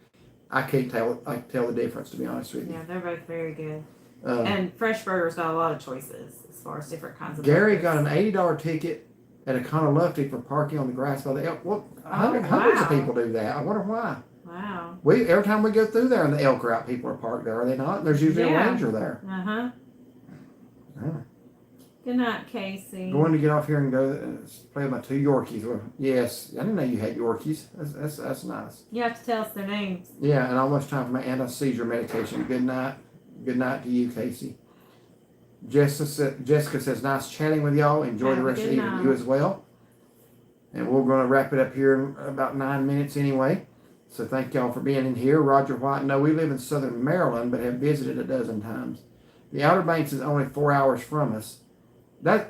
I can't tell the difference, to be honest with you. Yeah, they're both very good. And Fresh Burger's got a lot of choices as far as different kinds of Gary burgers. got an $80 ticket at a Lufty for parking on the grass by the elk. Well, hundreds of people do that. I wonder why. Wow. Every time we go through there and the elk are out, people are parked there, are they not? There's usually a ranger there. Uh-huh. Oh. Good night, Casey. Going to get off here and go play with my 2 Yorkies. Well, yes, I didn't know you had Yorkies. That's nice. You have to tell us their names. Yeah, and almost time for my anti-seizure medication. Good night. Good night to you, Casey. Jessica says, nice chatting with y'all. Enjoy the rest of the evening. You as well. And we're going to wrap it up here in about 9 minutes anyway. So thank y'all for being in here. Roger White, no, we live in southern Maryland, but have visited a dozen times. The Outer Banks is only 4 hours from us. Now,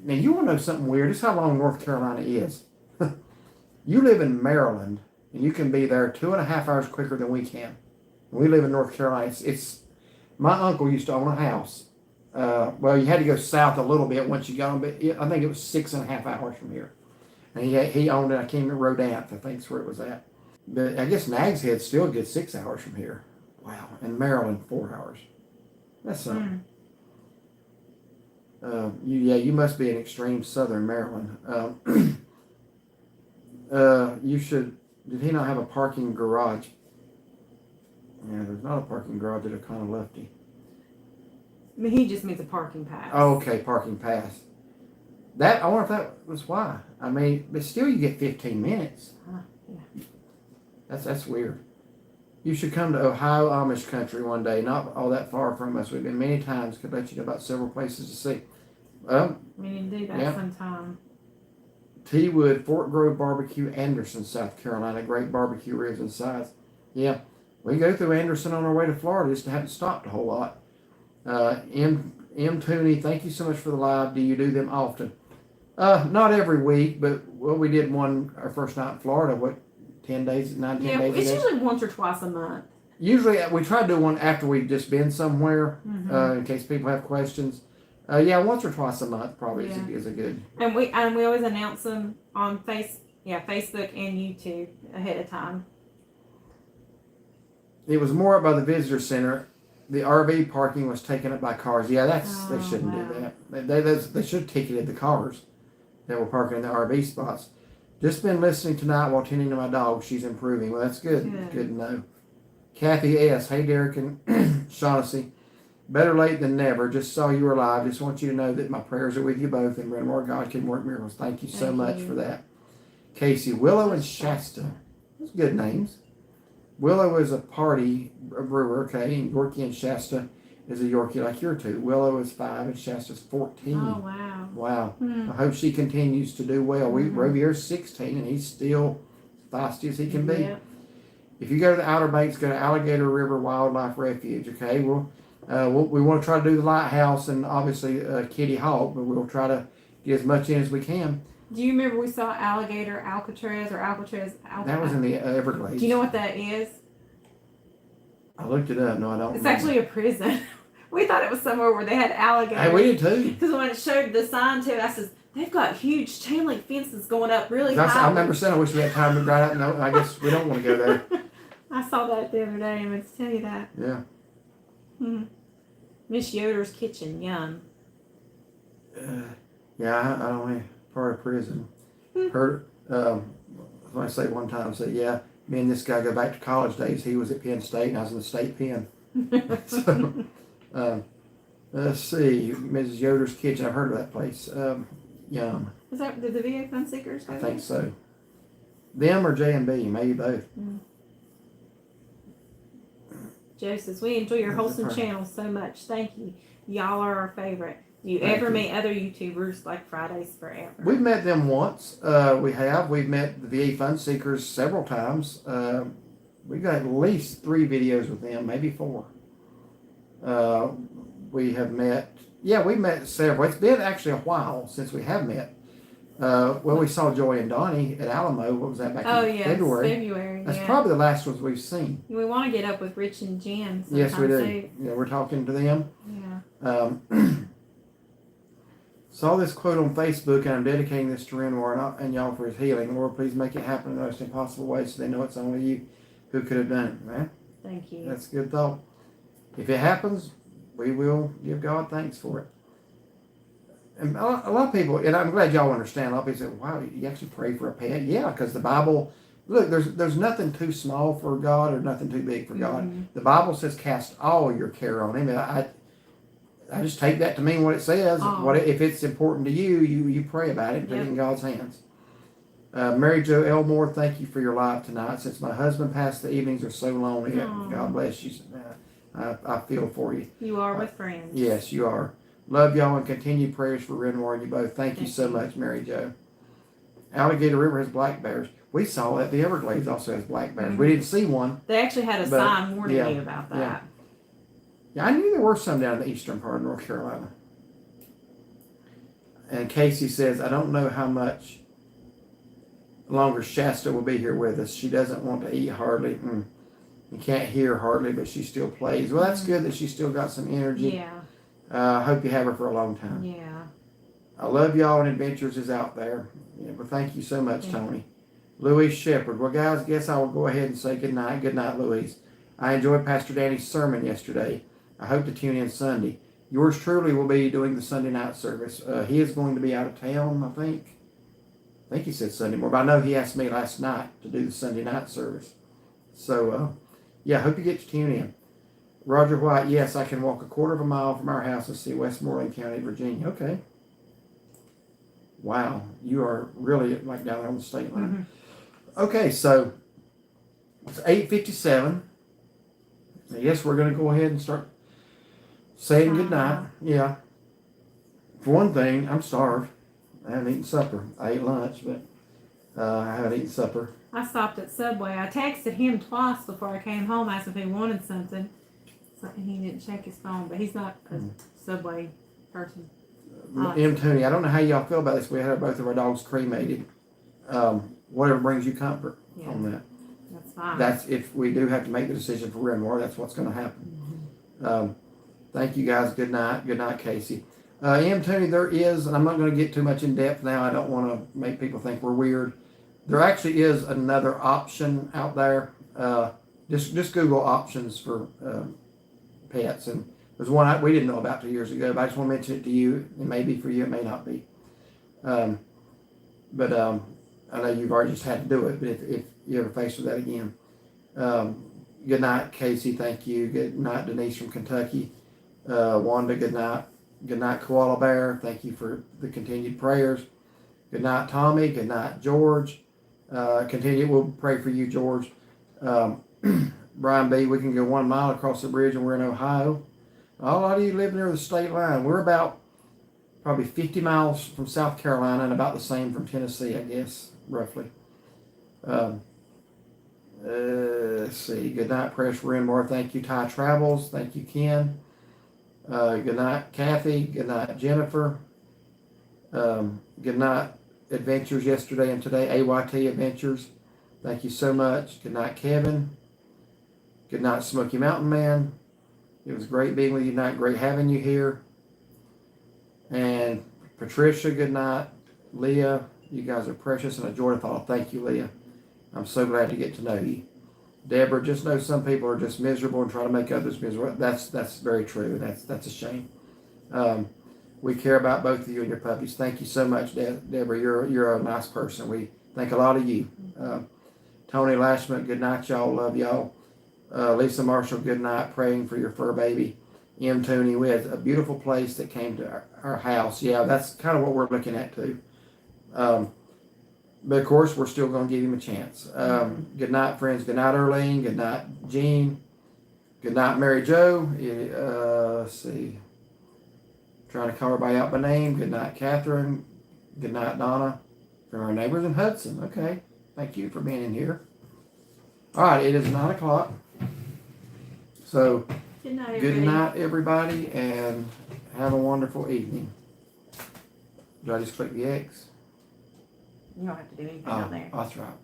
you want to know something weird? This is how long North Carolina is. You live in Maryland, and you can be there 2.5 hours quicker than we can. We live in North Carolina. My uncle used to own a house. Well, you had to go south a little bit once you got on, but I think it was 6.5 hours from here. And he owned it. I can't remember Rodanthe, I think is where it was at. But I guess Nags Head's still a good 6 hours from here. Wow. And Maryland, 4 hours. That's something. You must be in extreme southern Maryland. You should. Did he not have a parking garage? Yeah, there's not a parking garage at O'Connell Lufty. I mean, he just means a parking pass. Oh, okay, parking pass. I wonder if that was why. I mean, but still, you get 15 minutes. Yeah. That's weird. You should come to Ohio Amish country one day, not all that far from us. We've been many times. Could let you know about several places to see. We need to do that sometime. T Wood, Fort Grove Barbecue, Anderson, South Carolina. Great barbecue ribs and sides. Yeah, we go through Anderson on our way to Florida. Just haven't stopped a whole lot. M. Tooney, thank you so much for the live. Do you do them often? Not every week, but we did one our first night in Florida. 10 days ago? Yeah, it's usually once or twice a month. Usually, we try to do one after we've just been somewhere, in case people have questions. Once or twice a month probably is a good. And we always announce them on Facebook and YouTube ahead of time. It was more up by the visitor center. The RV parking was taken up by cars. Yeah, they shouldn't do that. They should have ticketed the cars that were parking in the RV spots. Just been listening tonight while tending to my dog. She's improving. Well, that's good. Good to know. Kathy S. Hey, Derek and Shaughnessy. Better late than never. Just saw you were live. Just want you to know that my prayers are with you both, and more God can work miracles. Thank you so much for that. Casey, Willow and Shasta. Those are good names. Willow is a brewer, okay, and Yorkie and Shasta is a Yorkie like your two. Willow is 5 and Shasta's 14. Oh, wow. Wow. I hope she continues to do well. Rovier's 16, and he's still feisty as he can be. Yeah. If you go to the Outer Banks, go to Alligator River Wildlife Refuge, okay? We want to try to do the lighthouse and obviously Kitty Hawk, but we'll try to get as much in as we can. Do you remember we saw alligator Alcatraz or Alcatraz? That was in the Everglades. Do you know what that is? I looked it up. No, I don't. It's actually a prison. We thought it was somewhere where they had alligators. Hey, we did too. Because when it showed the sign to it, I said, they've got huge chain link fences going up really high. I remember saying, I wish we had time to ride out. No, I guess we don't want to go there. I saw that the other day. I meant to tell you that. Yeah. Miss Yoder's Kitchen, yum. Yeah, I don't know. Part of prison. Heard, when I say one time, said, yeah, me and this guy go back to college days. He was at Penn State and I was in the state pen. So, let's see. Mrs. Yoder's Kitchen. I've heard of that place. Yum. Is that, did the VA Fun Seekers go I there? think so. Them or J&B, maybe both. Joe says, we enjoy your wholesome channel so much. Thank you. Y'all are our favorite. You ever meet other YouTubers like Fridays Forever? We've met them once. We've met the VA Fun Seekers several times. We've got at least 3 videos with them, maybe 4. We have met, we've met several. It's been actually a while since we have met. We saw Joy and Donnie at Alamo. What was that, back in February? That's probably the last ones we've seen. We want to get up with Rich and Jen. Yes, we do. Too. Yeah, we're talking to them. Yeah. Saw this quote on Facebook, and I'm dedicating this to Renwar and y'all for his healing. Lord, please make it happen in the most impossible way so they know it's only you who could have done it, man. Thank you. That's a good thought. If it happens, we will give God thanks for it. And a lot of people, and I'm glad y'all understand, a lot of people say, wow, you actually pray for a pet? Yeah, because the Bible, look, there's nothing too small for God or nothing too big for God. The Bible says cast all your care on Him. And I just take that to mean what it says. If it's important to you, you pray about it and put it in God's hands. Mary Jo Elmore, thank you for your live tonight. Since my husband passed, the evenings are so lonely. God bless you. I feel for you. You are with friends. Yes, you are. Love y'all and continued prayers for Renwar and you both. Thank you so much, Mary Jo. Alligator River has black bears. We saw that the Everglades also has black bears. We didn't see one. They actually had a sign warning me about that. Yeah, I knew there were some down in the eastern part of North Carolina. And Casey says, I don't know how much longer Shasta will be here with us. She doesn't want to eat hardly. You can't hear hardly, but she still plays. Well, that's good that she's still got some energy. Yeah. I hope you have her for a long time. Yeah. I love y'all and Adventures is out there. Yeah, well, thank you so much, Tony. Louise Shepherd. Well, guys, guess I will go ahead and say good night. Good night, Louise. I enjoyed Pastor Danny's sermon yesterday. I hope to tune in Sunday. Yours truly will be doing the Sunday night service. He is going to be out of town, I think. I think he said Sunday morning, but I know he asked me last night to do the Sunday night service. So, I hope you get to tune in. Roger White, yes, I can walk a quarter of a mile from our house and see Westmoreland County, Virginia. Okay. Wow, you are really like down there on the state line. Okay, so it's 8:57. I guess we're going to go ahead and start saying goodnight. Yeah. For one thing, I'm starved. I haven't eaten supper. I ate lunch, but I haven't eaten supper. I stopped at Subway. I texted him twice before I came home, asked if he wanted something. So he didn't check his phone, but he's not a Subway person. M. Tooney, I don't know how y'all feel about this. We had both of our dogs cremated. Whatever brings you comfort on that. That's fine. That's if we do have to make the decision for Renmore, that's what's going to happen. Thank you guys. Good night. Good night, Casey. M. Tooney, there is, and I'm not going to get too much in depth now. I don't want to make people think we're weird. There actually is another option out there. Just Google options for pets, and there's one we didn't know about 2 years ago, but I just want to mention it to you. It may be for you, it may not be. But I know you've already just had to do it, but if you ever face with that again. Good night, Casey. Thank you. Good night, Denise from Kentucky. Wanda, good night. Good night, Koala Bear. Thank you for the continued prayers. Good night, Tommy. Good night, George. We'll pray for you, George. Brian B., we can go 1 mile across the bridge and we're in Ohio. A lot of you live near the state line. We're about probably 50 miles from South Carolina and about the same from Tennessee, I guess, roughly. Let's see. Good night, Press Renmore. Thank you, Ty Travels. Thank you, Ken. Good night, Kathy. Good night, Jennifer. Good night, Adventures yesterday and today. AYT Adventures. Thank you so much. Good night, Kevin. Good night, Smoky Mountain Man. It was great being with you tonight. Great having you here. And Patricia, good night. Leah, you guys are precious and a joy to follow. Thank you, Leah. I'm so glad to get to know you. Deborah, just know some people are just miserable and try to make others miserable. That's very true. That's a shame. We care about both of you and your puppies. Thank you so much, Deborah. You're a nice person. We think a lot of you. Tony Lashman, good night, y'all. Love y'all. Lisa Marshall, good night. Praying for your fur baby. M. Tooney, we had a beautiful place that came to our house. Yeah, that's kind of what we're looking at too. But of course, we're still going to give him a chance. Good night, friends. Good night, Earlene. Good night, Jean. Good night, Mary Jo. Let's see. Trying to call everybody out by name. Good night, Catherine. Good night, Donna. From our neighbors in Hudson. Okay. Thank you for being in here. All right. It is 9 o'clock. So, Good night, everybody. good night, everybody, and have a wonderful evening. Do I just click the X? You don't have to do anything on there. That's right.